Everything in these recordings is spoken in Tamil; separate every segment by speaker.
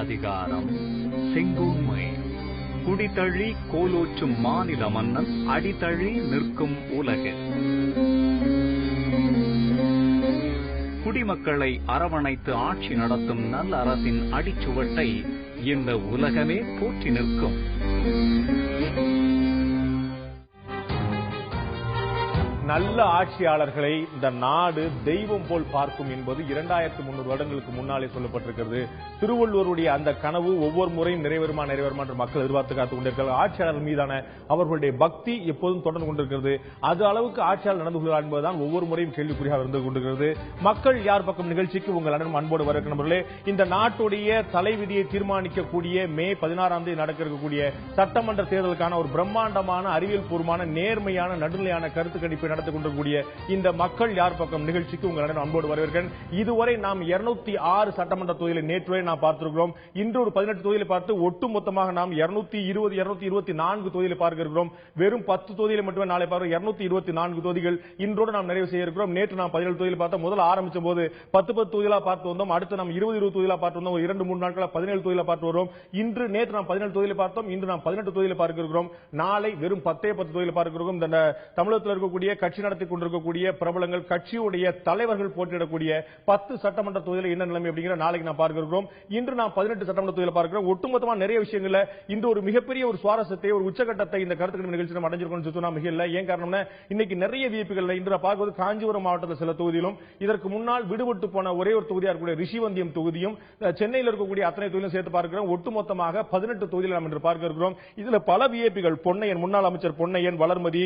Speaker 1: அதிகாரம் செங்கோன்மை. குடிதழி கோலோச்சும் மாநில மன்னன் அடிதழி நிற்கும் உலகு. குடிமக்களை அரவணைத்து ஆட்சி நடத்தும் நல்ல அரசின் அடிச்சுவட்டை இந்த உலகமே போற்றி நிற்கும்.
Speaker 2: நல்ல ஆட்சியாளர்களை இந்த நாடு தெய்வம் போல் பார்க்கும் என்பது 2300 வருடங்களுக்கு முன்னாலே சொல்லப்பட்டிருக்கிறது. திருவள்ளுவருடைய அந்த கனவு ஒவ்வொரு முறையும் நிறைவேறுமா என்று மக்கள் எதிர்பார்த்து காத்துக் கொண்டிருக்கிறார்கள். ஆட்சியாளர் மீதான அவர்களுடைய பக்தி எப்போதும் தொடர்ந்து கொண்டிருக்கிறது. அது அளவுக்கு ஆட்சியாளர் நடந்து கொள்கிறார் என்பதுதான் ஒவ்வொரு முறையும் கேள்விக்குறியாக இருந்து கொண்டிருக்கிறது. மக்கள் யார் பக்கம் நிகழ்ச்சிக்கு உங்கள் அன்போடு வரவேற்கும் நண்பர்களே. இந்த நாட்டுடைய தலைவிதியை தீர்மானிக்கக்கூடிய மே 16ஆம் தேதி நடக்க இருக்கக்கூடிய சட்டமன்ற தேர்தலுக்கான ஒரு பிரம்மாண்டமான அறிவியல் பூர்வமான நேர்மையான நடுநிலையான கருத்து கணிப்பை நடத்திக் கொண்டிருக்கூடிய இந்த மக்கள் யார் பக்கம் நிகழ்ச்சிக்கு உங்கள் அன்போடு வரவேற்கிறேன். இதுவரை நாம் 206 சட்டமன்ற தொகுதிகளை நேற்று நாம் பார்த்திருக்கிறோம். இன்று ஒரு 18 தொகுதிகளை பார்த்து ஒட்டுமொத்தமாக நாம் 220 224 தொகுதிகளை பார்க்க இருக்கிறோம். வெறும் 10 தொகுதிகளை மட்டுமே நாளை பார்க்கிறோம். 224 தொகுதிகள் இன்றோடு நாம் நிறைவு செய்ய இருக்கிறோம். நேற்று நாம் 17 தொகுதிகளை பார்த்தோம். முதல் ஆரம்பிச்ச போது 10 தொகுதிகளா பார்த்து வந்தோம். அடுத்து நாம் 20 தொகுதிகளா பார்த்து வந்தோம். 2-3 நாட்களா 17 தொகுதிகளா பார்த்து வருவோம். இன்று நேற்று நாம் 17 தொகுதிகளை பார்த்தோம். இன்று நாம் 18 தொகுதிகளை பார்க்க இருக்கிறோம். நாளை வெறும் 10 தொகுதிகளை பார்க்க இருக்கிறோம். இந்த தமிழகத்தில் இருக்கக்கூடிய கட்சி நடத்தி கொண்டிருக்கக்கூடிய பிரபலங்கள் கட்சியுடைய தலைவர்கள் போட்டியிடக்கூடிய 10 சட்டமன்ற தொகுதியில் என்ன நிலைமை அப்படிங்கிற நாளைக்கு நாம் பார்க்க இருக்கிறோம். இன்று நாம் 18 சட்டமன்ற தொகுதியில் பார்க்கிறோம். ஒட்டுமொத்தமா நிறைய விஷயங்கள்ல இன்று ஒரு மிகப்பெரிய ஒரு சுவாரஸ்யத்தை ஒரு உச்சகட்டத்தை இந்த கருத்து நிகழ்ச்சியில் அடைஞ்சிருக்கோம் சொன்னா மிக இல்லை. ஏன் காரணம்னா இன்னைக்கு நிறைய விஐபிகள் இன்று பார்க்கும்போது காஞ்சிபுரம் மாவட்டத்தில் சில தொகுதியிலும் இதற்கு முன்னால் விடுபட்டு போன ஒரே ஒரு தொகுதியா இருக்கக்கூடிய ரிஷிவந்தியம் தொகுதியும் சென்னையில் இருக்கக்கூடிய அத்தனை தொகுதியிலும் சேர்த்து பார்க்கிறோம். ஒட்டுமொத்தமாக 18 தொகுதியில் நாம் இன்று பார்க்க இருக்கிறோம். இதுல பல விஐபிகள் பொன்னையன், முன்னாள் அமைச்சர் பொன்னையன், வளர்மதி,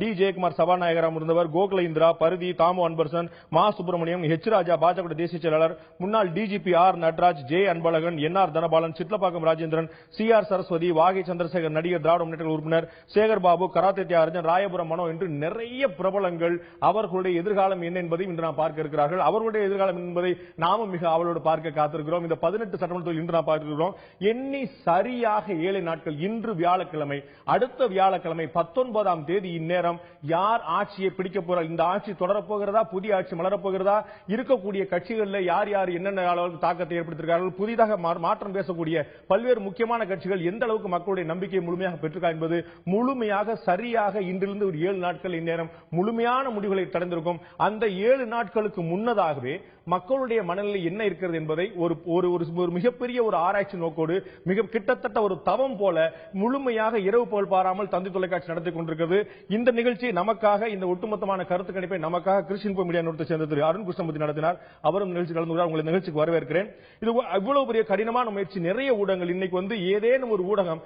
Speaker 2: டி ஜெயக்குமார் சபாநாயகராக இருந்தவர், கோகுல இந்திரா, பருதி, தாமு அன்பரசன், மா சுப்பிரமணியம், ஹெச் ராஜா பாஜக தேசிய செயலாளர், முன்னாள் DGP R Nataraj, J Anbazhagan, NR Dhanapalan, Chitlapakkam Rajendran, CR Saraswathi, Vaagai Chandrasekar, நடிகர், திராவிட முன்னேற்ற உறுப்பினர் சேகர் பாபு, கராத்தே தியாகராஜன், ராயபுரம் மனோ என்று நிறைய பிரபலங்கள் அவர்களுடைய எதிர்காலம் என்ன என்பதை இன்று நாம் பார்க்க இருக்கிறார்கள். அவர்களுடைய எதிர்காலம் என்பதை நாமும் மிக அவளோடு பார்க்க காத்திருக்கிறோம். இந்த 18 சட்டமன்றத்தில் இன்று நாம் பார்க்கிறோம். எண்ணி சரியாக 7 நாட்கள். இன்று வியாழக்கிழமை, அடுத்த வியாழக்கிழமை 19ஆம் தேதி இந்நேரம் யார் ஆட்சியை பிடிக்க போறார், இந்த ஆட்சி தொடரப்போகிறதா, புதிய ஆட்சி மலரப்போகிறதா, இருக்கக்கூடிய கட்சிகளில் யார் யார் என்னென்ன அளவுக்கு தாக்கத்தை ஏற்படுத்தியிருக்கிறார்கள், புதிதாக மாற்றம் பேசக்கூடிய பல்வேறு முக்கியமான கட்சிகள் எந்த அளவுக்கு மக்களுடைய நம்பிக்கையை முழுமையாக பெற்றிருக்கா என்பது முழுமையாக சரியாக இன்றிலிருந்து ஒரு 7 நாட்கள் இந்நேரம் முழுமையான முடிவுகளை தடைந்திருக்கும். அந்த 7 நாட்களுக்கு முன்னதாகவே மக்களுடைய மனநிலை என்ன இருக்கிறது என்பதை ஒரு மிகப்பெரிய ஒரு ஆராய்ச்சி நோக்கோடு மிக கிட்டத்தட்ட ஒரு தவம் போல முழுமையாக இரவு பகல் பாராமல் தந்தி தொலைக்காட்சி நடத்தி கொண்டிருக்கிறது. இந்த நிகழ்ச்சி நமக்காக, இந்த ஒட்டுமொத்தமான கருத்து கணிப்பை நமக்காக கிறிஸ்டியன் மீடியா நிறுவனத்தை சேர்ந்த திரு அருண் கிருஷ்ணமூர்த்தி நடத்தினார். அவரும் நிகழ்ச்சி கலந்து கொண்டார். உங்களை நிகழ்ச்சிக்கு வரவேற்கிறேன். இது இவ்வளவு பெரிய கடினமான முயற்சி. நிறைய ஊடகங்கள் இன்னைக்கு ஏதேனும் ஒரு ஊடகம்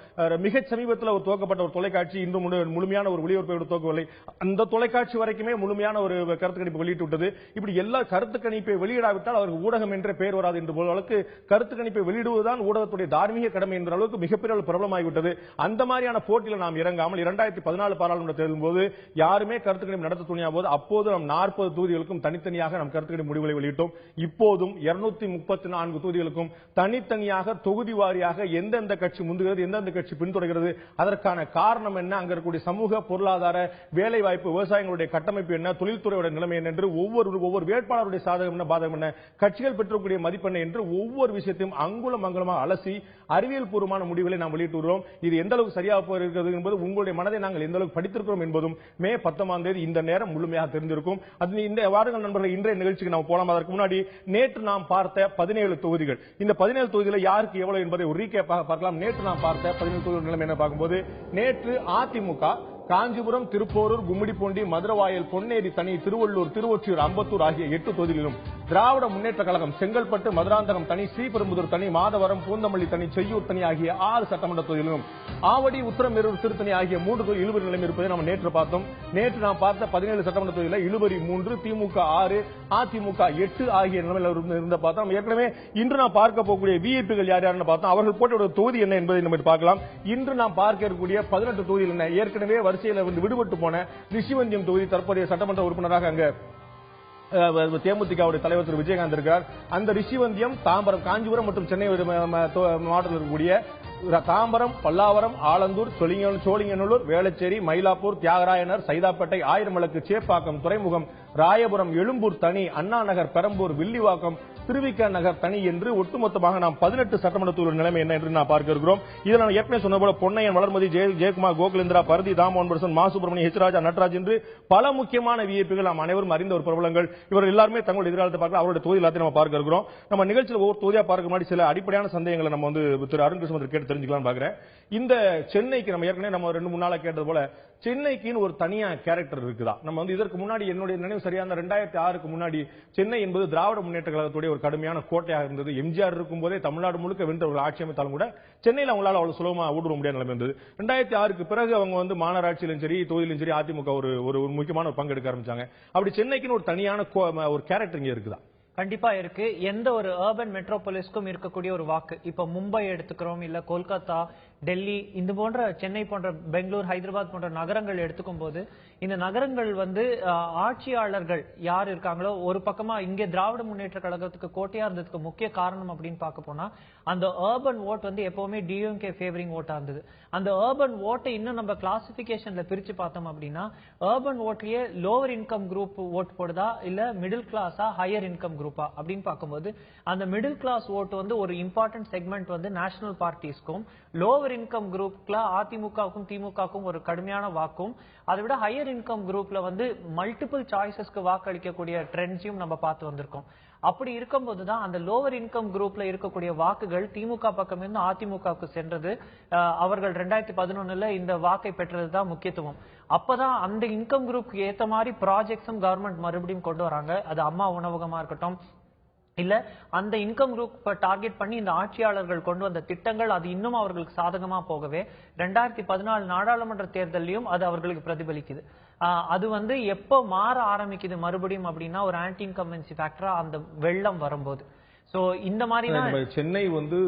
Speaker 2: மிக சமீபத்தில் ஒரு துவக்கப்பட்ட ஒரு தொலைக்காட்சி இன்று முழுமையான ஒரு ஒளிபரப்பை துவக்கவில்லை. அந்த தொலைக்காட்சி வரைக்குமே முழுமையான ஒரு கருத்து கணிப்பு வெளியிட்டு விட்டது. இப்படி எல்லா கருத்து கணிப்பை வெளியிடாவிட்டால் அவருக்கு ஊடகம் என்ற பெயர் வராது என்று போல அளவுக்கு கருத்து கணிப்பை வெளியிடுவதுதான் ஊடகத்துடைய தார்மீக கடமை என்ற அளவுக்கு மிகப்பெரிய பிரபலமாகிவிட்டது. அந்த மாதிரியான போட்டியில் நாம் இறங்காமல் 2014 பாராளுமன்ற தேர்தலின் போது யாருமே கருத்து கணிப்பு நடத்த துணியா போது அப்போது நாம் 40 தொகுதிகளுக்கும் தனித்தனியாக நாம் கருத்து கணிப்பு முடிவுகளை வெளியிட்டோம். இப்போதும் 234 தொகுதிகளுக்கும் தனித்தனியாக தொகுதி வாரியாக எந்தெந்த கட்சி முந்துகிறது, எந்தெந்த கட்சி பின்தொடர்கிறது, அதற்கான காரணம் என்ன, அங்க இருக்கக்கூடிய சமூக பொருளாதார வேலை வாய்ப்பு, விவசாயிகளுடைய கட்டமைப்பு என்ன, தொழில்துறையோட நிலைமை என்ன என்று ஒவ்வொரு வேட்பாளருடைய சாதகம் என்ன, பாதகம் என்ன, கட்சிகள் பெற்றக்கூடிய மதிப்பெண்ணை என்று ஒவ்வொரு விஷயத்தையும் அங்குலம் அங்குலமாக அலசி அறிவியல் பூர்வமான முடிவுகளை நாம் வெளியிட்டு வருகிறோம். இது எந்த அளவுக்கு சரியாக போகிறது என்பது உங்களுடைய மனதை நாங்கள் எந்த அளவுக்கு படித்திருக்கிறோம் என்பதும் மே 19ஆம் தேதி இந்த நேரம் முழுமையாக தெரிந்திருக்கும். அது இந்த வாரங்கள் நண்பர்கள் இன்றைய நிகழ்ச்சிக்கு நாம் போலாம். அதற்கு முன்னாடி நேற்று நாம் பார்த்த 17 தொகுதிகள், இந்த 17 தொகுதிகளில் யாருக்கு எவ்வளவு என்பதை ஒரு ரீகேப்பாக பார்க்கலாம். நேற்று நாம் பார்த்த 17 தொகுதிகள் நிலைமை என்ன பார்க்கும்போது, நேற்று அதிமுக காஞ்சிபுரம், திருப்போரூர், கும்மிடிப்பூண்டி, மதுரவாயல், பொன்னேரி தனி, திருவள்ளூர், திருவொற்றியூர், அம்பத்தூர் ஆகிய 8 தொகுதிகளிலும், திராவிட முன்னேற்ற கழகம் செங்கல்பட்டு, மதுராந்தகம் தனி, ஸ்ரீபெரும்புதூர் தனி, மாதவரம், பூந்தமல்லி தனி, செய்யூர் தனி ஆகிய 6 சட்டமன்ற தொகுதிகளிலும், ஆவடி, உத்தரமேரூர், திருத்தணி ஆகிய 3 தொகுதி இழுபறி நிலைமை இருப்பதை நாம் நேற்று பார்த்தோம். நேற்று நாம் பார்த்த 17 சட்டமன்ற தொகுதியில் இழுபறி 3, திமுக 6, அதிமுக 8 ஆகிய நிலைமையில் இருந்த பார்த்தோம். ஏற்கனவே இன்று நாம் பார்க்க போகக்கூடிய விஐபிகள் யார் யாருன்னு பார்த்தோம். அவர்கள் போட்ட தொகுதி என்ன என்பதை நம்ம பார்க்கலாம். இன்று நாம் பார்க்க இருக்கக்கூடிய 18 தொகுதியில் என்ன, ஏற்கனவே வரிசையில் விடுபட்டு போன ரிஷிவந்தியம் தொகுதி தற்போதைய சட்டமன்ற உறுப்பினராக அங்க தேமுதிகவுடைய தலைவர் திரு விஜயகாந்த் இருக்கிறார். அந்த ரிஷிவந்தியம், தாம்பரம், காஞ்சிபுரம் மற்றும் சென்னை மாவட்டத்தில் இருக்கக்கூடிய தாம்பரம், பல்லாவரம், ஆலந்தூர், சோழிங்கநல்லூர், வேளச்சேரி, மயிலாப்பூர், தியாகராயனர், சைதாப்பேட்டை, ஆயிரமலக்கு, சேப்பாக்கம், துறைமுகம், ராயபுரம், எழும்பூர் தனி, அண்ணா நகர், பெரம்பூர், வில்லிவாக்கம், திருவிக நகர் தனி என்று ஒட்டுமொத்தமாக நாம் 18 சட்டமன்ற தொகுதிகளின் நிலைமை என்ன என்று நான் பார்க்க இருக்கிறோம். இதில் நான் ஏற்கனவே சொன்ன போல பொன்னையன், வளர்மதி, ஜெயக்குமார், கோகுலேந்திரா, பரதி, தாமோகன், மா சுப்பிரமணியம், ஹெச் ராஜா, நடராஜ் என்று பல முக்கியமான விஐபிகள் நாம் அனைவரும் அறிந்த ஒரு பிரபலங்கள். இவர்கள் எல்லாருமே தங்களுடைய எதிர்காலத்தை பார்க்க அவருடைய தொகுதி எல்லாத்தையும் நம்ம பார்க்க இருக்கிறோம். நம்ம நிகழ்ச்சியில் ஒவ்வொரு தொகுதியா பார்க்க முன்னாடி சில அடிப்படையான சந்தேகங்களை நம்ம வந்து திரு அருண் கிருஷ்ணன் கேட்டு தெரிஞ்சுக்கலாம் பார்க்கிறேன். இந்த சென்னைக்கு நம்ம ஏற்கனவே நம்ம 2-3 நாளா கேட்டது போல சென்னைக்குன்னு ஒரு தனியா கேரக்டர் இருக்குதா? நம்ம வந்து இதற்கு முன்னாடி என்னுடைய நினைவு சரியான 2006க்கு முன்னாடி சென்னை என்பது திராவிட முன்னேற்ற கழகத்துடைய ஒரு கடுமையான கோட்டையாக இருந்தது. எம்ஜிஆர் இருக்கும் போதே தமிழ்நாடு முழுக்க வென்றவர்கள் ஆட்சி அமைத்தாலும் கூட சென்னையில் அவங்களால அவ்வளவு சுலபமா ஊடுருவ முடியாத நிலைமை இருந்தது. 2006க்கு பிறகு அவங்க வந்து மாநகராட்சியிலும் சரி தொகுதியிலும் சரி அதிமுக ஒரு முக்கியமான ஒரு பங்கு எடுக்க ஆரம்பிச்சாங்க. அப்படி சென்னைக்குன்னு ஒரு தனியான ஒரு கேரக்டர் இங்க இருக்குதா?
Speaker 3: கண்டிப்பா இருக்கு. எந்த ஒரு அர்பன் மெட்ரோபாலிஸ்க்கும் இருக்கக்கூடிய ஒரு வாக்கு. இப்ப மும்பை எடுத்துக்கிறோம், இல்ல கொல்கத்தா, டெல்லி, இந்த போன்ற சென்னை போன்ற பெங்களூர், ஹைதராபாத் போன்ற நகரங்கள் எடுத்துக்கும் போது இந்த நகரங்கள் வந்து ஆட்சியாளர்கள் யார் இருக்காங்களோ ஒரு பக்கமா இங்கே திராவிட முன்னேற்ற கழகத்துக்கு கோட்டையா இருந்ததுக்கு முக்கிய காரணம் அப்படின்னு பார்க்க போனா அந்த அர்பன் ஓட் வந்து எப்பவுமே டிஎம்கே ஃபேவரிங் ஓட்டா இருந்தது. அந்த அர்பன் ஓட்டை இன்னும் நம்ம கிளாசிபிகேஷன்ல பிரிச்சு பார்த்தோம் அப்படின்னா அர்பன் ஓட்லயே லோவர் இன்கம் குரூப் ஓட் போடுதா இல்ல மிடில் கிளாஸா ஹையர் இன்கம் குரூப்பா அப்படின்னு பார்க்கும்போது அந்த மிடில் கிளாஸ் ஓட்டு வந்து ஒரு இம்பார்ட்டன்ட் செக்மெண்ட் வந்து நேஷனல் பார்ட்டிஸ்க்கும் லோவர் இன்கம் குரூப்ல அதிமுகவுக்கும் திமுகவுக்கும் ஒரு கடுமையான வாக்கும், அதை விட ஹையர் இன்கம் குரூப்ல வந்து மல்டிபிள் சாய்ஸஸ்க்கு வாக்களிக்கக்கூடிய ட்ரெண்ட்ஸையும் நம்ம பார்த்து வந்திருக்கோம். அப்படி இருக்கும்போதுதான் அந்த லோவர் இன்கம் குரூப்ல இருக்கக்கூடிய வாக்குகள் திமுக பக்கம் இருந்து அதிமுகவுக்கு சென்றது. அவர்கள் 2011 இந்த வாக்கை பெற்றதுதான் முக்கியத்துவம். அப்பதான் அந்த இன்கம் குரூப்க்கு ஏத்த மாதிரி ப்ராஜெக்ட்ஸும் கவர்மெண்ட் மறுபடியும் கொண்டு வராங்க. அது அம்மா உணவகமா இருக்கட்டும், இல்ல அந்த இன்கம் குரூப் டார்கெட் பண்ணி இந்த ஆட்சியாளர்கள் கொண்டு வந்த திட்டங்கள் அது இன்னும் அவர்களுக்கு சாதகமா போகவே 2014 நாடாளுமன்ற தேர்தலையும் அது அவர்களுக்கு பிரதிபலிக்குது. அது வந்து எப்போ மாற ஆரம்பிக்குது மறுபடியும் அப்படின்னா ஒரு ஆன்டி இன்கம்பன்சி ஃபேக்டரா அந்த வெள்ளம் வரும்போது. சோ இந்த மாதிரி
Speaker 2: சென்னை வந்து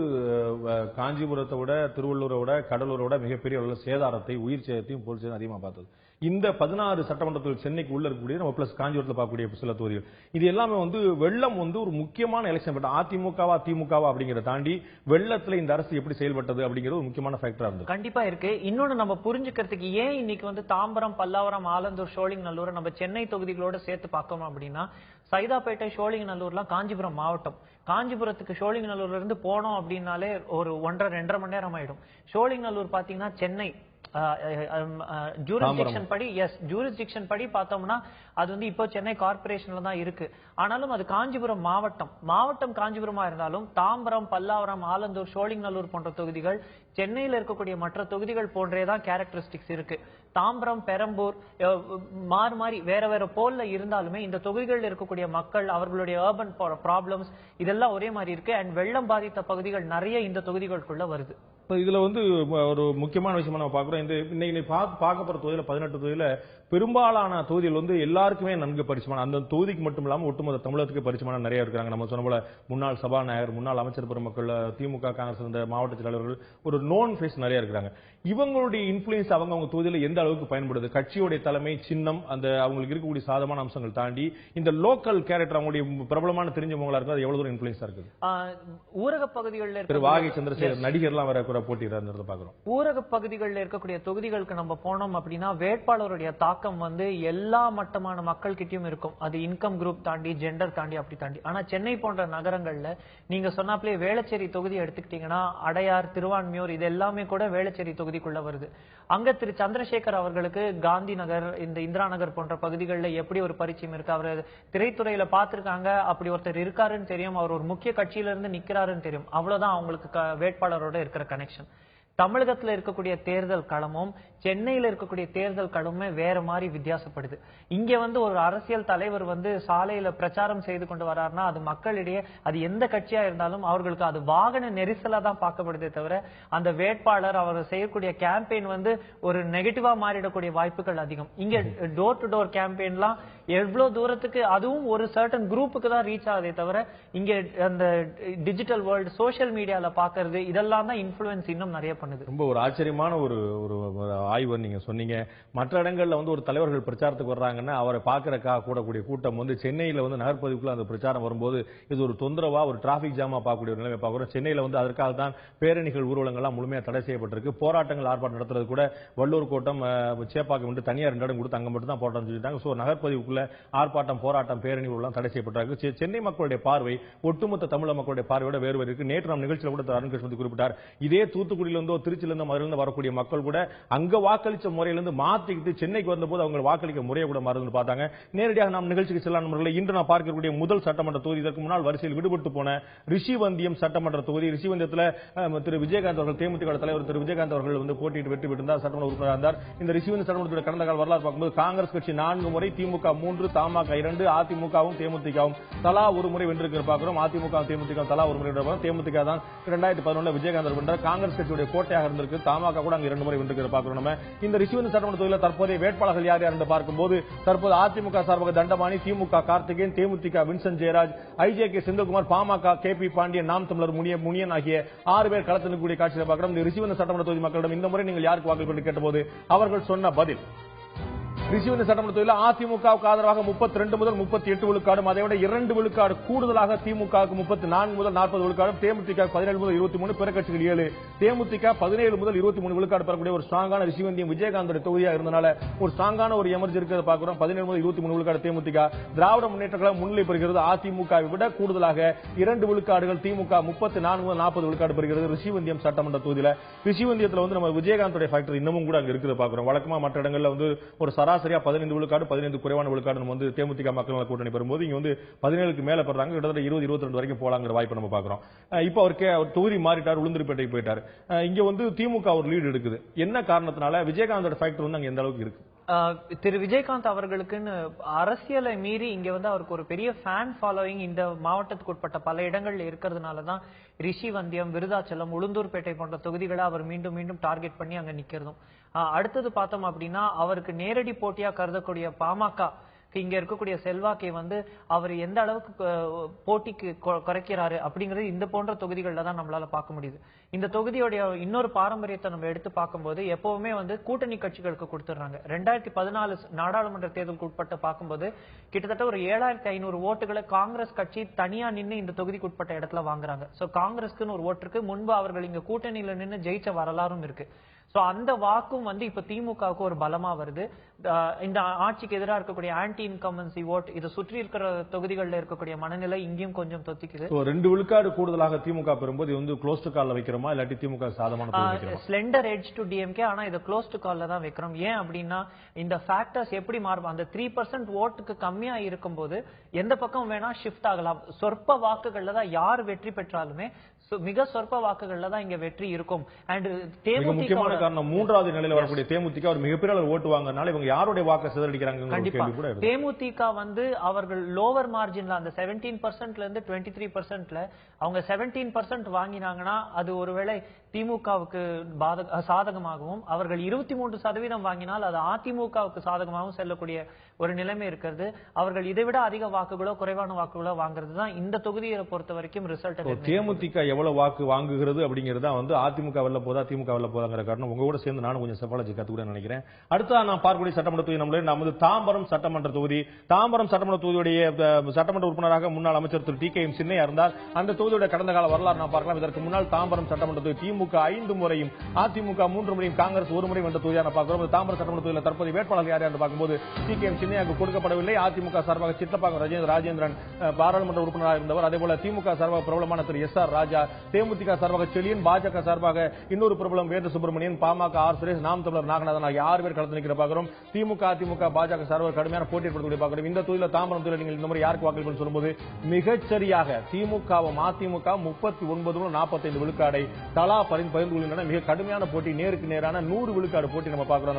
Speaker 2: காஞ்சிபுரத்தை விட திருவள்ளூரை விட கடலூரை விட மிகப்பெரிய அளவில் சேதாரத்தை உயிர் சேதத்தையும் பொருள் சேதம் அதிகமாக பார்த்தது. இந்த 16 சட்டமன்ற தொகுதி சென்னைக்கு உள்ள இருக்கக்கூடிய நம்ம பிளஸ் காஞ்சிபுரத்தில் பார்க்கக்கூடிய சில தொகுதிகள் இது எல்லாமே வந்து வெள்ளம் வந்து ஒரு முக்கியமான எலெக்ஷன் பட் அதிமுகவா திமுகவா அப்படிங்கிறத தாண்டி வெள்ளத்துல இந்த அரசு எப்படி செயல்பட்டது அப்படிங்கிறது ஒரு முக்கியமான ஃபேக்டரா இருந்தது.
Speaker 3: கண்டிப்பா இருக்கு. இன்னொன்னு நம்ம புரிஞ்சுக்கிறதுக்கு ஏன் இன்னைக்கு வந்து தாம்பரம், பல்லாவரம், ஆலந்தூர், ஷோலிங்கநல்லூர் நம்ம சென்னை தொகுதிகளோட சேர்த்து பார்க்கணும் அப்படின்னா சைதாப்பேட்டை, ஷோலிங்கநல்லூர்லாம் காஞ்சிபுரம் மாவட்டம். காஞ்சிபுரத்துக்கு ஷோலிங்கநல்லூர்ல இருந்து போனோம் அப்படின்னாலே ஒரு 1.5 மணி நேரம் ஆயிடும். ஷோலிங்கநல்லூர் பாத்தீங்கன்னா சென்னை ஜூரிஸ்டிக்ஷன் படி ஜூரிஸ்டிக்ஷன் படி பார்த்தோம்னா அது வந்து இப்போ சென்னை கார்பரேஷன்ல தான் இருக்கு. ஆனாலும் அது காஞ்சிபுரம் மாவட்டம் காஞ்சிபுரமா இருந்தாலும் தாம்பரம், பல்லாவரம், ஆலந்தூர், ஷோலிங்கநல்லூர் போன்ற தொகுதிகள் சென்னையில் இருக்கக்கூடிய மற்ற தொகுதிகள் போன்றேதான் கேரக்டரிஸ்டிக்ஸ் இருக்கு. தாம்பரம், பெரம்பூர் மாறி வேற போல்ல இருந்தாலுமே இந்த தொகுதிகளில் இருக்கக்கூடிய மக்கள் அவர்களுடைய அர்பன் ப்ராப்ளம்ஸ் இதெல்லாம் ஒரே மாதிரி இருக்கு. அண்ட் வெள்ளம் பாதித்த பகுதிகள் நிறைய இந்த தொகுதிகளுக்குள்ள வருது.
Speaker 2: இதுல வந்து ஒரு முக்கியமான விஷயமா நம்ம பாக்குறோம். இந்த இன்னைக்கு பார்க்க போற தொகுதியில 18 தொகுதியில பெரும்பாலான தொகுதிகள் வந்து எல்லாருக்குமே நன்கு பரிச்சயமான அந்த தொகுதிக்கு மட்டும் இல்லாம ஒட்டுமொத்த தமிழகத்துக்கு பரிச்சயமான நிறைய இருக்காங்க. நம்ம சொன்ன போல முன்னாள் சபாநாயகர், முன்னாள் அமைச்சர் பெருமக்கள், திமுக காங்கிரஸ் இருந்த மாவட்ட செயலாளர்கள் ஒரு நோன் ஃபேஸ் நிறைய இருக்கிறாங்க. இவங்களுடைய இன்ஃபுளுன்ஸ் அவங்க தொகுதியில எந்த அளவுக்கு பயன்படுது? கட்சியுடைய தலைமை, சின்னம், அந்த அவங்களுக்கு இருக்கக்கூடிய சாதமான அம்சங்கள் தாண்டி இந்த லோக்கல் கேரக்டர் அவங்களுடைய பிரபலமான தெரிஞ்சவங்களா இருக்கு அது எவ்வளவு தூரம் இன்ஃபுளுன்ஸா இருக்குது?
Speaker 3: ஊரக பகுதிகளில்
Speaker 2: திரு வாகை சந்திரசேகர் நடிகர்லாம் வர போட்டியிடறத பாக்குறோம்.
Speaker 3: ஊரக பகுதிகளில் இருக்கக்கூடிய தொகுதிகளுக்கு நம்ம போனோம் அப்படின்னா வேட்பாளருடைய தாக்கம் வந்து எல்லா மட்டமான மக்கள் கிட்டயும் இருக்கும். அது இன்கம் குரூப் தாண்டி, ஜெண்டர் தாண்டி, அப்படி தாண்டி. ஆனா சென்னை போன்ற நகரங்கள்ல நீங்க சொன்னாப்லே வேளச்சேரி தொகுதி எடுத்துக்கிட்டீங்கன்னா அடையார், திருவான்மியூர் இது எல்லாமே கூட வேளச்சேரி தொகுதிக்குள்ள வருது. அங்க திரு சந்திரசேகர் அவர்களுக்கு காந்தி நகர், இந்த இந்திரா நகர் போன்ற பகுதிகளில் எப்படி ஒரு பரிச்சயம் இருக்கு, அவர் திரைத்துறையில பாத்துருக்காங்க, அப்படி ஒருத்தர் இருக்காருன்னு தெரியும், அவர் ஒரு முக்கிய கட்சியில இருந்து நிக்கிறாருன்னு தெரியும். அவ்வளவுதான் அவங்களுக்கு வேட்பாளரோட இருக்கிற கனெக்ஷன். தமிழகத்துல இருக்கக்கூடிய தேர்தல் களமும் சென்னையில இருக்கக்கூடிய தேர்தல் களமுமே வேற மாதிரி வித்தியாசப்படுது. இங்க வந்து ஒரு அரசியல் தலைவர் வந்து சாலையில பிரச்சாரம் செய்து கொண்டு வர்றாருன்னா அது மக்களிடையே அது எந்த கட்சியா இருந்தாலும் அவர்களுக்கு அது வாகன நெரிசலா தான் பார்க்கப்படுதே தவிர அந்த வேட்பாளர் அவர் செய்யக்கூடிய கேம்பெயின் வந்து ஒரு நெகட்டிவா மாறிடக்கூடிய வாய்ப்புகள் அதிகம். இங்க டோர் டு டோர் கேம்பெயின்லாம் எவ்வளவு தூரத்துக்கு அதுவும் ஒரு சர்டன் குரூப்புக்கு தான் ரீச் ஆகுதே தவிர இங்க அந்த டிஜிட்டல் வேர்ல்டு சோசியல் மீடியால பாக்குறது இதெல்லாம் தான் இன்ஃபுளுன்ஸ் இன்னும் நிறைய பண்ணுது.
Speaker 2: ரொம்ப ஒரு ஆச்சரியமான ஒரு ஆய்வு நீங்க சொன்னீங்க. மற்ற இடங்கள்ல வந்து ஒரு தலைவர்கள் பிரச்சாரத்துக்கு வர்றாங்கன்னா அவரை பாக்குறதுக்காக கூடக்கூடிய கூட்டம் வந்து சென்னையில வந்து நகர்ப்பகுதிக்குள்ள அந்த பிரச்சாரம் வரும்போது இது ஒரு தொந்தரவா ஒரு டிராபிக் ஜாமா பார்க்கக்கூடிய ஒரு நிலைமை பார்க்கிறோம். சென்னையில வந்து அதற்காக தான் பேரணிகள், ஊர்வலங்கள்லாம் முழுமையா தடை செய்யப்பட்டிருக்கு. போராட்டங்கள், ஆர்ப்பாட்டம் நடத்துறது கூட வள்ளூர் கோட்டம், சேப்பாக்கம் தனியார் 2 இடம் கொடுத்து அங்க மட்டும் தான் போராட்டம் சொல்லிட்டாங்க. சோ நகர்ப்பகுதிக்குள்ள ஊர்ல ஆர்ப்பாட்டம், போராட்டம், பேரணி எல்லாம் தடை செய்யப்பட்டார்கள். சென்னை மக்களுடைய பார்வை ஒட்டுமொத்த தமிழக மக்களுடைய பார்வையோட வேறு இருக்கு. நேற்று நாம் நிகழ்ச்சியில் கூட அருண் கிருஷ்ணமூர்த்தி குறிப்பிட்டார், இதே தூத்துக்குடியிலிருந்தோ திருச்சியிலிருந்து மதுரையிலிருந்து வரக்கூடிய மக்கள் கூட அங்க வாக்களிச்ச முறையிலிருந்து மாத்திக்கிட்டு சென்னைக்கு வந்தபோது அவங்க வாக்களிக்க முறையை கூட மறந்து பார்த்தாங்க. நேரடியாக நாம் நிகழ்ச்சிக்கு செல்ல நண்பர்களே, இன்று நான் பார்க்கக்கூடிய முதல் சட்டமன்ற தொகுதி, இதற்கு முன்னால் வரிசையில் விடுபட்டு போன ரிஷிவந்தியம் சட்டமன்ற தொகுதி. ரிஷிவந்தியத்தில் திரு விஜயகாந்த் அவர்கள், தேமுதிக தலைவர் திரு விஜயகாந்த் அவர்கள் வந்து போட்டியிட்டு வெற்றி பெற்றிருந்தார், சட்டமன்ற உறுப்பினர் இருந்தார். இந்த ரிஷிவந்திய சட்டமன்றத்துடைய கடந்த கால வரலாறு பார்க்கும்போது காங்கிரஸ் கட்சி 4 முறை, திமுக 3, தமாக 2, அதிமுகவும் தேமுதிகவும் தலா ஒரு முறை வென்றிருக்கிற பார்க்கிறோம். அதிமுக தேமுதிக தலா ஒரு முறை வென்ற தேமுதிக தான் 2011 விஜயகாந்த் வென்றார். காங்கிரஸ் கட்சியுடைய கோட்டையாக இருந்திருக்கு. தமாக கூட அங்க 2 முறை வென்றிருக்கிற பார்க்கிறோம். நம்ம இந்த ரிஷிவந்திய சட்டமன்ற தொகுதியில் தற்போதைய வேட்பாளர்கள் யார் யார் என்று பார்க்கும்போது தற்போது அதிமுக சார்பாக தண்டபாணி, திமுக கார்த்திகேயன், தேமுதிக வின்சென்ட் ஜெயராஜ், ஐஜேகே செந்தில்குமார், பாமக கே.பி. பாண்டியன், நாம் தமிழர் முனியன் ஆகிய 6 பேர் களத்தில் கூடிய காட்சியை பார்க்கிறோம். இந்த ரிஷிவந்திய சட்டமன்ற தொகுதி மக்களிடம் இந்த முறை நீங்கள் யாருக்கு வாக்களிப்பு கேட்டபோது அவர்கள் சொன்ன பதில், ரிஷிவந்திய சட்டமன்ற தொகுதியில் அதிமுகவுக்கு ஆதரவாக 32 முதல் 38 விழுக்காடும், அதைவிட 2 விழுக்காடு கூடுதலாக திமுகவுக்கு 34 முதல் 40 விழுக்காடும், தேமுதிக 17 முதல் 23, பிற கட்சிகள் 7, தேமுதிக 17 முதல் 23 விழுக்காடு பெறக்கூடிய ஒரு ஸ்ட்ராங்கான ரிஷிவந்தியம் விஜயகாந்தோட தொகுதியா இருந்தனால ஒரு ஸ்ட்ராங்கான ஒரு எமர்ஜி இருக்கிறத பார்க்கிறோம். 17 முதல் 23 விழுக்காடு தேமுதிக. திராவிட முன்னேற்ற கழகம் முன்னிலை பெறுகிறது. அதிமுகவை விட கூடுதலாக 2 விழுக்காடுகள் திமுக 34 முதல் 40 விழுக்காடு பெறுகிறது ரிஷிவந்தியம் சட்டமன்ற தொகுதியில். ரிஷிவந்தியத்தில் வந்து நம்ம விஜயகாந்தோட ஃபேக்டர் இன்னமும் கூட அங்க இருக்கிறத பார்க்கிறோம். வழக்கமா மற்ற இடங்கள்ல வந்து ஒரு சராசரியா 15 விழுக்காடு, 15 குறைவான விழுக்காடு நம்ம வந்து தேமுதிக மக்கள் கூட்டணி பெறும்போது இங்க வந்து 17க்கு மேல பெறாங்க. கிட்டத்தட்ட 20-22 வரைக்கும் போலாங்கிற வாய்ப்பு நம்ம பார்க்கிறோம். இப்போ அவருக்கு தொகுதி மாறிட்டார், உளுந்தூர்பேட்டைக்கு போயிட்டார். இங்க வந்து திமுக ஒரு லீடு எடுக்குது. என்ன காரணத்தினால விஜயகாந்தோட ஃபேக்டர் வந்து அங்க எந்த அளவுக்கு இருக்கு?
Speaker 3: திரு விஜயகாந்த் அவர்களுக்குன்னு அரசியலை மீறி இங்க வந்து அவருக்கு ஒரு பெரிய ஃபேன் ஃபாலோயிங் இந்த மாவட்டத்துக்கு உட்பட்ட பல இடங்கள்ல இருக்கிறதுனாலதான் ரிஷிவந்தியம், விருதாச்சலம், உளுந்தூர்பேட்டை போன்ற தொகுதிகளை அவர் மீண்டும் மீண்டும் டார்கெட் பண்ணி அங்க நிக்கிறதும். அடுத்தது பார்த்தோம் அப்படின்னா அவருக்கு நேரடி போட்டியா கருதக்கூடிய பாமக இங்க இருக்கக்கூடிய செல்வாக்கை வந்து அவர் எந்த அளவுக்கு போட்டிக்கு குறைக்கிறாரு அப்படிங்கிறது இந்த போன்ற தொகுதிகளில் தான் நம்மளால பார்க்க முடியுது. இந்த தொகுதியோடைய இன்னொரு பாரம்பரியத்தை நம்ம எடுத்து பார்க்கும்போது எப்பவுமே வந்து கூட்டணி கட்சிகளுக்கு கொடுத்துடுறாங்க. 2014 நாடாளுமன்ற தேர்தலுக்கு உட்பட்டு பார்க்கும்போது கிட்டத்தட்ட ஒரு 7500 ஓட்டுகளை காங்கிரஸ் கட்சி தனியா நின்று இந்த தொகுதிக்கு உட்பட்ட இடத்துல வாங்குறாங்க. சோ காங்கிரஸ்க்குன்னு ஒரு ஓட்டுக்கு முன்பு அவர்கள் இங்க கூட்டணியில நின்று ஜெயிச்ச வரலாறும் இருக்கு. சோ அந்த வாக்கும் வந்து இப்ப திமுகவுக்கு ஒரு பலமா வருது. இந்த ஆட்சிக்கு எதிராக இருக்கக்கூடிய ஆன்டி இன்கம்பன்சி ஓட், இதை சுற்றி இருக்கிற தொகுதிகளில் இருக்கக்கூடிய மனநிலை இங்கேயும் கொஞ்சம் தொத்திக்குது.
Speaker 2: 2 விழுக்காடு கூடுதலாக திமுக பெறும்போது இது வந்து க்ளோஸ் டு கால்ல வைக்கிறோமா இல்லாட்டி திமுக சாதகமான
Speaker 3: ஸ்லெண்டர் எட்ஜ் டு டிஎம்கே, ஆனா இதை க்ளோஸ் டு கால்ல தான் வைக்கிறோம். ஏன் அப்படின்னா இந்த ஃபேக்டர்ஸ் எப்படி மாறும், அந்த 3% ஓட்டுக்கு கம்மியா இருக்கும்போது எந்த பக்கம் வேணா ஷிஃப்ட் ஆகலாம். சொற்ப வாக்குகள்ல தான் யார் வெற்றி பெற்றாலுமே மிக சொற்ப வாக்குகள்ல தான் இங்க வெற்றி இருக்கும். அண்ட்
Speaker 2: முக்கியமான காரணம் 3வது நிலையில வரக்கூடிய தேமுதிக ஒரு மிகப்பெரிய அளவு ஓட்டு வாங்குறதுனால இவங்க யாருடைய வாக்கு சிதறடிக்கிறாங்க.
Speaker 3: கண்டிப்பா தேமுதிக வந்து அவர்கள் லோவர் மார்ஜின்ல அந்த 17%ல இருந்து 23%ல அவங்க 17% வாங்கினாங்கன்னா அது ஒருவேளை திமுகவுக்கு சாதகமாகவும், அவர்கள் 23% வாங்கினால் அது அதிமுகவுக்கு சாதகமாகவும் செல்லக்கூடிய ஒரு நிலைமை இருக்கிறது. அவர்கள் இதை விட அதிக வாக்குகளோ குறைவான வாக்குகளோ வாங்குறது தான் இந்த தொகுதியை பொறுத்த வரைக்கும் ரிசல்ட்.
Speaker 2: தேமுதிக எவ்வளவு வாக்கு வாங்குகிறது அப்படிங்கறத வந்து அதிமுக வெல்ல போதா திமுக வெல்ல போதாங்கிற காரணம் உங்க கூட சேர்ந்து நானும் கொஞ்சம் செப்பாலஜி கத்துக்கூட நினைக்கிறேன். அடுத்த நான் பார்க்கக்கூடிய சட்டமன்ற தொகுதி நமது தாம்பரம் சட்டமன்ற தொகுதி. தாம்பரம் சட்டமன்ற தொகுதியுடைய சட்டமன்ற உறுப்பினராக முன்னாள் அமைச்சர் திரு டி.கே.எம். சின்னையா இருந்தார். அந்த தொகுதியுடைய கடந்த கால வரலாறு நான் பார்க்கலாம். இதற்கு முன்னால் தாம்பரம் சட்டமன்ற தொகுதி திமுக 5 முறையும், அதிமுக 3 முறையும், காங்கிரஸ் 1 முறை வென்ற தொகுதியான பார்க்கிறோம். தாம்பரம் சட்டமன்ற தொகுதியில் தற்போது வேட்பாளர் யார் என்று பார்க்கும்போது டி.கே.எம். சின்னையாவுக்கு கொடுக்கப்படவில்லை. அதிமுக சார்பாக சிற்றப்பாக்கம் ராஜேந்திரன் பாராளுமன்ற உறுப்பினராக இருந்தவர். அதேபோல திமுக சார்பாக பிரபலமான திரு எஸ்.ஆர். ராஜா, தேமுதிக சார்பாக செழியன், பாஜக சார்பாக இன்னொரு பிரபலம் வேத சுப்பிரமணியன், பாமக ஆர். சுரேஷ், நாம் தமிழர் நாகநாதன் ஆகிய 6 பேர் களத்தில் நிற்கிற பார்க்கிறோம். திமுக, அதிமுக, பாஜக சார்பாக கடுமையான போட்டி ஏற்படுத்தக்கூடிய பார்க்கிறோம். இந்த தொகுதியில் தாம்பரம் தொகுதியில் நீங்கள் இந்த முறை யாருக்கு வாக்களிப்பு சொல்லும்போது மிகச்சரியாக திமுகவும் அதிமுக 39 45 விழுக்காடை தலா பரிந்து கொள்கின்றன. மிக கடுமையான போட்டி, நேருக்கு நேரான 100 விழுக்காடு போட்டி நம்ம பார்க்கிறோம்.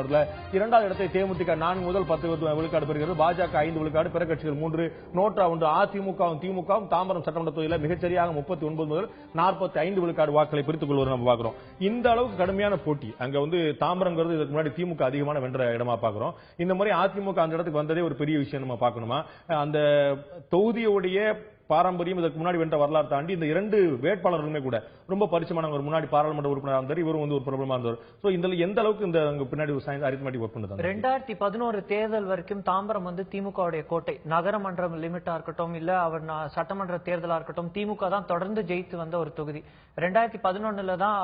Speaker 2: 2வது இடத்தை தேமுதிக 4 முதல் 10 விழுக்காடு பெறுகிறது. பாஜக 5 விழுக்காடு, பிற கட்சிகள் 3, நோட்டா 1. அதிமுகவும் திமுகவும் தாம்பரம் சட்டமன்ற தொகுதியில் மிகச்சரியாக 39 முதல் 45 விழுக்காடு வாக்களை பிரித்துக் கொள்வது நம்ம பார்க்கிறோம். இந்த அளவுக்கு கடுமையான போட்டி அங்க வந்து தாம்பரம்ங்கிறது இதுக்கு முன்னாடி திமுக அதிகமான வென்ற இடமா பார்க்கிறோம். இந்த முறை அதிமுக அந்த இடத்துக்கு வந்ததே ஒரு பெரிய விஷயம் நம்ம பார்க்கணுமா. அந்த தொகுதியுடைய பாரம்பரியம் இதற்கு முன்னாடி வென்ற வரலாறு தாண்டி இந்த இரண்டு வேட்பாளர்களுமே கூட ரொம்ப பரிச்சயமான ஒரு முன்னாடி பாராளுமன்ற உறுப்பினராக இருந்தார், இவரும் வந்து ஒரு பிரபலமா இருந்தார். சோ இந்த எந்த அளவுக்கு இந்த பின்னாடி அரித்மெட்டிக் ஒர்க் பண்ணுது?
Speaker 3: 2011 தேர்தல் வரைக்கும் தாம்பரம் வந்து திமுகவுடைய கோட்டை. நகரமன்றம் லிமிட்டா இருக்கட்டும், இல்ல அவர் சட்டமன்ற தேர்தலா இருக்கட்டும், திமுக தான் தொடர்ந்து ஜெயித்து வந்த ஒரு தொகுதி. 2011 தான்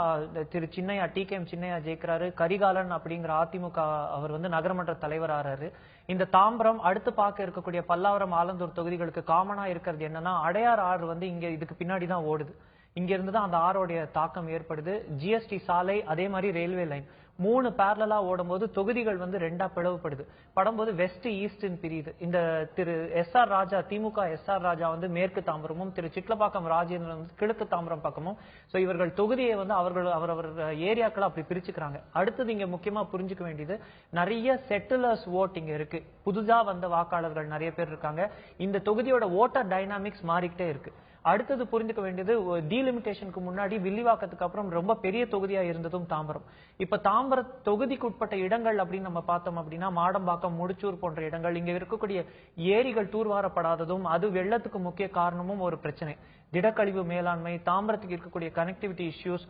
Speaker 3: திரு சின்னையா, TKM சின்னையா ஜெயிக்கிறாரு. கரிகாலன் அப்படிங்கிற அதிமுக அவர் வந்து நகரமன்ற தலைவர் ஆறாரு. இந்த தாம்பரம் அடுத்து பார்க்க இருக்கக்கூடிய பல்லாவரம், ஆலந்தூர் தொகுதிகளுக்கு காமனா இருக்கிறது என்னன்னா, அடையார் ஆறு வந்து இங்க இதுக்கு பின்னாடி தான் ஓடுது. இங்க இருந்து தான் அந்த ஆரோடைய தாக்கம் ஏற்படுது. GST சாலை, அதே மாதிரி ரயில்வே லைன் 3 பேரலா ஓடும் போது தொகுதிகள் வந்து 2ஆ பிளவுபடுது. படும்போது வெஸ்ட் ஈஸ்ட்னு பிரியுது. இந்த திரு SR ராஜா, திமுக SR ராஜா வந்து மேற்கு தாம்பரமும், திரு சிட்லப்பாக்கம் ராஜேந்திரன் வந்து கிழக்கு தாம்பரம் பக்கமும். சோ இவர்கள் தொகுதியை வந்து அவரவர் ஏரியாக்களை அப்படி பிரிச்சுக்கிறாங்க. அடுத்தது இங்க முக்கியமா புரிஞ்சுக்க வேண்டியது, நிறைய செட்டிலர்ஸ் ஓட் இங்க இருக்கு. புதுசா வந்த வாக்காளர்கள் நிறைய பேர் இருக்காங்க. இந்த தொகுதியோட ஓட்டர் டைனாமிக்ஸ் மாறிக்கிட்டே இருக்கு. அடுத்தது புரிஞ்சுக்க வேண்டியது, டீலிமிட்டேஷனுக்கு முன்னாடி வில்லிவாக்கத்துக்கு அப்புறம் ரொம்ப பெரிய தொகுதியா இருந்ததும் தாம்பரம். இப்ப தாம்பரம் தொகுதிக்கு உட்பட்ட இடங்கள் அப்படின்னு நம்ம பார்த்தோம் அப்படின்னா, மாடம்பாக்கம், முடிச்சூர் போன்ற இடங்கள், இங்க இருக்கக்கூடிய ஏரிகள் தூர்வாரப்படாததும் அது வெள்ளத்துக்கு முக்கிய காரணமும் ஒரு பிரச்சனை. திடக்கழிவு மேலாண்மை, தாம்பரத்துக்கு இருக்கக்கூடிய கனெக்டிவிட்டி இஷ்யூஸ்,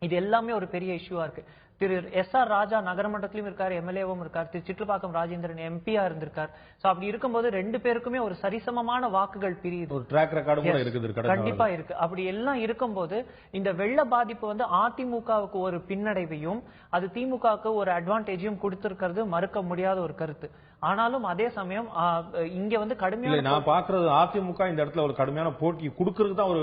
Speaker 3: இது எல்லாமே ஒரு பெரிய இஷ்யூவா இருக்கு. திரு SR ராஜா நகரமன்றத்திலும் இருக்காரு, MLAவும் இருக்கார். திரு சிட்லப்பாக்கம் ராஜேந்திரன் MP-யா இருந்திருக்கார். சோ அப்படி இருக்கும்போது ரெண்டு பேருக்குமே ஒரு சரிசமமான வாக்குகள் பிரியுது.
Speaker 2: ஒரு ட்ராக் ரெக்கார்டு கூட இருக்குது.
Speaker 3: கண்டிப்பா இருக்கு. அப்படி எல்லாம் இருக்கும்போது இந்த வெள்ள பாதிப்பு வந்து அதிமுகவுக்கு ஒரு பின்னடைவையும் அது திமுகவுக்கு ஒரு அட்வான்டேஜையும் கொடுத்திருக்கிறது மறுக்க முடியாத ஒரு கருத்து. ஆனாலும் அதே சமயம் இங்க வந்து கடுமையான,
Speaker 2: நான் பாக்குறது அதிமுக இந்த இடத்துல ஒரு கடுமையான போட்டி கொடுக்கறது தான் ஒரு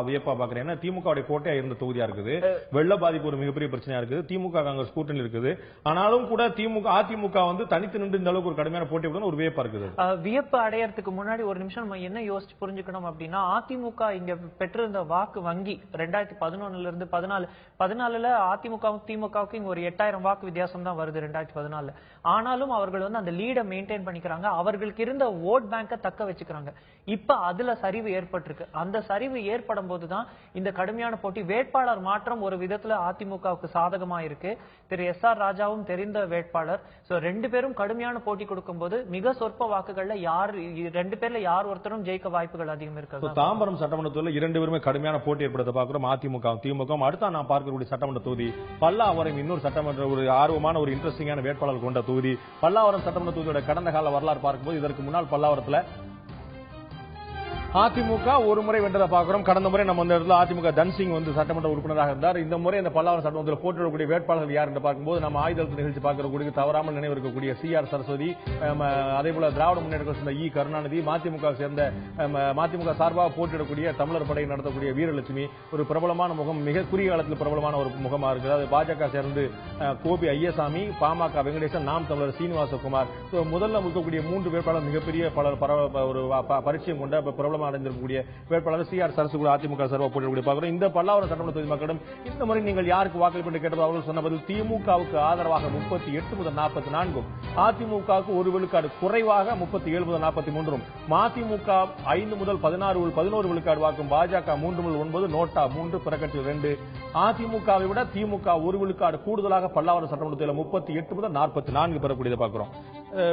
Speaker 2: வியப்பா பாக்குறேன். ஏன்னா திமுக கோட்டையா இருந்த தொகுதியா இருக்குது, வெள்ள பாதிப்பு ஒரு மிகப்பெரிய பிரச்சனையா இருக்குது, திமுக காங்கிரஸ் கூட்டணி இருக்குது. ஆனாலும் கூட அதிமுக வந்து தனித்து நின்று இந்த அளவுக்கு ஒரு கடுமையான போட்டி ஒரு வியப்பா இருக்குது.
Speaker 3: வியப்பு அடையறதுக்கு முன்னாடி ஒரு நிமிஷம் நம்ம என்ன யோசிச்சு புரிஞ்சுக்கணும் அப்படின்னா, அதிமுக இங்க பெற்றிருந்த வாக்கு வங்கி 2011 இருந்து 14 அதிமுகவும் திமுகவுக்கு இங்க ஒரு 8000 வாக்கு வித்தியாசம் தான் வருது 2014. ஆனாலும் அவர்கள் வந்து அந்த லீட மெயின்டைன் பண்ணிக்கிறாங்க. அவர்களுக்கு இருந்த ஓட் பேங்கை தக்க வச்சுக்கிறாங்க. இப்ப அதுல சரிவு ஏற்பட்டிருக்கு. அந்த சரிவு ஏற்படும் போதுதான் இந்த கடுமையான போட்டி. வேட்பாளர் மாற்றம் ஒரு விதத்துல அதிமுகவுக்கு சாதகமா இருக்கு. திரு SR ராஜாவும் தெரிந்த வேட்பாளர். சோ ரெண்டு பேரும் கடுமையான போட்டி கொடுக்கும் போது மிக சொற்ப வாக்குகள்ல ரெண்டு பேர்ல யார் ஒருத்தரும் ஜெயிக்க வாய்ப்புகள் அதிகம் இருக்கு.
Speaker 2: தாம்பரம் சட்டமன்றத்தில் இரண்டு பேருமே கடுமையான போட்டி ஏற்படுத்த பார்க்கிறோம். அதிமுக திமுக. அடுத்த நான் பார்க்கக்கூடிய சட்டமன்ற தொகுதி பல்லாவரம், இன்னொரு சட்டமன்ற ஒரு ஆர்வமான ஒரு இன்ட்ரெஸ்டிங்கான வேட்பாளர் கொண்ட தொகுதி. பல்லாவரம் சட்டமன்ற தொகுதியோட கடந்த கால வரலாறு பார்க்கும்போது, இதற்கு முன்னால் பல்லாவரத்துல அதிமுக ஒரு முறை வென்றதை பார்க்கிறோம். கடந்த முறை நம்ம இந்த இடத்துல அதிமுக தன்சிங் வந்து சட்டமன்ற உறுப்பினராக இருந்தார். இந்த முறை இந்த பல்லாவரம் சட்டமன்றத்தில் போட்டியிடக்கூடிய வேட்பாளர்கள் யார் என்று பார்க்கும்போது, நம்ம ஆயுதத்தில் நிகழ்ச்சி பார்க்கக்கூடிய தவறாமல் நினைவு இருக்கக்கூடிய CR சரஸ்வதி, அதே போல திராவிட முன்னேற்ற சேர்ந்த E கருணாநிதி, மதிமுக சேர்ந்த மதிமுக சார்பாக போட்டியிடக்கூடிய தமிழர் படையை நடத்தக்கூடிய வீரலட்சுமி, ஒரு பிரபலமான முகம், மிக குறுகிய காலத்தில் பிரபலமான ஒரு முகமா இருக்குது. அது பாஜக சேர்ந்து கோபி ஐயசாமி, பாமக வெங்கடேசன், நாம் தமிழர் சீனிவாசகுமார். முதல்ல இருக்கக்கூடிய 3 வேட்பாளர் மிகப்பெரிய ஒரு பரிச்சயம் கொண்ட பிரபலமான அடைந்திருக்கக்கூடிய வேட்பாளர் CR சரஸ்வதி அதிமுக சார்பாக போட்டியிடக்கூடிய பார்க்கிறோம். இந்த பல்லாவரம் சட்டமன்ற தொகுதி மக்களிடம் இந்த முறை நீங்கள் யாருக்கு வாக்களிப்பு கேட்டது அவர்கள் சொன்ன பதில், திமுகவுக்கு ஆதரவாக 38 முதல் 44, அதிமுகவுக்கு 1 விழுக்காடு குறைவாக 37 முதல் 43, மதிமுக 5 முதல் 11 விழுக்காடு வாக்கும், பாஜக 3 முதல் 9, நோட்டா 3, புறக்கட்சி 2. அதிமுகவை விட திமுக 1 விழுக்காடு கூடுதலாக பல்லாவரம் சட்டமன்றத்தில் 38 முதல் 44 பெறக்கூடியதை பார்க்கிறோம்.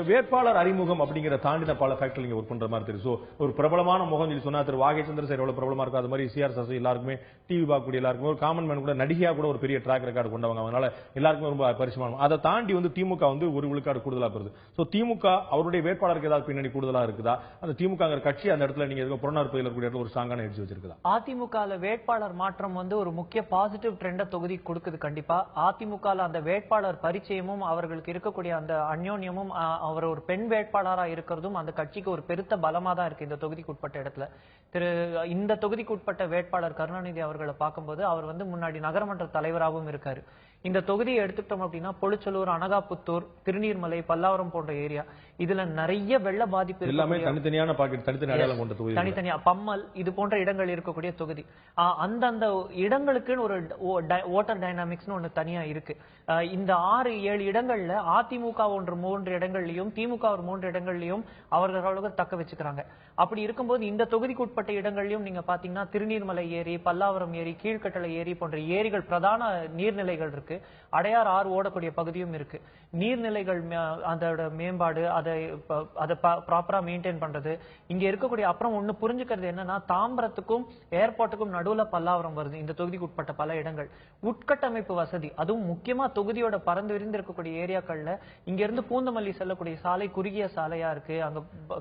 Speaker 2: வேட்பாளர் அறிமுகம் அப்படிங்கிற தாண்டின பல ஃபேக்டர் நீங்க ஒர்க் பண்ற மாதிரி தெரியும். ஒரு பிரபலமான முகம் சொன்னா திரு வாகை சந்திரசேகர் எவ்வளவு பிரபலமா இருக்கும், அது மாதிரி CR சரஸ்வதி எல்லாருக்குமே, டிவி பார்க்கக்கூடிய எல்லாருக்குமே, ஒரு காமன் மேன் கூட, நடிகையா கூட ஒரு பெரிய ட்ராக் ரெக்கார்டு கொண்டவங்க. அதனால எல்லாருக்குமே ரொம்ப பரிசுமான. அதை தாண்டி வந்து திமுக வந்து 1 விழுக்காடு கூடுதலா பெறுது. சோ திமுக அவருடைய வேட்பாளருக்கு ஏதாவது பின்னணி கூடுதலா இருக்குதா? அந்த திமுக கட்சி அந்த இடத்துல நீங்க புறநார் பகுதியில் இருக்கக்கூடிய ஒரு ஸ்ட்ராங்கான எட்ஜ் வச்சிருக்குதா?
Speaker 3: அதிமுக வேட்பாளர் மாற்றம் வந்து ஒரு முக்கிய பாசிட்டிவ் ட்ரெண்ட தொகுதி கொடுக்குது. கண்டிப்பா அதிமுக அந்த வேட்பாளர் பரிச்சயமும் அவர்களுக்கு இருக்கக்கூடிய அந்த அந்யோன்யமும் அவர் ஒரு பெண் வேட்பாளரா இருக்கிறதும் அந்த கட்சிக்கு ஒரு பெருத்த பலமா தான் இருக்கு. இந்த தொகுதிக்கு உட்பட்ட இடத்துல இந்த தொகுதிக்கு உட்பட்ட வேட்பாளர் கருணாநிதி அவர்களை பார்க்கும்போது, அவர் வந்து முன்னாடி நகரமன்ற தலைவராகவும் இருக்காரு. இந்த தொகுதியை எடுத்துக்கிட்டோம் அப்படின்னா, பொழுச்சலூர், அனகாபுத்தூர், திருநீர்மலை, பல்லாவரம் போன்ற ஏரியா, இதுல நிறைய வெள்ள பாதிப்பு
Speaker 2: எல்லாமே தனித்தனியான பாக்கெட், தனித்தனியா
Speaker 3: பம்மல், இது போன்ற இடங்கள் இருக்கக்கூடிய தொகுதி. அந்தந்த இடங்களுக்குன்னு ஒரு ஓட்டர் டைனாமிக்ஸ் ஒண்ணு தனியா இருக்கு. இந்த 6-7 இடங்கள்ல அதிமுக 3 இடங்கள் இடங்கள்லயும், திமுக ஒரு 3 இடங்கள்லயும் அவர்களுக்கு தக்க வச்சுக்கிறாங்க. அப்படி இருக்கும்போது இந்த தொகுதிக்கு உட்பட்ட இடங்கள்லயும் நீங்க பாத்தீங்கன்னா திருநீர்மலை ஏரி, பல்லாவரம் ஏரி, கீழ்கட்டளை ஏரி போன்ற ஏரிகள் பிரதான நீர்நிலைகள் இருக்கு. அடையார் ஆறு ஓடக்கூடிய பகுதியும் இருக்கு. நீர்நிலைகள் அதோட மேம்பாடு, அதை ப்ராப்பரா மெயின்டைன் பண்றது இங்க இருக்கக்கூடிய. அப்புறம் ஒண்ணு புரிஞ்சுக்கிறது என்னன்னா, தாம்பரத்துக்கும் ஏர்போர்ட்டுக்கும் நடுவுல பல்லாவரம் வருது. இந்த தொகுதிக்கு உட்பட்ட பல இடங்கள் உட்கட்டமைப்பு வசதி, அதுவும் முக்கியமா தொகுதியோட பறந்து விரிந்து இருக்கக்கூடிய ஏரியாக்கள்ல இங்க இருந்து பூந்தமல்லி செல்லக்கூடிய சாலை குறுகிய சாலையா இருக்கு. அங்க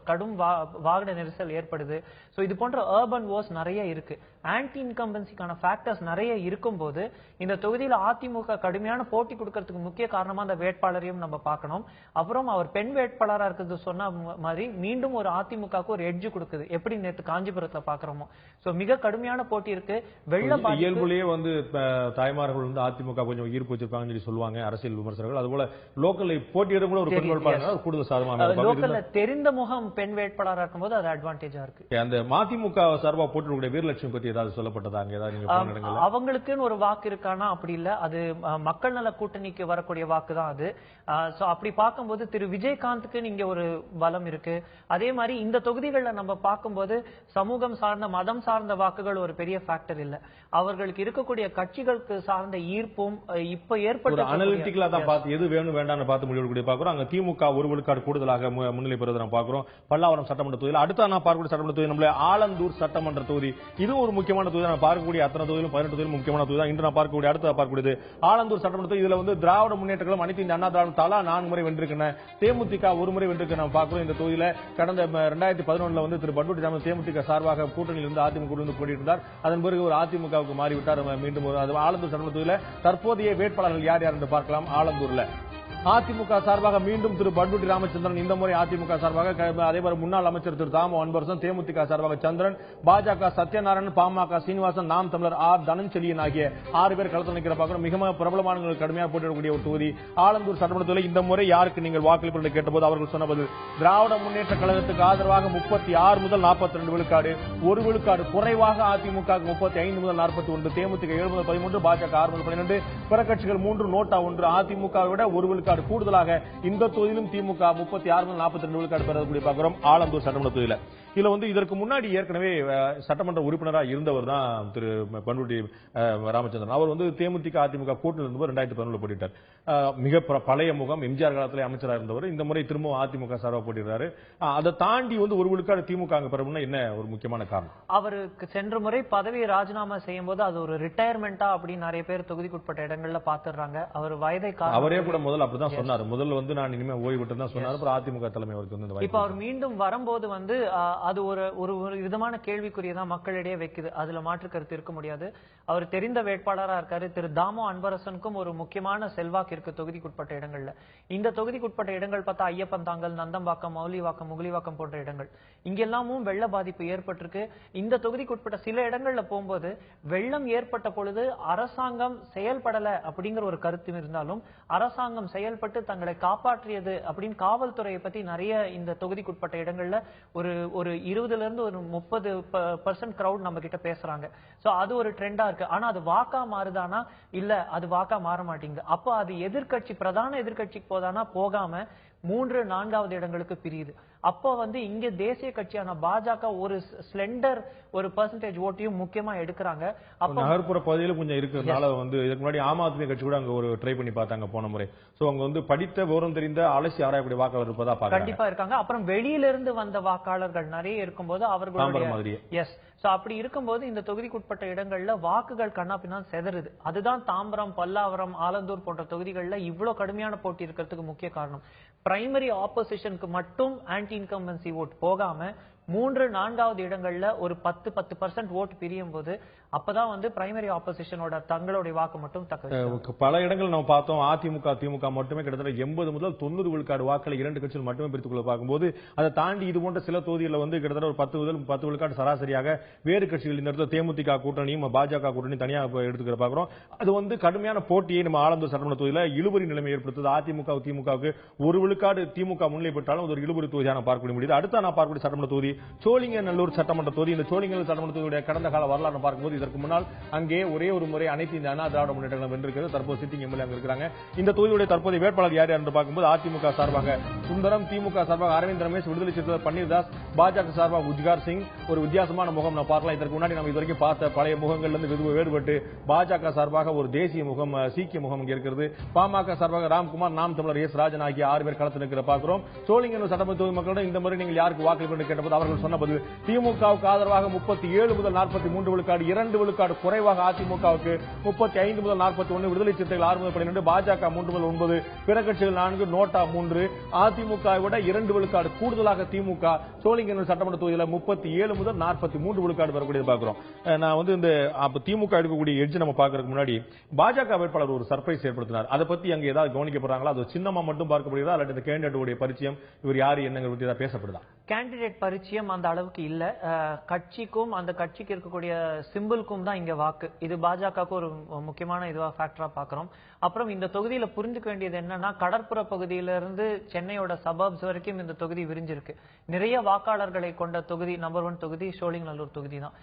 Speaker 3: கடும் வாகன நெரிசல் ஏற்படுது. சோ இது போன்ற அர்பன் வார்ஸ் நிறைய இருக்கு. ஆன்டி இன்கம்பன்சிக்கான ஃபேக்டர்ஸ் நிறைய இருக்கும்போது இந்த தொகுதியில அதிமுக கடுமையான போட்டி கொடுக்கறதுக்கு முக்கிய காரணமா அந்த வேட்பாளரையும் நம்ம பார்க்கணும். அப்புறம் அவர் பெண் வேட்பாளரா இருக்கிறது சொன்ன மாதிரி மீண்டும் ஒரு அதிமுகவுக்கு ஒரு எட்ஜ் கொடுக்குது. எப்படி நேற்று காஞ்சிபுரத்துல பாக்குறோமோ. சோ மிக கடுமையான போட்டி இருக்கு.
Speaker 2: இயல்புலயே வந்து தாய்மார்கள் வந்து அதிமுக கொஞ்சம் ஈர்ப்பு வச்சிருப்பாங்கன்னு சொல்லி சொல்லுவாங்க அரசியல் விமர்சகர்கள். அதுபோல லோக்கல் போட்டியிடும் கூட ஒரு பெண் வேட்பாளர் கூடுதல் சாதகமாக
Speaker 3: லோக்கல்ல தெரிந்த முகம் பெண் வேட்பாளராக இருக்கும்போது அது அட்வான்டேஜா இருக்கு.
Speaker 2: அந்த மதிமுக சார்பா போட்டியிடக்கூடிய வீரலட்சுமி பத்தி ஏதாவது சொல்லப்பட்டதாங்க? ஏதாவது
Speaker 3: அவங்களுக்குன்னு ஒரு வாக்கு இருக்கானா? அப்படி இல்ல. அது மக்கள் நல கூட்டணிக்கு வரக்கூடிய வாக்கு தான் அது. அப்படி பார்க்கும்போது திரு விஜயகாந்துக்கு இங்க ஒரு பலம் இருக்கு. அதே மாதிரி இந்த தொகுதிகளில் நம்ம பார்க்கும்போது சமூகம் சார்ந்த மதம் சார்ந்த வாக்குகள் ஒரு பெரிய ஃபேக்டர் இல்ல. அவர்களுக்கு இருக்கக்கூடிய கட்சிகளுக்கு சார்ந்த ஈர்ப்பும் இப்ப ஏற்பட்ட
Speaker 2: அனலிட்டிக்கலா தான் பார்த்து எது வேணும் வேண்டாம்னு பார்த்து முடிவு பாக்குறோம். அங்க திமுக ஒரு விழுக்காடு கூடுதலாக முன்னிலை பெறுவதை நம்ம பார்க்கிறோம். பல்லாவரம் சட்டமன்ற தொகுதியில் அடுத்த நான் பார்க்கக்கூடிய சட்டமன்ற தொகுதி நம்மள ஆலந்தூர் சட்டமன்ற தொகுதி. இது ஒரு முக்கியமான தொகுதி. நான் பார்க்கக்கூடிய அத்தனை தொகுதியிலும் 18 தொகுதியிலும் முக்கியமான தொகுதி தான். இன்று நான் பார்க்கக்கூடிய அடுத்த பார்க்கக்கூடியது ஆலந்தூர் சட்டமன்ற தொகுதி. இதுல வந்து திராவிட முன்னேற்ற கழகம், அனைத்து இந்த அண்ணா திராவிட தலா 4 முறை வென்றிருக்கின்றன. தேமுதிக ஒரு முறை வென்றிருக்க நம்ம பார்க்கிறோம். இந்த தொகுதியில கடந்த 2011 வந்து திரு பண்டூட்டி ராமன் தேமுதிக சார்பாக கூட்டணியில் இருந்து அதிமுக போட்டியிட்டார். அதன் பிறகு ஒரு அதிமுகவுக்கு மாறிவிட்டார். மீண்டும் ஆலந்தூர் சட்டமன்ற தொகுதியில தற்போதைய வேட்பாளர்கள் யார் யார் என்று பார்க்கலாம். ஆலந்தூர்ல அதிமுக சார்பாக மீண்டும் திரு பண்டூட்டி ராமச்சந்திரன், இந்த முறை அதிமுக சார்பாக. அதேபோல முன்னாள் அமைச்சர் திரு தாமோ அன்பரசன், தேமுதிக சார்பாக சந்திரன், பாஜக சத்யநாராயணன், பாமக சீனிவாசன், நாம் தமிழர் ஆர் தனஞ்செழியன் ஆகிய 6 பேர் களத்தில் நிற்கிற பார்க்கிறோம். மிக பிரபலமான கடுமையாக போட்டியிடக்கூடிய ஒரு தொகுதி ஆலந்தூர் சட்டமன்றத்தில். இந்த முறை யாருக்கு நீங்கள் வாக்களிப்பு கேட்டபோது அவர்கள் சொன்ன பதில் திராவிட முன்னேற்ற கழகத்துக்கு ஆதரவாக 36 முதல் 42 விழுக்காடு, ஒரு விழுக்காடு குறைவாக அதிமுக 35 முதல் 41, தேமுதிக 7 முதல் 13, பாஜக 6 முதல் 12, பிற கட்சிகள் 3, நோட்டா 1. அதிமுக விட ஒரு விழுக்காடு கூடுதலாக இந்த தொகுதியிலும் திமுக 36 முதல் 42 விழுக்காடு பெறக்கூடிய பார்க்கிறோம் ஆலந்தூர் சட்டமன்ற தொகுதியில. இதுல வந்து இதற்கு முன்னாடி ஏற்கனவே சட்டமன்ற உறுப்பினராக இருந்தவர் தான் திரு பண்டூட்டி ராமச்சந்திரன். அவர் வந்து தேமுதிக அதிமுக கூட்டணியில் இருந்தவர் 2011 போட்டிட்டார். மிக பழைய முகம், எம்ஜிஆர் காலத்திலே அமைச்சராக இருந்தவர். இந்த முறை திரும்பவும் அதிமுக சார்பாக போட்டிடுறாரு. அதை தாண்டி வந்து ஒரு விழுக்காடு திமுக அங்க பெறணும்னா என்ன ஒரு முக்கியமான காரணம்?
Speaker 3: அவருக்கு சென்ற முறை பதவியை ராஜினாமா செய்யும் போது அது ஒரு ரிட்டையர்மெண்டா அப்படின்னு நிறைய பேர் தொகுதிக்குட்பட்ட இடங்கள்ல பாத்துறாங்க. அவர் வயதை
Speaker 2: அவரே கூட முதல்ல அப்படிதான் சொன்னார். முதல்ல வந்து நான் இனிமே ஓய்வு விட்டு தான் சொன்னார். அப்புறம் அதிமுக தலைமை அவருக்கு வந்து
Speaker 3: இப்ப அவர் மீண்டும் வரும்போது வந்து அது ஒரு விதமான கேள்விக்குரியதான் மக்களிடையே வைக்குது. அதுல மாற்று கருத்து இருக்க முடியாது. அவர் தெரிந்த வேட்பாளரா இருக்காரு. திரு தாமோ அன்பரசனுக்கும் ஒரு முக்கியமான செல்வாக்கு இருக்கு தொகுதிக்குட்பட்ட இடங்கள்ல. இந்த தொகுதிக்குட்பட்ட இடங்கள் பார்த்தா ஐயப்பன் தாங்கல், நந்தம்பாக்கம், மௌலிவாக்கம், முகிலிவாக்கம் போன்ற இடங்கள் இங்கெல்லாமும் வெள்ள பாதிப்பு ஏற்பட்டிருக்கு. இந்த தொகுதிக்குட்பட்ட சில இடங்கள்ல போகும்போது வெள்ளம் ஏற்பட்ட பொழுது அரசாங்கம் செயல்படல அப்படிங்கிற ஒரு கருத்து இருந்தாலும் அரசாங்கம் செயல்பட்டு தங்களை காப்பாற்றியது அப்படின்னு காவல்துறையை பத்தி நிறைய இந்த தொகுதிக்குட்பட்ட இடங்கள்ல ஒரு 20ல இருந்து ஒரு 30% கிரவுட் நம்ம கிட்ட பேசுறாங்க. சோ அது ஒரு ட்ரெண்டா இருக்கு. ஆனா அது வாக்கா மாறுதானா? இல்ல, அது வாக்கா மாற மாட்டேங்குது. அப்போ அது எதிர்கட்சி, பிரதான எதிர்கட்சிக்கு போதானா? போகாம 3, 4வது இடங்களுக்கு பிரியுது. அப்போ வந்து இங்க தேசிய கட்சியான பாஜக ஒரு ஸ்லெண்டர் ஒரு பெர்சன்டேஜ் ஓட்டையும் முக்கியமா எடுக்கிறாங்க. அப்ப
Speaker 2: நகர்ப்புற பகுதியில கொஞ்சம் இருக்கிறதுனால வந்து இதுக்கு முன்னாடி ஆம் ஆத்மி கட்சி கூட அங்க ஒரு ட்ரை பண்ணி பார்த்தாங்க போன முறை. சோ அங்க வந்து படித்த விவரம் தெரிந்த அலசி ஆராயக்கூடிய வாக்காளர் இருப்பதா பாக்க
Speaker 3: கண்டிப்பா இருக்காங்க. அப்புறம் வெளியிலிருந்து வந்த வாக்காளர்கள் நிறைய இருக்கும்போது அவர்களுடைய எஸ். சோ அப்படி இருக்கும்போது இந்த தொகுதிக்குட்பட்ட இடங்கள்ல வாக்குகள் கண்ணாப்பினால் செதறுது. அதுதான் தாம்பரம், பல்லாவரம், ஆலந்தூர் போன்ற தொகுதிகளில் இவ்வளவு கடுமையான போட்டி இருக்கிறதுக்கு முக்கிய காரணம். பிரைமரி ஆப்போசிஷனுக்கு மட்டும் ஆன்டி இன்கம்பன்சி ஓட் போகாம 3, 4வது இடங்கள்ல ஒரு 10% ஓட்டு பிரியும் போது அப்பதான் வந்து பிரைமரி ஆப்போசிஷனோட தங்களுடைய வாக்கு மட்டும் தக்க.
Speaker 2: பல இடங்கள் நம்ம பார்த்தோம். அதிமுக திமுக மட்டுமே கிட்டத்தட்ட 80 முதல் 90 விழுக்காடு வாக்களை 2 கட்சிகள் மட்டுமே பிரித்துக்கொள்ள பார்க்கும்போது அதை தாண்டி இது போன்ற சில தொகுதிகளில் வந்து கிட்டத்தட்ட ஒரு 10 முதல் 10 விழுக்காடு சராசரியாக வேறு கட்சிகள் இந்த இடத்துல தேமுதிக கூட்டணியும் பாஜக கூட்டணி தனியாக எடுத்துக்கிற பார்க்கிறோம். அது வந்து கடுமையான போட்டியை நம்ம ஆலந்தூர் சட்டமன்ற தொகுதியில் இழுபறி நிலைமை ஏற்படுத்துது. அதிமுக திமுகவுக்கு ஒரு விழுக்காடு திமுக முன்னிலை பெற்றாலும் ஒரு இழுபறி தொகுதியான நான் பார்க்க முடியுது. அடுத்த நான் பார்க்கக்கூடிய சட்டமன்ற தொகுதி சோழிங்கநல்லூர் சட்டமன்ற தொகுதி. இந்த சோழிங்கநல்லூர் சட்டமன்ற தொகுதியுடைய கடந்த கால வரலாறு பார்க்கும்போது இதற்கு முன்னால் அங்கே ஒரே ஒரு முறை அனைத்து இந்த அண்ணா திராவிட முன்னேற்ற கழகம் வென்றிருக்கிறது. தற்போது சிட்டிங் எம்எல்ஏ அங்க இருக்கிறாங்க. இந்த தொகுதியுடைய தற்போதைய வேட்பாளர் யார் என்று பார்க்கும்போது அதிமுக சார்பாக சுந்தரம், திமுக சார்பாக அரவிந்த் ரமேஷ், விடுதலை சிறுத்தைகள் பன்னீர்தாஸ், பாஜக சார்பாக உஜ்கார் சிங். ஒரு வித்தியாசமான முகம் நான் பார்க்கலாம். இதற்கு முன்னாடி நம்ம இதுவரைக்கும் பார்த்த பழைய முகங்கள்ல இருந்து வேறுபட்டு பாஜக சார்பாக ஒரு தேசிய முகம், சீக்கிய முகம் இங்க இருக்கிறது. பாமக சார்பாக ராம்குமார், நாம் தமிழர் எஸ் ராஜன் ஆகிய 6 பேர் களத்தில் இருக்கிற பார்க்கிறோம். சோழிங்கநல்லூர் சட்டமன்ற தொகுதி மக்களிடம் இந்த முறை நீங்கள் யாருக்கு வாக்களிப்பு கேட்டபோது அவர்கள் சொன்ன பதில் திமுகவுக்கு ஆதரவாக 37 முதல் 43 விழுக்காடு, 2 விழுக்காடு குறைவாக அதிமுகவுக்கு 35 முதல் 41, விடுதலை சிறுத்தைகள் 6 முதல் 12, பாஜக 3 முதல் 9, பிற கட்சிகள் 4, நோட்டா 3, அதிமுக விட 2 விழுக்காடு கூடுதலாக திமுக சோழிங்கநல்லூர் சட்டமன்ற தொகுதியில் 37 முதல் 43 விழுக்காடு வரக்கூடியது பார்க்கிறோம். நான் வந்து இந்த திமுக எடுக்கக்கூடிய எட்ஜ் நம்ம பார்க்கறதுக்கு முன்னாடி பாஜக வேட்பாளர் ஒரு சர்ப்ரைஸ் ஏற்படுத்தினார். அதை பத்தி அங்க ஏதாவது கவனிக்கப்படுறாங்களா? அது சின்னமா மட்டும் பார்க்கப்படுகிறதா அல்லது இந்த கேண்டிடேட்டுடைய பரிச்சயம் இவர் யாரு என்னங்க பத்தி ஏதாவது பேசப்படுதா?
Speaker 3: கேண்டிடேட் பரிச்சயம் அந்த அளவுக்கு இல்ல. கட்சிக்கும் அந்த கட்சிக்கு இருக்கக்கூடிய சிம்பிளுக்கும் தான் இங்க வாக்கு. இது பாஜகவுக்கு ஒரு முக்கியமான இதுவா ஃபேக்டரா பாக்குறோம். அப்புறம் இந்த தொகுதியில புரிஞ்சுக்க வேண்டியது என்னன்னா, கடற்புற பகுதியிலிருந்து சென்னையோட சபர்ப்ஸ் வரைக்கும் இந்த தொகுதி விரிஞ்சிருக்கு. நிறைய வாக்காளர்களை கொண்ட தொகுதி, நம்பர் 1 தொகுதி சோழிங்கநல்லூர் தொகுதி தான்.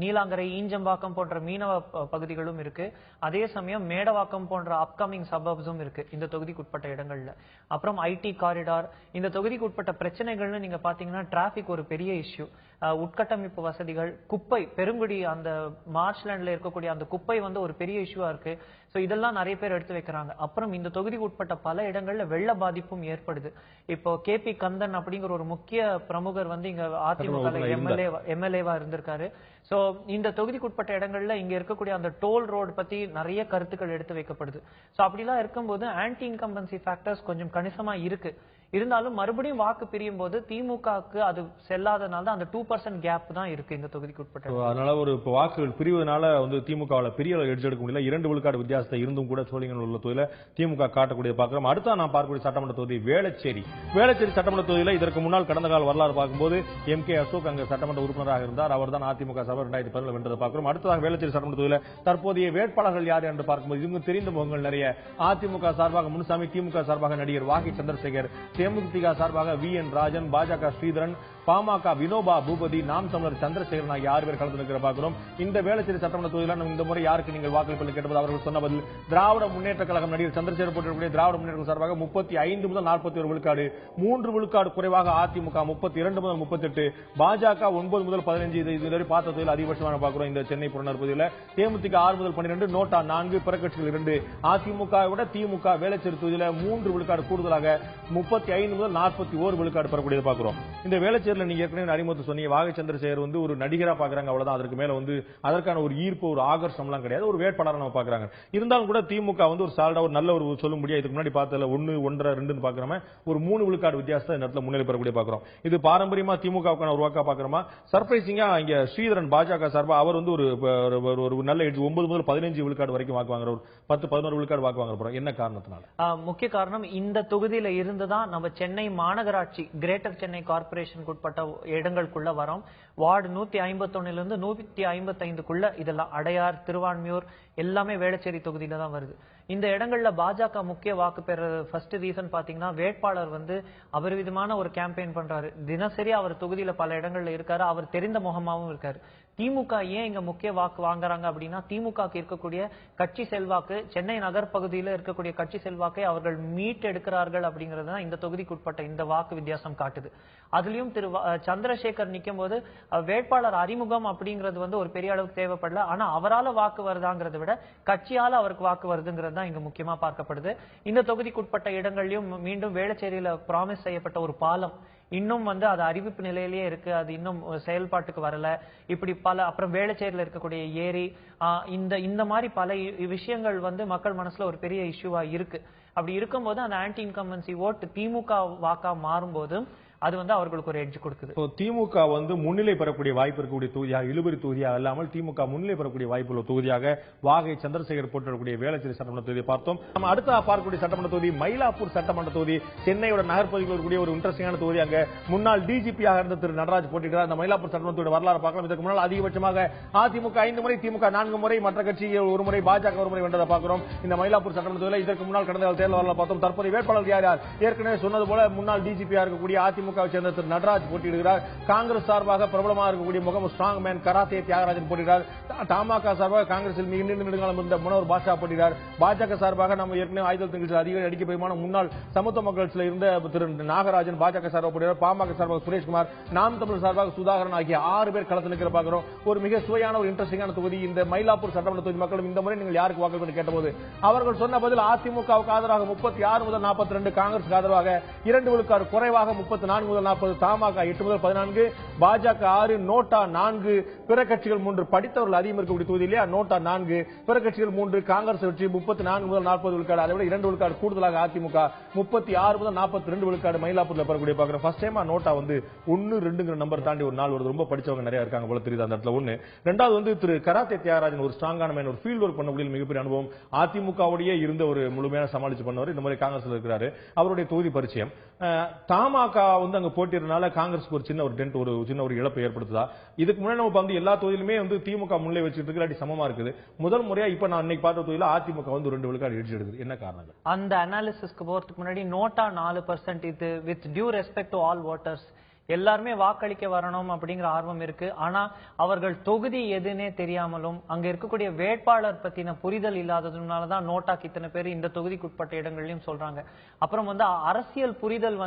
Speaker 3: நீலாங்கரை, ஈஞ்சம்பாக்கம் போன்ற மீனவ பகுதிகளும் இருக்கு. அதே சமயம் மேடவாக்கம் போன்ற அப்கமிங் சபர்ப்ஸும் இருக்கு இந்த தொகுதிக்கு உட்பட்ட இடங்கள்ல. அப்புறம் ஐடி காரிடார், இந்த தொகுதிக்கு உட்பட்ட பிரச்சனைகள்னு நீங்க பாத்தீங்கன்னா டிராபிக் ஒரு பெரிய இஷ்யூ. உட்கட்டமைப்பு வசதிகள், குப்பை, பெருங்குடி அந்த மார்ச்லேண்ட்ல இருக்கக்கூடிய அந்த குப்பை வந்து ஒரு பெரிய இஷ்யூவா இருக்கு. சோ இதெல்லாம் நிறைய பேர் எடுத்து வைக்கிறாங்க. அப்புறம் இந்த தொகுதிக்கு உட்பட்ட பல இடங்கள்ல வெள்ள பாதிப்பும் ஏற்படுது. இப்போ KP கந்தன் அப்படிங்கிற ஒரு முக்கிய பிரமுகர் வந்து இங்க அதிமுக எம்எல்ஏவா இருந்திருக்காரு. சோ இந்த தொகுதிக்கு உட்பட்ட இடங்கள்ல இங்க இருக்கக்கூடிய அந்த டோல் ரோடு பத்தி நிறைய கருத்துக்கள் எடுத்து வைக்கப்படுது. சோ அப்படிலாம் இருக்கும்போது ஆன்டி இன்கம்பன்சி ஃபேக்டர்ஸ் கொஞ்சம் கணிசமா இருக்கு. இருந்தாலும் மறுபடியும் வாக்கு பிரியும் போது திமுகவுக்கு அது செல்லாதனால தான் அந்த 2% கேப் தான் இருக்கு இந்த தொகுதிக்கு உட்பட்ட.
Speaker 2: அதனால ஒரு வாக்குகள் பிரிவதனால வந்து திமுகவில் பெரிய எட்ஜ் எடுக்க முடியல. 2 விழுக்காடு வித்தியாசத்தை இருந்தும் கூட சோழிங்கநல்லூர் தொகுதியில திமுக காட்டக்கூடிய பார்க்கிறோம். அடுத்த நான் பார்க்கக்கூடிய சட்டமன்ற தொகுதி வேளச்சேரி. வேளச்சேரி சட்டமன்ற தொகுதியில இதற்கு முன்னால் கடந்த கால வரலாறு பார்க்கும்போது MK அசோக் அங்க சட்டமன்ற உறுப்பினராக இருந்தார். அவர் தான் அதிமுக சார்பாக 2010 வென்றதை பார்க்கிறோம். அடுத்ததாக வேளச்சேரி சட்டமன்ற தொகுதியில தற்போதைய வேட்பாளர்கள் யார் என்று பார்க்கும்போது இவங்க தெரிந்த முகங்கள் நிறைய. அதிமுக சார்பாக முனுசாமி, திமுக சார்பாக நடிகர் வாகி சந்திரசேகர், தேமுதிக சார்பாக VN ராஜன், பாஜக ஸ்ரீதரன், பாமக வினோபா பூபதி, நாம் தமிழர் சந்திரசேகரன் ஆகிய 6 பேர் கலந்து நிற்கிற பார்க்கிறோம். இந்த வேளச்சேரி சட்டமன்ற தொகுதியில் இந்த முறை யாருக்கு நீங்கள் வாக்களிப்பு கேட்டபோது அவர்கள் சொன்ன பதில் திராவிட முன்னேற்ற கழகம் நடிகர் சந்திரசேகர் போட்டிருக்கக்கூடிய திராவிட முன்னேற்ற சார்பாக 35 முதல் 41 விழுக்காடு, 3 விழுக்காடு குறைவாக அதிமுக 32 முதல் 38, பாஜக 9 முதல் 15. இதுவரை பார்த்த தொகுதியில் அதிகபட்சமாக பார்க்கிறோம் இந்த சென்னை புறநகர் பகுதியில். தேமுதிக 6 முதல் 12, நோட்டா 4, பிற கட்சிகள் 2. அதிமுக விட திமுக வேளச்சேரி தொகுதியில் 3 விழுக்காடு கூடுதலாக 35 முதல் 41 விழுக்காடு பெறக்கூடியது பார்க்கிறோம். இந்த வேளச்சேரியில் நீங்க ஏற்கனவே அறிமுகத்தை சொன்னீங்க, வாகை சந்திரசேகர் வந்து ஒரு நடிகரா பாக்குறாங்க, அவ்வளவுதான். அதற்கு மேல வந்து அதற்கான ஒரு ஈர்ப்பு, ஒரு ஆகர்ஷம்லாம் கிடையாது. ஒரு வேட்பாளரை நம்ம பாக்குறாங்க. இருந்தாலும் கூட திமுக வந்து ஒரு சால்டா ஒரு நல்ல ஒரு சொல்ல முடியாது. இதுக்கு முன்னாடி பார்த்ததுல 1, 1.5, 2 பாக்குறோம். ஒரு 3 விழுக்காடு வித்தியாசத்தை இந்த இடத்துல முன்னிலை பெறக்கூடிய பாக்குறோம். இது பாரம்பரியமா திமுகவுக்கான ஒரு வாக்கா பாக்குறோமா? சர்ப்ரைசிங்கா இங்க ஸ்ரீதரன் பாஜக சார்பா அவர் வந்து ஒரு நல்ல 9 முதல் 15 விழுக்காடு வரைக்கும் வாக்கு வாங்குற, 10, 11 விழுக்காடு வாக்கு வாங்குற போறோம். என்ன காரணத்தினால? முக்கிய
Speaker 3: காரணம் இந்த தொகுதியில இருந்துதான் நம்ம சென்னை மாநகராட்சி, கிரேட்டர் சென்னை கார்பரேஷனுக்கு உட்பட்ட இடங்களுக்குள்ள வரோம். வார்டு 151 இருந்து 155க்குள்ள இதெல்லாம் அடையார், திருவான்மியூர் எல்லாமே வேளச்சேரி தொகுதியில தான் வருது. இந்த இடங்கள்ல பாஜக முக்கிய வாக்கு பெற ஃபர்ஸ்ட் ரீசன் பாத்தீங்கன்னா, வேட்பாளர் வந்து அபரிவிதமான ஒரு கேம்பெயின் பண்றாரு. தினசரி அவர் தொகுதியில பல இடங்கள்ல இருக்காரு. அவர் தெரிந்த முகமாவும் இருக்காரு. திமுக ஏன் இங்க முக்கிய வாக்கு வாங்குறாங்க அப்படின்னா, திமுக இருக்கக்கூடிய கட்சி செல்வாக்கு, சென்னை நகர் பகுதியில இருக்கக்கூடிய கட்சி செல்வாக்கை அவர்கள் மீட்டெடுக்கிறார்கள் அப்படிங்கறது தான் இந்த தொகுதிக்கு உட்பட்ட இந்த வாக்கு வித்தியாசம் காட்டுது. அதுலயும் திரு சந்திரசேகர் நிக்கும் போது வேட்பாளர் அறிமுகம் அப்படிங்கிறது வந்து ஒரு பெரிய அளவுக்கு தேவைப்படல. ஆனா அவரால வாக்கு வருதாங்கிறத விட கட்சியால அவருக்கு வாக்கு வருதுங்கிறது தான் இங்க முக்கியமா பார்க்கப்படுது. இந்த தொகுதிக்கு உட்பட்ட இடங்களையும் மீண்டும் வேளச்சேரியில ப்ராமிஸ் செய்யப்பட்ட ஒரு பாலம் இன்னும் வந்து அது அறிவிப்பு நிலையிலேயே இருக்கு. அது இன்னும் செயல்பாட்டுக்கு வரல. இப்படி பல, அப்புறம் வேளச்சேரியில இருக்கக்கூடிய ஏரி, இந்த மாதிரி பல விஷயங்கள் வந்து மக்கள் மனசுல ஒரு பெரிய இஷ்யூவா இருக்கு. அப்படி இருக்கும்போது அந்த ஆன்டி இன்கம்பன்சி ஓட் திமுக வாக்கா மாறும்போது அது வந்து அவர்களுக்கு ஒரு எட்ஜ் கொடுக்குது. திமுக வந்து முன்னிலை பெறக்கூடிய வாய்ப்பு இருக்கக்கூடிய தொகுதியாக, இழுபறி தொகுதியாக இல்லாமல் திமுக முன்னிலை பெறக்கூடிய வாய்ப்பு உள்ள தொகுதியாக வாகை சந்திரசேகர் போட்டிருக்கக்கூடிய வேளச்சேரி சட்டமன்ற தொகுதியை பார்த்தோம். நம்ம அடுத்த பார்க்கக்கூடிய சட்டமன்ற தொகுதி மயிலாப்பூர் சட்டமன்ற தொகுதி. சென்னையோட நகர்பகுதியில் இருக்கக்கூடிய ஒரு இன்ட்ரெஸ்டிங்கான தொகுதி. அங்க முன்னாள் டிஜிபியாக இருந்த திரு நடராஜ் போட்டியிட்டார். அந்த மயிலாப்பூர் சட்டமன்ற வரலாறு பார்க்கலாம். இதற்கு முன்னால் அதிகபட்சமாக அதிமுக 5 முறை, திமுக 4 முறை, மற்ற கட்சி 1 முறை, பாஜக 1 முறை வென்றதை பார்க்கிறோம். இந்த மயிலாப்பூர் சட்டமன்ற தொகுதியில் இதற்கு முன்னால் கடந்த தேர்தல் வரலாறு பார்த்தோம். தற்போதைய வேட்பாளர் யார்? ஏற்கனவே சொன்னது போல முன்னாள் டிஜிபியாக இருக்கக்கூடிய அதிமுக
Speaker 2: அதிமுகவை சேர்ந்த திரு நடராஜ் போட்டியிடுகிறார். காங்கிரஸ் சார்பாக பிரபலமாக இருக்கக்கூடிய Mohammed strong man karate Thiagarajan போட்டியிடுகிறார். தமாக சார்பாக காங்கிரஸில் மிக நீண்ட நெடுங்காலம் இருந்த முனவர் பாஷா போட்டியிடுகிறார். பாஜக சார்பாக நம்ம ஏற்கனவே ஆயுதல் நிகழ்ச்சியில் அதிக அடிக்க பெருமான முன்னாள் சமத்துவ மக்கள் இருந்த திரு நாகராஜன் பாஜக சார்பாக போட்டியிடுறார். பாமக சார்பாக சுரேஷ்குமார், நாம் தமிழர் சார்பாக சுதாகரன் ஆகிய 6 பேர் களத்தில் நிற்கிற பார்க்கிறோம். ஒரு மிக சுவையான ஒரு இன்ட்ரெஸ்டிங்கான தொகுதி. இந்த மயிலாப்பூர் சட்டமன்ற தொகுதி மக்களும் இந்த முறை நீங்கள் யாருக்கு வாக்களிப்பு கேட்டபோது அவர்கள் சொன்ன பதில் அதிமுகவுக்கு ஆதரவாக 36 முதல் 42, காங்கிரஸ் ஆதரவாக 2 விழுக்காடு குறைவாக 34 முதல் 40, தமாக 8 முதல் 14, பாஜக 6, நோட்டா 4, பிற கட்சிகள் 3. படித்தவர்கள் அதிகம் இருக்கக்கூடிய தொகுதி இல்லையா, நோட்டா 4, பிற கட்சிகள் 3, காங்கிரஸ் வெற்றி 34 முதல் 40 விழுக்காடு, அதை விட 2 விழுக்காடு கூடுதலாக அதிமுக 36 முதல் 42 விழுக்காடு மயிலாப்பூர்ல பெறக்கூடிய பார்க்கிறோம். ஃபர்ஸ்ட் டைமா நோட்டா 1, 2ங்கிற நம்பர் தாண்டி ஒரு நாள் வருது. ரொம்ப படிச்சவங்க நிறைய இருக்காங்க போல தெரியுது அந்த இடத்துல. ஒண்ணு. ரெண்டாவது திரு கராத்தே தியாகராஜன் ஒரு ஸ்ட்ராங்கான மேன், ஒரு ஃபீல்ட் ஒர்க் பண்ணக்கூடிய மிகப்பெரிய அனுபவம். அதிமுகவுடைய இருந்த ஒரு முழுமையான சமாளிச்சு பண்ணவர். இந்த மாதிரி காங்கிரஸ்ல இருக்கிறாரு. அவருடைய தொகுதி பரிச்சயம். தமாக அங்க போட்டியறனால காங்கிரஸ்க்கு ஒரு சின்ன ஒரு டென்ட், ஒரு சின்ன ஒரு இழப்பை ஏற்படுத்துதா. இதுக்கு முன்னாடி நம்ம எல்லா தொகுதியிலுமே திமுக முன்னிலை வச்சுட்டு இருக்கு, சமமா இருக்குது. முதல் முறையா இப்ப நான் இன்னைக்கு பார்த்த தொகுதியில அதிமுக 2 விழுக்காடு எட்ஜ் எடுக்குது. என்ன காரணம்?
Speaker 3: அந்த அனாலிசிஸ்க்கு போறதுக்கு முன்னாடி நோட்டா 4%, இது with due respect to all voters, எல்லாருமே வாக்களிக்க வரணும் அப்படிங்கிற ஆர்வம் இருக்கு. ஆனா அவர்கள் தொகுதி எதுனே தெரியாமலும் அங்க இருக்கக்கூடிய வேட்பாளர் பத்தின புரிதல் இல்லாததுனாலதான் நோட்டாக்கு இத்தனை பேர் இந்த தொகுதிக்குட்பட்ட இடங்கள்லயும் சொல்றாங்க. அப்புறம் அரசியல் புரிதல்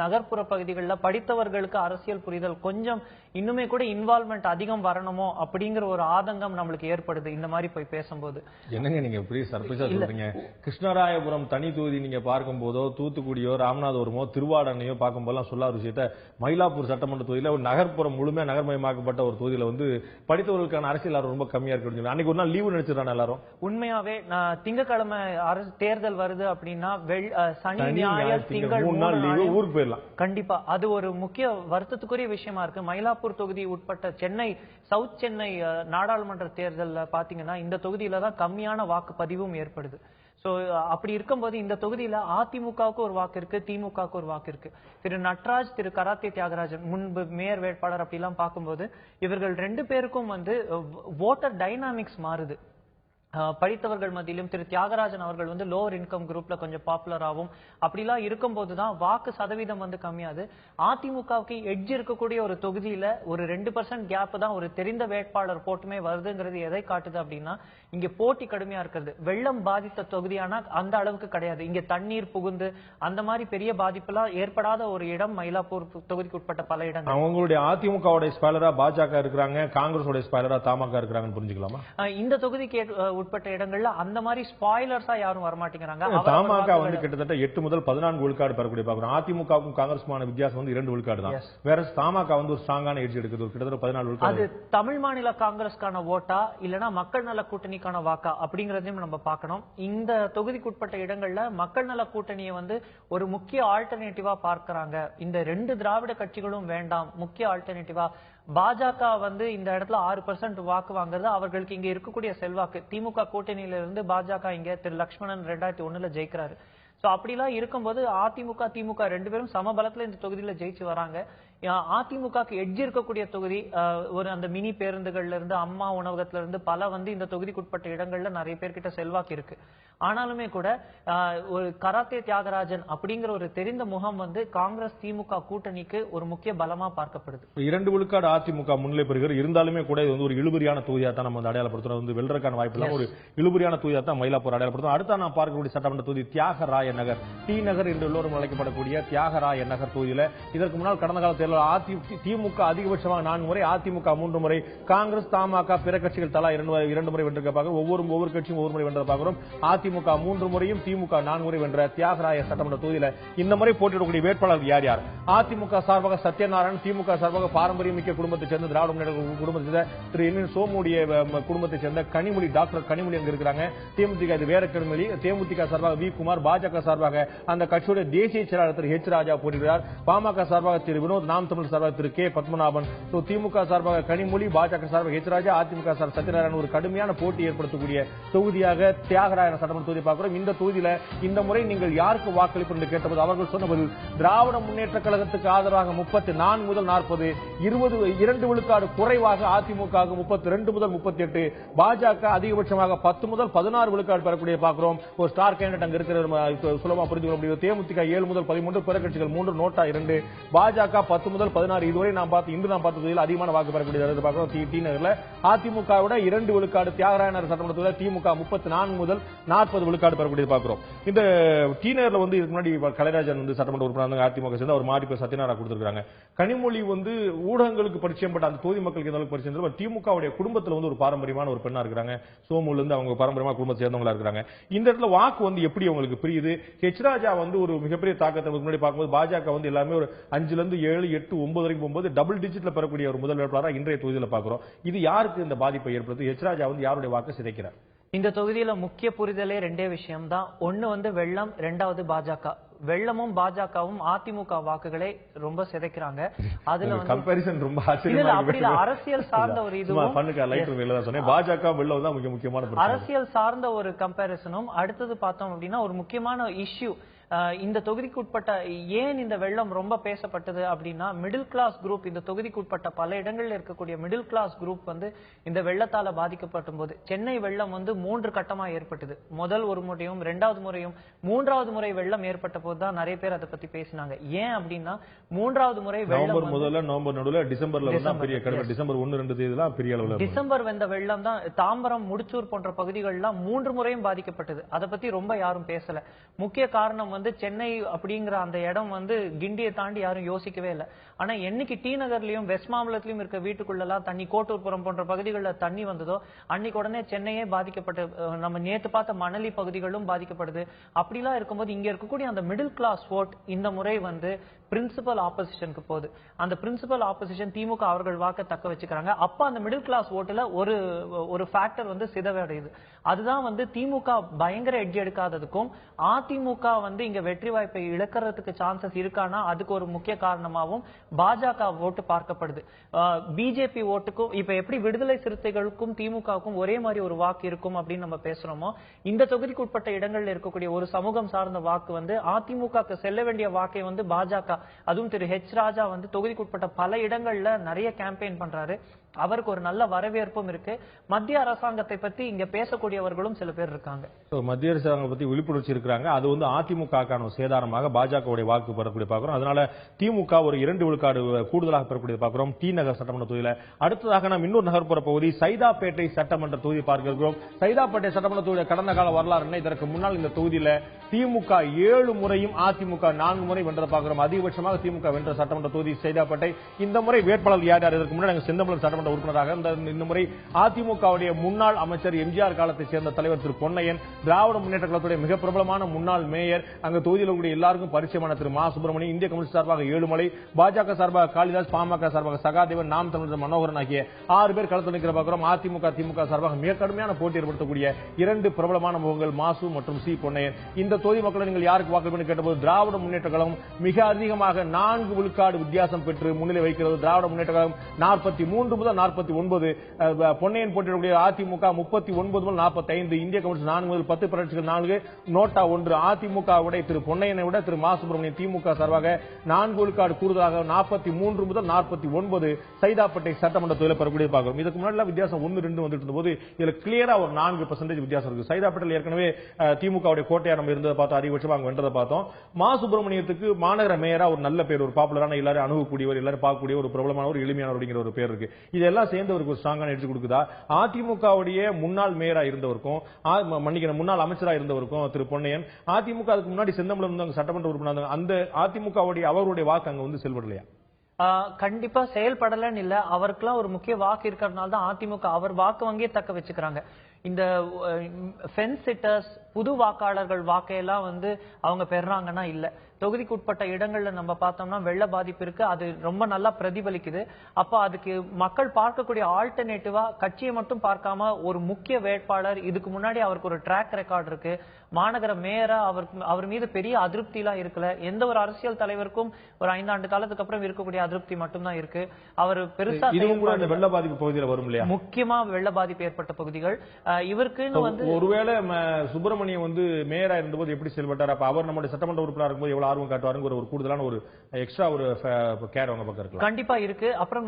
Speaker 3: நகர்ப்புற பகுதிகளில் படித்தவர்களுக்கு அரசியல் புரிதல் கொஞ்சம் இன்னுமே கூட இன்வால்வ்மெண்ட் அதிகம் வரணுமோ அப்படிங்கிற ஒரு ஆதங்கம் நம்மளுக்கு ஏற்படுது இந்த மாதிரி போய் பேசும்போது.
Speaker 2: என்னங்க நீங்க பெரிய சர்ப்ரைஸா சொல்றீங்க. கிருஷ்ணராயபுரம் தனி தொகுதி நீங்க பார்க்கும் போதோ, தூத்துக்குடியோ, ராமநாதபுரமோ, திருவாடனையோ பார்க்கும் போதெல்லாம் சொல்லாத விஷயத்த மயிலாப்பூர் சட்டமன்ற தொகுதியில ஒரு நகர்ப்புறம் முழுமையா நகர்மயமாக்கப்பட்ட ஒரு தொகுதியில படித்தவர்களுக்கான அரசியல் ரொம்ப கம்மியா இருக்கு. அன்னைக்கு ஒரு நாள் லீவு நினைச்சிடறாங்க எல்லாரும்.
Speaker 3: உண்மையாவே திங்கட்கிழமை தேர்தல் வருது அப்படின்னா சனி ஞாயிறு திங்கள்
Speaker 2: 3 நாள் லீவு, ஊருக்கு போயிடலாம்.
Speaker 3: கண்டிப்பா அது ஒரு முக்கிய வருத்தத்துக்குரிய விஷயமா இருக்கு. மயிலாப்பூர் தொகுதி உட்பட்ட சென்னை சவுத் சென்னை நாடாளுமன்ற தேர்தல் பாத்தீங்கன்னா இந்த தொகுதியில தான் கம்மியான வாக்குப்பதிவும் ஏற்படுது. சோ அப்படி இருக்கும்போது இந்த தொகுதியில அதிமுகவுக்கு ஒரு வாக்கு இருக்கு, திமுகவுக்கு ஒரு வாக்கு இருக்கு. திரு நட்ராஜ், திரு கராத்தே தியாகராஜன் முன்பு மேயர் வேட்பாளர் அப்படி எல்லாம் பார்க்கும்போது இவர்கள் 2 பேருக்கும் வோட்டர் டைனாமிக்ஸ் மாறுது. படித்தவர்கள் மத்தியிலும் திரு தியாகராஜன் அவர்கள் லோவர் இன்கம் குரூப்ல கொஞ்சம் பாப்புலராகவும் அப்படிலாம் இருக்கும்போதுதான் வாக்கு சதவீதம் கம்மியாது. அதிமுகவுக்கு எட்ஜ் இருக்கக்கூடிய ஒரு தொகுதியில ஒரு 2% கேப் தான் ஒரு தெரிந்த வேட்பாளர் போட்டுமே வருதுங்கிறது எதை காட்டுது அப்படின்னா இங்க போட்டி கடுமையா இருக்கிறது. வெள்ளம் பாதித்த தொகுதியானா அந்த அளவுக்கு கிடையாது. இங்க தண்ணீர் புகுந்து அந்த மாதிரி பெரிய பாதிப்பெல்லாம் ஏற்படாத ஒரு இடம் மயிலாப்பூர் தொகுதிக்கு உட்பட்ட பல இடங்கள்.
Speaker 2: அவங்களுடைய அதிமுகவுடைய ஸ்பாய்லரா பாஜக இருக்கிறாங்க, காங்கிரஸோட ஸ்பாய்லரா தமாக இருக்கிறாங்கன்னு புரிஞ்சுக்கலாமா?
Speaker 3: இந்த தொகுதிக்கு உட்பட்ட இடங்கள்ல அந்த மாதிரி ஸ்பாய்லர்ஸா யாரும் வரமாட்டேங்கிறாங்க.
Speaker 2: தமாக கிட்டத்தட்ட 8 முதல் 14 விழுக்காடு பெறக்கூடிய பாக்குறோம். அதிமுகவுக்கும் காங்கிரஸுமான வித்தியாசம் 2 விழுக்காடு தான். வேற தமாக ஒரு ஸ்ட்ராங்கான எட்ஜ் எடுக்குது, கிட்டத்தட்ட 14 விழுக்காடு.
Speaker 3: அது தமிழ் மாநில காங்கிரஸ்க்கான ஓட்டா இல்லனா மக்கள் நல கூட்டணிக்கான வாக்கா அப்படிங்கறதையும் நம்ம பார்க்கணும். இந்த தொகுதிக்குட்பட்ட இடங்கள்ல மக்கள் நல கூட்டணியை ஒரு முக்கிய ஆல்டர்னேட்டிவா பார்க்கறாங்க. இந்த 2 திராவிட கட்சிகளும் வேண்டாம், முக்கிய ஆல்டர்னேட்டிவா பாஜக இந்த இடத்துல 6% வாக்கு வாங்குறது அவர்களுக்கு இங்க இருக்கக்கூடிய செல்வாக்கு. திமுக கூட்டணியில இருந்து பாஜக இங்க திரு லட்சுமணன் 2001 ஜெயிக்கிறாரு. சோ அப்படிலாம் இருக்கும்போது அதிமுக திமுக 2 பேரும் சமபலத்துல இந்த தொகுதியில ஜெயிச்சு வராங்க. அதிமுகக்கு எட்ஜ் இருக்கக்கூடிய தொகுதி ஒரு அந்த மினி பேருந்துகள்ல இருந்து அம்மா உணவகத்துல இருந்து பல இந்த தொகுதிக்குட்பட்ட இடங்கள்ல நிறைய பேர்கிட்ட செல்வாக்கு இருக்கு. ஆனாலுமே கூட ஒரு கராத்தே தியாகராஜன் அப்படிங்கிற ஒரு தெரிந்த முகம் காங்கிரஸ் திமுக கூட்டணிக்கு ஒரு முக்கிய பலமா பார்க்கப்படுது.
Speaker 2: 2 விழுக்காடு அதிமுக முன்னிலை பெறுகிறது. இருந்தாலுமே கூட இது ஒரு இழுபறியான தொகுதியா தான் நம்ம அடையாளப்படுத்துறோம். வெல்றதுக்கான வாய்ப்பு இல்லாம ஒரு இழுபறியான தொகுதியா தான் மயிலாப்பூர் அடையாளப்படுத்தும். அடுத்த நான் பார்க்கக்கூடிய சட்டமன்ற தொகுதி தியாகராய நகர், டி நகர் என்று எல்லோரும் அழைக்கப்படக்கூடிய தியாகராய நகர் தொகுதியில இதற்கு முன்னால் கடந்த காலத்தில் திமுக அதிகபட்சமாக 4 முறை, அதிமுக 3 முறை, காங்கிரஸ் தமாக பிற கட்சிகள் தலா 2 முறை வென்றிருக்க பார்க்கிறோம். ஒவ்வொரு கட்சியும் 1 முறை வென்றதை பார்க்கிறோம். அதிமுக 3 முறையும் திமுக 4 முறை வென்ற தியாகராய சட்டமன்ற தொகுதியில இந்த முறை போட்டியிடக்கூடிய வேட்பாளர்கள் யார் யார்? அதிமுக சார்பாக சத்யநாராயணன், திமுக சார்பாக பாரம்பரியம் மிக்க குடும்பத்தைச் சேர்ந்த திராவிட முன்னேற்ற குடும்பத்தை சேர்ந்த திரு என் சோமுடைய குடும்பத்தைச் சேர்ந்த கனிமொழி, டாக்டர் கனிமொழி அங்க இருக்கிறாங்க. தேமுதிக இது வேற கனிமொழி. தேமுதிக சார்பாக வி குமார், பாஜக சார்பாக அந்த கட்சியுடைய தேசிய செயலாளர் திரு ஹெச் ராஜா போட்டியிடுகிறார். பாமக சார்பாக திரு வினோத், நாம் தமிழ் சார்பாக திரு கே பத்மநாபன். திமுக சார்பாக கனிமொழி, பாஜக சார்பாக ஹெச் ராஜா, அதிமுக சார்பாக சத்யநாராயணன். ஒரு கடுமையான போட்டி ஏற்படுத்தக்கூடிய தொகுதியாக தியாகராயன சட்டமன்ற தொகுதி பார்க்கிறோம். இந்த தொகுதியில இந்த முறை நீங்கள் யாருக்கு வாக்களிப்பு என்று கேட்டபோது அவர்கள் சொன்னபோது திராவிட முன்னேற்ற கழகத்துக்கு ஆதரவாக 34 முதல் 40, 2 விழுக்காடு குறைவாக அதிமுக 32 முதல் 38, பாஜக அதிகபட்சமாக 10 முதல் 16 விழுக்காடு பெறக்கூடிய பார்க்கிறோம். ஒரு ஸ்டார் கேண்டிடேட் அங்க இருக்கிற சுலபமா புரிந்து கொள்ள முடியும். தேமுதிக 7 முதல் 13, பிற கட்சிகள் 3, நோட்டா 2, பாஜக 10 முதல் 16. இதுவரை இன்று நாம் பார்த்ததில் அதிகமான வாக்கு பெறக்கூடிய பார்க்கிறோம். டி நகர்ல அதிமுக விட 2 விழுக்காடு, தியாகராயநகர் சட்டமன்றத்தில் திமுக 34 முதல் 40 விழுக்காடு பெறக்கூடியது பார்க்கிறோம். இந்த டி நகர்ல இதுக்கு முன்னாடி கலைராஜன் சட்டமன்ற உறுப்பினர் அதிமுக சேர்ந்து அவர் மாறி சத்யநாராயண கொடுத்திருக்காங்க. கனிமொழி ஊடகங்களுக்கு பரிச்சயம் பட்ட அந்த தொகுதி மக்களுக்கு எந்த அளவுக்கு பரிச்சயம், திமுகவுடைய குடும்பத்தில் ஒரு பாரம்பரியமான ஒரு பெண்ணா இருக்கிறாங்க. சோமுல இருந்து அவங்க பாரம்பரியமா குடும்பத்தை சேர்ந்தவங்களா இருக்கிறாங்க. இந்த இடத்துல வாக்கு எப்படி உங்களுக்கு பிரியுது? ஹெச் ராஜா ஒரு மிகப்பெரிய தாக்கத்தை முன்னாடி பார்க்கும்போது பாஜக எல்லாமே ஒரு 5ல இருந்து 7, 8, 9 வரைக்கும் போகும்போது டபுள் டிஜிட்ல பெறக்கூடிய ஒரு முதல் வேட்பாளராக இன்றைய தொகுதியில் பார்க்கிறோம். இது யாருக்கு இந்த பாதிப்பை ஏற்படுத்து? ஹெச் ராஜா யாருடைய வாக்கு சிதைக்கிறார்?
Speaker 3: இந்த தொகுதியில முக்கிய புரிதலே 2 விஷயம் தான். ஒன்னு வெள்ளம், 2வது பாஜக. வெள்ளமும் பாஜகவும் அதிமுக வாக்குகளை ரொம்ப சிதைக்கிறாங்க. அதுல
Speaker 2: கம்பேரிசன் ரொம்ப ஆச்சரியமா
Speaker 3: அரசியல் சார்ந்த ஒரு
Speaker 2: பாஜக வெள்ளம் தான் முக்கியமான
Speaker 3: அரசியல் சார்ந்த ஒரு கம்பேரிசனும். அடுத்தது பார்த்தோம் அப்படின்னா ஒரு முக்கியமான இஷ்யூ இந்த தொகுதிக்கு உட்பட்ட ஏன் இந்த வெள்ளம் ரொம்ப பேசப்பட்டது அப்படின்னா மிடில் கிளாஸ் குரூப், இந்த தொகுதிக்கு உட்பட்ட பல இடங்களில் இருக்கக்கூடிய மிடில் கிளாஸ் குரூப் இந்த வெள்ளத்தால பாதிக்கப்படும் போது சென்னை வெள்ளம் 3 கட்டமா ஏற்பட்டது. முதல் ஒரு முறையும் 2வது முறையும் 3வது முறை வெள்ளம் ஏற்பட்ட போதுதான் நிறைய பேர் அதை பத்தி பேசினாங்க. ஏன் அப்படின்னா 3வது முறை வெள்ளம்
Speaker 2: முதல்ல நவம்பர் நடுவுல டிசம்பர்ல டிசம்பர் 1, 2 தேதிலாம் பெரிய அளவுல
Speaker 3: டிசம்பர் வந்த வெள்ளம் தான் தாம்பரம், முடிச்சூர் போன்ற பகுதிகள்லாம் 3 முறையும் பாதிக்கப்பட்டது. அதை பத்தி ரொம்ப யாரும் பேசல. முக்கிய காரணம் சென்னை அப்படிங்கிற அந்த இடம் கிண்டியை தாண்டி யாரும் யோசிக்கவே இல்லை. ஆனா என்னைக்கு டி நகர்லயும் வெஸ்ட் மாம்பலத்திலயும் இருக்க வீட்டுக்குள்ளெல்லாம் தண்ணி, கோட்டூர்புரம் போன்ற பகுதிகளில் தண்ணி வந்ததோ அன்னைக்கு உடனே சென்னையே பாதிக்கப்பட்டு, நம்ம நேத்து பார்த்த மணலி பகுதிகளும் பாதிக்கப்படுது. அப்படிலாம் இருக்கும்போது இங்க இருக்கக்கூடிய அந்த மிடில் கிளாஸ் ஓட் இந்த முறை பிரின்சிபல் ஆப்போசிஷனுக்கு போகுது. அந்த பிரின்சிபல் ஆப்போசிஷன் திமுக அவர்கள் வாக்க தக்க வச்சுக்கிறாங்க. அப்ப அந்த மிடில் கிளாஸ் ஓட்டுல ஒரு ஃபேக்டர் சிதவடையுது. அதுதான் திமுக பயங்கர எட்ஜ் எடுக்காததுக்கும் அதிமுக இங்க வெற்றி வாய்ப்பை இழக்கிறதுக்கு சான்சஸ் இருக்கானா அதுக்கு ஒரு முக்கிய காரணமாகவும் பாஜக ஓட்டு பார்க்கப்படுது. பிஜேபி ஓட்டுக்கும் இப்ப எப்படி விடுதலை சிறுத்தைகளுக்கும் திமுகவுக்கும் ஒரே மாதிரி ஒரு வாக்கு இருக்கும் அப்படின்னு நம்ம பேசுறோமோ, இந்த தொகுதிக்கு உட்பட்ட இடங்கள்ல இருக்கக்கூடிய ஒரு சமூகம் சார்ந்த வாக்கு அதிமுக செல்ல வேண்டிய வாக்கை பாஜக, அதுவும் திரு ஹெச் ராஜா தொகுதிக்கு உட்பட்ட பல இடங்கள்ல நிறைய கேம்பெயின் பண்றாரு. அவருக்கு ஒரு நல்ல வரவேற்பும் இருக்கு. மத்திய அரசாங்கத்தை பத்தி இங்க பேசக்கூடியவர்களும் சில பேர் இருக்காங்க.
Speaker 2: மத்திய அரசாங்கம் பத்தி விழிப்புணர்ச்சி இருக்கிறாங்க. அது அதிமுக சேதாரமாக பாஜக வாக்கு பெறக்கூடிய பார்க்கிறோம். அதனால திமுக ஒரு 2 விழுக்காடு கூடுதலாக பெறக்கூடிய பார்க்கிறோம் டி நகர் சட்டமன்ற தொகுதியில. அடுத்ததாக நாம் இன்னொரு நகர்ப்புற பகுதி சைதாப்பேட்டை சட்டமன்ற தொகுதி பார்க்கிறோம். சைதாப்பேட்டை சட்டமன்ற தொகுதியில் கடந்த கால வரலாறு என்ன? இதற்கு முன்னால் இந்த தொகுதியில திமுக 7 முறையும் அதிமுக 4 முறை வென்றதை பார்க்கிறோம். அதிகபட்சமாக திமுக வென்ற சட்டமன்ற தொகுதி சைதாப்பேட்டை. இந்த முறை வேட்பாளர் யார்? இதற்கு முன்னாடி செந்தமிழன் சட்டமன்ற உறுப்பினராக இந்த முறை அதிமுகவுடைய முன்னாள் அமைச்சர் எம்ஜிஆர் காலத்தை சேர்ந்த தலைவர் திரு பொன்னையன், திராவிட முன்னேற்ற கழகத்துடைய மிக பிரபலமான முன்னாள் மேயர், அங்க தொகுதியில் கூடிய எல்லாருக்கும் பரிச்சயமான திரு மா சுப்பிரமணியன், இந்திய கம்யூனிஸ்ட் சார்பாக ஏழுமலை, பாஜக சார்பாக காளிதாஸ், பாமக சார்பாக சகாதேவன், நாம் தமிழர் மனோகரன் ஆகிய 6 பேர் களத்தில் நிற்கிற பார்க்கிறோம். அதிமுக திமுக சார்பாக மிக கடுமையான போட்டி ஏற்படுத்தக்கூடிய 2 பிரபலமான முகங்கள் மாசு மற்றும் சி பொன்னையன். இந்த தொகுதி மக்களை நீங்கள் யாருக்கு வாக்களிப்பு கேட்டபோது திராவிட முன்னேற்ற கழகம் மிக அதிகமாக 4 விழுக்காடு வித்தியாசம் பெற்று முன்னிலை வைக்கிறது. திராவிட முன்னேற்ற கழகம் 43 முதல் 49, பொன்னையன் போட்டியிடக்கூடிய அதிமுக 39 முதல் 45, இந்திய கம்யூனிஸ்ட் 4 முதல் 10, புரட்சிகள் 4, நோட்டா 1. அதிமுக விட திரு பொன்னையனை விட திரு மா சுப்பிரமணியன் திமுக சார்பாக 4 விழுக்காடு கூடுதலாக 43 முதல் 49 சைதாப்பேட்டை சட்டமன்ற தொகுதியில் பெறக்கூடிய பார்க்கிறோம். இதுக்கு முன்னாடி வித்தியாசம் 1-2 வந்துட்டு இருந்தபோது இதுல கிளியரா ஒரு 4% வித்தியாசம் இருக்கு. சைதாப்பேட்டையில் ஏற்கனவே திமுக கோட்டையா நம்ம இருந்ததை பார்த்தோம், அதிகபட்சம் அங்க வென்றதை பார்த்தோம். மா சுப்பிரமணியத்துக்கு மாநகர மேயரா ஒரு நல்ல பேர், ஒரு பாப்புலரான, எல்லாரும் அணுகக்கூடியவர், எல்லாரும் பார்க்கக்கூடிய ஒரு பிரபலமான ஒரு எளிமையானவர் அப்படிங்கிற ஒரு பேர் இருக்கு. இதெல்லாம் சேர்ந்தவருக்கு ஒரு ஸ்ட்ராங்கான எடுத்து கொடுக்குதா? அதிமுகவுடைய முன்னாள் மேயரா இருந்தவருக்கும் முன்னாள் அமைச்சரா இருந்தவருக்கும் திரு பொன்னையன், அதிமுக அதுக்கு முன்னாடி செந்தமிழன் சட்டமன்ற உறுப்பினர், அந்த அதிமுகவுடைய அவருடைய வாக்கு அங்க செல்வதில்லையா?
Speaker 3: கண்டிப்பா செயல்படலன்னு இல்ல, அவருக்கெல்லாம் ஒரு முக்கிய வாக்கு இருக்கிறதுனால தான் அதிமுக அவர் வாக்கு வங்கியை தக்க வச்சுக்கிறாங்க. இந்த ஃபென்ஸ் சிட்டர்ஸ், புது வாக்காளர்கள் வாக்கையெல்லாம் அவங்க பெறாங்கன்னா இல்ல. தொகுதிக்கு உட்பட்ட இடங்கள்ல நம்ம பார்த்தோம்னா வெள்ள பாதிப்பு இருக்கு, அது ரொம்ப நல்லா பிரதிபலிக்குது. அப்ப அதுக்கு மக்கள் பார்க்கக்கூடிய ஆல்டர்னேட்டிவா கட்சியை மட்டும் பார்க்காம ஒரு முக்கிய வேட்பாளர், இதுக்கு முன்னாடி அவருக்கு ஒரு ட்ராக் ரெக்கார்ட் இருக்கு, மாநகர மேயரா அவர் மீது பெரிய அதிருப்தி எல்லாம் இருக்கல. எந்த ஒரு அரசியல் தலைவருக்கும் ஒரு 5 ஆண்டு காலத்துக்கு அப்புறம் இருக்கக்கூடிய அதிருப்தி மட்டும்தான் இருக்கு. அவர் பெருசா
Speaker 2: வெள்ள பாதிப்பு பகுதியில் வரும் இல்லையா?
Speaker 3: முக்கியமா வெள்ள பாதிப்பு ஏற்பட்ட பகுதிகள். இவருக்குன்னு வந்து
Speaker 2: ஒருவேளை சுப்பிரமணியம் வந்து மேயரா இருந்தபோது எப்படி செயல்பட்டார், அப்ப அவர் நம்முடைய சட்டமன்ற உறுப்பினராக இருக்கும்போது எவ்வளவு ஆர்வம் காட்டுவாருங்கிற ஒரு கூடுதலான ஒரு எக்ஸ்ட்ரா ஒரு கேர் அவங்க பக்கம் இருக்கு.
Speaker 3: கண்டிப்பா இருக்கு. அப்புறம்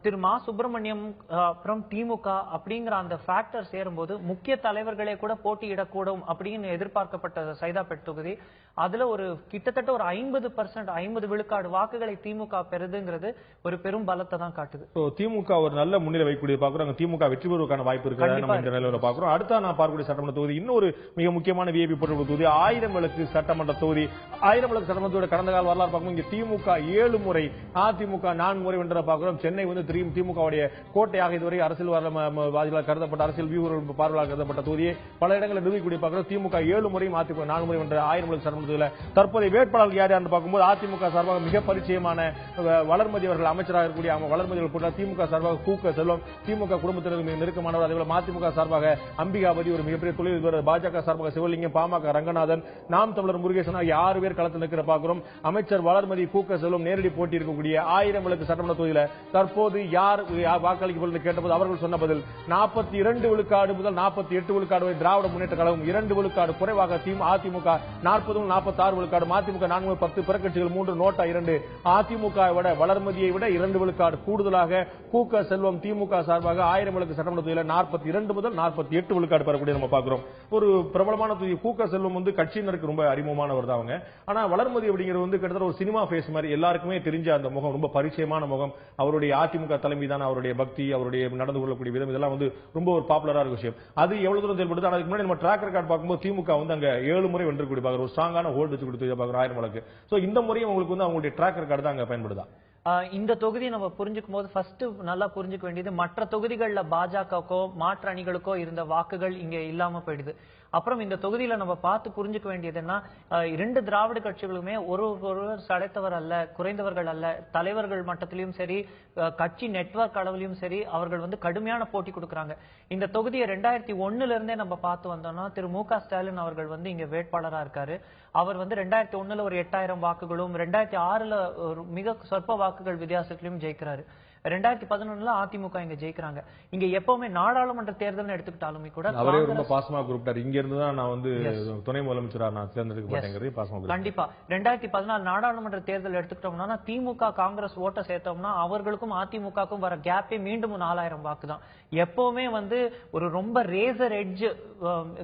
Speaker 3: திரு மா சுப்பிரமணியம் அப்புறம் திமுக அப்படிங்கிற அந்த ஃபேக்டர் சேரும்போது முக்கிய தலைவர்களே கூட போட்டியிடக்கூடும் அப்படின்னு எதிர்பார்க்கப்பட்ட சைதாப்பேட் தொகுதி, அதுல ஒரு கிட்டத்தட்ட ஒரு 50% விழுக்காடு வாக்குகளை திமுக பெறுதுங்கிறது ஒரு பெரும் பலத்தை தான் காட்டுது.
Speaker 2: திமுக ஒரு நல்ல முன்னிலை வைக்கக்கூடிய பாக்குறோம், திமுக வெற்றி பெறுவதற்கான வாய்ப்பு இருக்கு நம்ம இந்த நிலையில பாக்குறோம். அடுத்த நான் பார்க்கக்கூடிய சட்டமன்ற தொகுதி இன்னொரு மிக முக்கியமான விஐபி போட்ட தொகுதி 1000 விளக்கு சட்டமன்ற தொகுதி. 1000 விளக்கு சட்டமன்ற கடந்த கால வரலாறு பார்க்கும் இங்க திமுக 7 முறை, அதிமுக 4 முறை வென்ற பாக்குறோம். சென்னை வந்து திமுகவுடைய கோட்டையாக இதுவரை அரசியல்வாதிகளால் கருதப்பட்ட அரசியல் வியூக பார்வையாளர் கருதப்பட்ட தொகுதியை பல இடங்களில் நிறுவக்கூடிய பார்க்கிறோம். திமுக 7 முறையும் அதிமுக 4 முறை வென்ற 1000 விளக்கு சட்டமன்ற தொகுதியில் தற்போதைய வேட்பாளர்கள் யார் யார் பார்க்கும்போது அதிமுக சார்பாக மிக பரிச்சயமான வளர்மதி அவர்கள் அமைச்சராக இருக்கக்கூடிய வளர்மதி அவர்கள், திமுக சார்பாக கூக்க செல்வம், திமுக குடும்பத்தினருக்கு மிக நெருக்கமானவர். அதேபோல மதிமுக சார்பாக அம்பிகாபதி ஒரு மிகப்பெரிய தொழில், பாஜக சார்பாக சிவலிங்கம், பாமக ரங்கநாதன், நாம் தமிழர் முருகேசன் ஆகிய 6 பேர் களத்தில் நிற்கிற பார்க்கிறோம். அமைச்சர் வளர்மதி கூக்க செல்வம் நேரடி போட்டி இருக்கக்கூடிய 1000 விளக்கு சட்டமன்ற தொகுதியில் தற்போது யார் வாக்களிக்க கேட்டபோது அவர்கள் சொன்ன பதில் 42 விழுக்காடு முதல் 48 விழுக்காடு வரை திராவிட முன்னேற்ற கழகம், 2 விழுக்காடு குறைவாக அதிமுக 40 46 விழுக்காடு, மதிமுக 410, பிறக்கட்சிகள் 3, நோட்டா 2, அதிமுக விட வளர்மதியை விட 2 விழுக்காடு கூடுதலாக கூக்க செல்வம் திமுக சார்பாக 1000 விளக்கு சட்டமன்ற தொகுதியில் 42 முதல் 48 விழுக்காடு பெறக்கூடிய நம்ம பார்க்கிறோம். ஒரு பிரபலமான தொகுதி. கூக்க செல்வம் வந்து கட்சியினருக்கு ரொம்ப அறிமுகமானவர் தான் அவங்க. ஆனா வளர்மதி அப்படிங்கிறது வந்து கிட்டத்தட்ட ஒரு சினிமா ஃபேஸ் மாதிரி எல்லாருக்குமே தெரிஞ்ச அந்த முகம், ரொம்ப பரிச்சயமான முகம். அவருடைய அதிமுக தலைமை தான், அவருடைய பக்தி, அவருடைய நடந்து கொள்ளக்கூடிய விதம், இதெல்லாம் வந்து ரொம்ப ஒரு பாப்புலரான விஷயம். அது எவ்வளவு தூரம் செயல்படுது. அதுக்கு முன்னாடி நம்ம ட்ராக் ரெக்கார்ட் பார்க்கும்போது திமுக வந்து அங்க 7 முறை வென்றக்கூடிய பார்க்கிறோம். ஒரு ஸ்ட்ராங்கான ஹோல்ட் வச்சு கொடுத்து பார்க்கிறோம் 1000 விளக்கு. சோ இந்த முறையும் உங்களுக்கு வந்து அவங்களுடைய ட்ராக் ரெக்கார்டு தான் அங்க பயன்படுதா?
Speaker 3: இந்த தொகுதியை நம்ம புரிஞ்சுக்கும் போது ஃபர்ஸ்ட் நல்லா புரிஞ்சுக்க வேண்டியது, மற்ற தொகுதிகள்ல பாஜகவுக்கோ மாற்று அணிகளுக்கோ இருந்த வாக்குகள் இங்க இல்லாம போயிடுது. அப்புறம் இந்த தொகுதியில நம்ம பார்த்து புரிஞ்சுக்க வேண்டியதுன்னா, 2 திராவிட கட்சிகளுமே ஒருவர் சடைத்தவர் அல்ல, குறைந்தவர்கள் அல்ல. தலைவர்கள் மட்டத்திலும் சரி, கட்சி நெட்வொர்க் அளவிலும் சரி, அவர்கள் வந்து கடுமையான போட்டி கொடுக்கறாங்க. இந்த தொகுதியை 2001 இருந்தே நம்ம பார்த்து வந்தோம்னா திரு மு.க. ஸ்டாலின் அவர்கள் வந்து இங்க வேட்பாளரா இருக்காரு. அவர் வந்து 2001 ஒரு 8000 வாக்குகளும், 2006 ஒரு மிக சொற்ப வாக்குகள் வித்தியாசத்திலும் ஜெயிக்கிறாரு. 2011 அதிமுக இங்க ஜெயிக்கிறாங்க. இங்க எப்பவுமே நாடாளுமன்ற தேர்தல் எடுத்துக்கிட்டாலுமே கூட
Speaker 2: அவரே ரொம்ப பாசமா கூப்பிட்டாரு. இங்க இருந்து தான் நான் வந்து துணை முதலமைச்சரா நான் தேர்ந்தெடுக்கப்பட்டேங்கிறது பாசமா.
Speaker 3: கண்டிப்பா 2014 நாடாளுமன்ற தேர்தல் எடுத்துக்கிட்டோம்னா திமுக காங்கிரஸ் ஓட்ட சேர்த்தோம்னா அவர்களுக்கும் அதிமுகவுக்கும் வர கேப்பே மீண்டும் 4000 வாக்கு தான். எப்பவுமே வந்து ஒரு ரொம்ப ரேசர் எட்ஜ்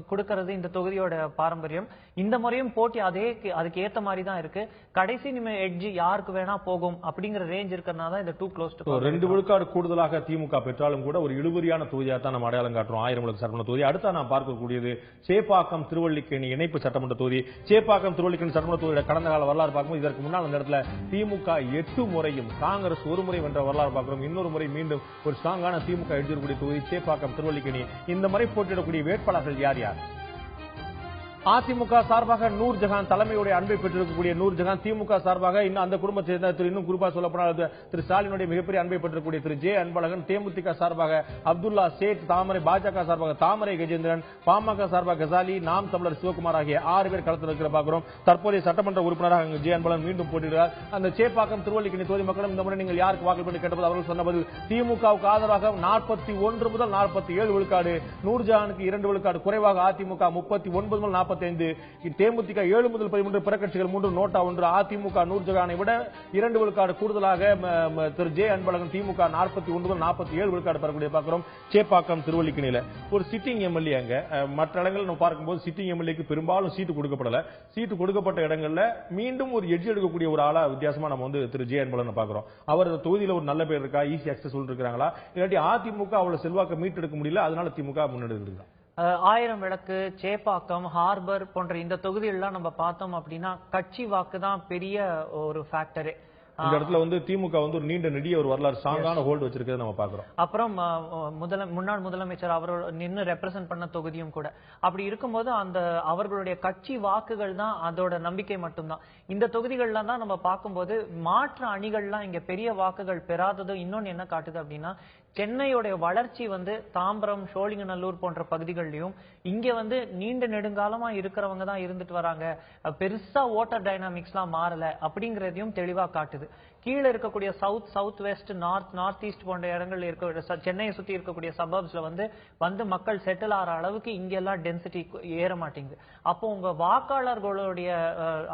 Speaker 3: கொடுக்கிறது இந்த தொகுதியோட பாரம்பரியம். இந்த முறையும் போட்டி அதுக்கு ஏத்த மாதிரி தான் இருக்கு. கடைசி எட்ஜ் யாருக்கு வேணா போகும் அப்படிங்கிற ரேஞ்ச் இருக்கிறதுனால இந்த 2 க்ளோஸ் டு
Speaker 2: 2 விழுக்காடு கூடுதலாக திமுக பெற்றாலும் கூட ஒரு இழுபறியான தொகுதியாக தான் நம்ம அடையாளம் காட்டுறோம் 1000 விளக்கு சட்டமன்ற தொகுதி. அடுத்த நாம் பார்க்கக்கூடியது சேப்பாக்கம் திருவல்லிக்கேணி இணைப்பு சட்டமன்ற தொகுதி. சேப்பாக்கம் திருவல்லிக்கேணி சட்டமன்ற தொகுதியோட கடந்த கால வரலாறு பார்க்கும்போது இதற்கு முன்னால் அந்த இடத்துல திமுக 8 முறையும் காங்கிரஸ் 1 முறை வென்ற வரலாறு பார்க்கிறோம். இன்னொரு முறை மீண்டும் ஒரு ஸ்ட்ராங்கான திமுக எழுதியிருக்கக்கூடிய தொகுதி சேப்பாக்கம் திருவல்லிக்கேணி. இந்த முறை போட்டியிடக்கூடிய வேட்பாளர்கள் யார் யார்? அதிமுக சார்பாக நூர்ஜஹான் தலைமையுடைய அன்பை பெற்றிருக்கக்கூடிய நூர்ஜஹான், திமுக சார்பாக இன்னும் அந்த குடும்பத்தை சேர்ந்த இன்னும் குறிப்பா சொல்லப்போனால் திரு ஸ்டாலினுடைய மிகப்பெரிய அன்பை பெற்றிருக்கக்கூடிய திரு ஜே அன்பழகன், தேமுதிக சார்பாக அப்துல்லா சேட் தாமரை, பாஜக சார்பாக தாமரை கஜேந்திரன், பாமக சார்பாக கசாலி, நாம் தமிழர் சிவகுமார் ஆகிய 6 பேர் களத்தில் இருக்கிற பார்க்கிறோம். தற்போதைய சட்டமன்ற உறுப்பினராக ஜே அன்பழகன் மீண்டும் போட்டியிடுகிறார். அந்த சேப்பாக்கம் திருவல்லிக்கேணி தொகுதி மக்களும் இந்த முறை நீங்கள் யாருக்கு வாக்களிப்பு கேட்டபோது அவர்கள் சொன்னபோது திமுகவுக்கு ஆதரவாக 41 முதல் 47 விழுக்காடு, நூர்ஜஹானுக்கு 2 விழுக்காடு குறைவாக அதிமுக 39 முதல் 45, தேமுதிக 7 முதல் 13, பிறக்கட்சிகள் 3, நோட்டா 1, அதிமுக நூர்ஜஹானை விட 2 விழுக்காடு கூடுதலாக திரு ஜே அன்பழகன் திமுக 41 முதல் 47 விழுக்காடு பெறக்கூடிய பார்க்கிறோம். சேப்பாக்கம் திருவல்லிக்கேணியில ஒரு சிட்டிங் எம்எல்ஏ அங்க. மற்ற இடங்கள் நம்ம பார்க்கும்போது சிட்டிங் எம்எல்ஏக்கு பெரும்பாலும் சீட்டு கொடுக்கப்படல. சீட்டு கொடுக்கப்பட்ட இடங்கள்ல மீண்டும் ஒரு எட்ஜ் எடுக்கக்கூடிய ஒரு ஆளா வித்தியாசமா நம்ம வந்து திரு ஜே அன்பழகன் பார்க்கிறோம். அவர் தொகுதியில ஒரு நல்ல பேர் இருக்கா, ஈஸி அக்சஸ் இருக்காங்களா, இல்லாட்டி அதிமுக அவ்வளவு செல்வாக்கு மீட்டெடுக்க முடியல, அதனால திமுக முன்னெடுக்கிறது?
Speaker 3: 1000 விளக்கு, சேப்பாக்கம், ஹார்பர் போன்ற இந்த தொகுதியெல்லாம் நம்ம பார்த்தோம் அப்படின்னா கட்சி வாக்கு தான் பெரிய ஒரு ஃபேக்டரே.
Speaker 2: இந்த இடத்துல வந்து திமுக வந்து ஒரு நீண்ட நெடிய ஒரு வரலாறு ஸ்ட்ராங்கான ஹோல்ட் வச்சிருக்கிறது நம்ம பாக்குறோம்.
Speaker 3: அப்புறம் முன்னாள் முதலமைச்சர் அவரோட நின்று ரெப்ரசென்ட் பண்ண தொகுதியும் கூட. அப்படி இருக்கும்போது அந்த அவர்களுடைய கட்சி வாக்குகள் தான் அதோட நம்பிக்கை மட்டும்தான். இந்த தொகுதிகள்ல தான் நம்ம பார்க்கும்போது மாற்று அணிகள்லாம் இங்க பெரிய வாக்குகள் பெறாதது இன்னொன்னு என்ன காட்டுது அப்படின்னா, சென்னையோட வளர்ச்சி வந்து தாம்பரம், சோழிங்கநல்லூர் போன்ற பகுதிகளிலும் இங்க வந்து நீண்ட நெடுங்காலமா இருக்கிறவங்க தான் இருந்துட்டு வராங்க, பெருசா ஓட்டர் டைனாமிக்ஸ்லாம் மாறல அப்படிங்கறதையும் தெளிவா காட்டுது. கீழே இருக்கக்கூடிய சவுத் வெஸ்ட் நார்த் ஈஸ்ட் போன்ற இடங்கள் இருக்க சென்னையை சுத்தி இருக்கக்கூடிய சபர்ப்ஸ்ல வந்து மக்கள் செட்டில் ஆகிற அளவுக்கு இங்க எல்லாம் டென்சிட்டி ஏற மாட்டேங்குது. அப்போ உங்க வாக்காளர்களுடைய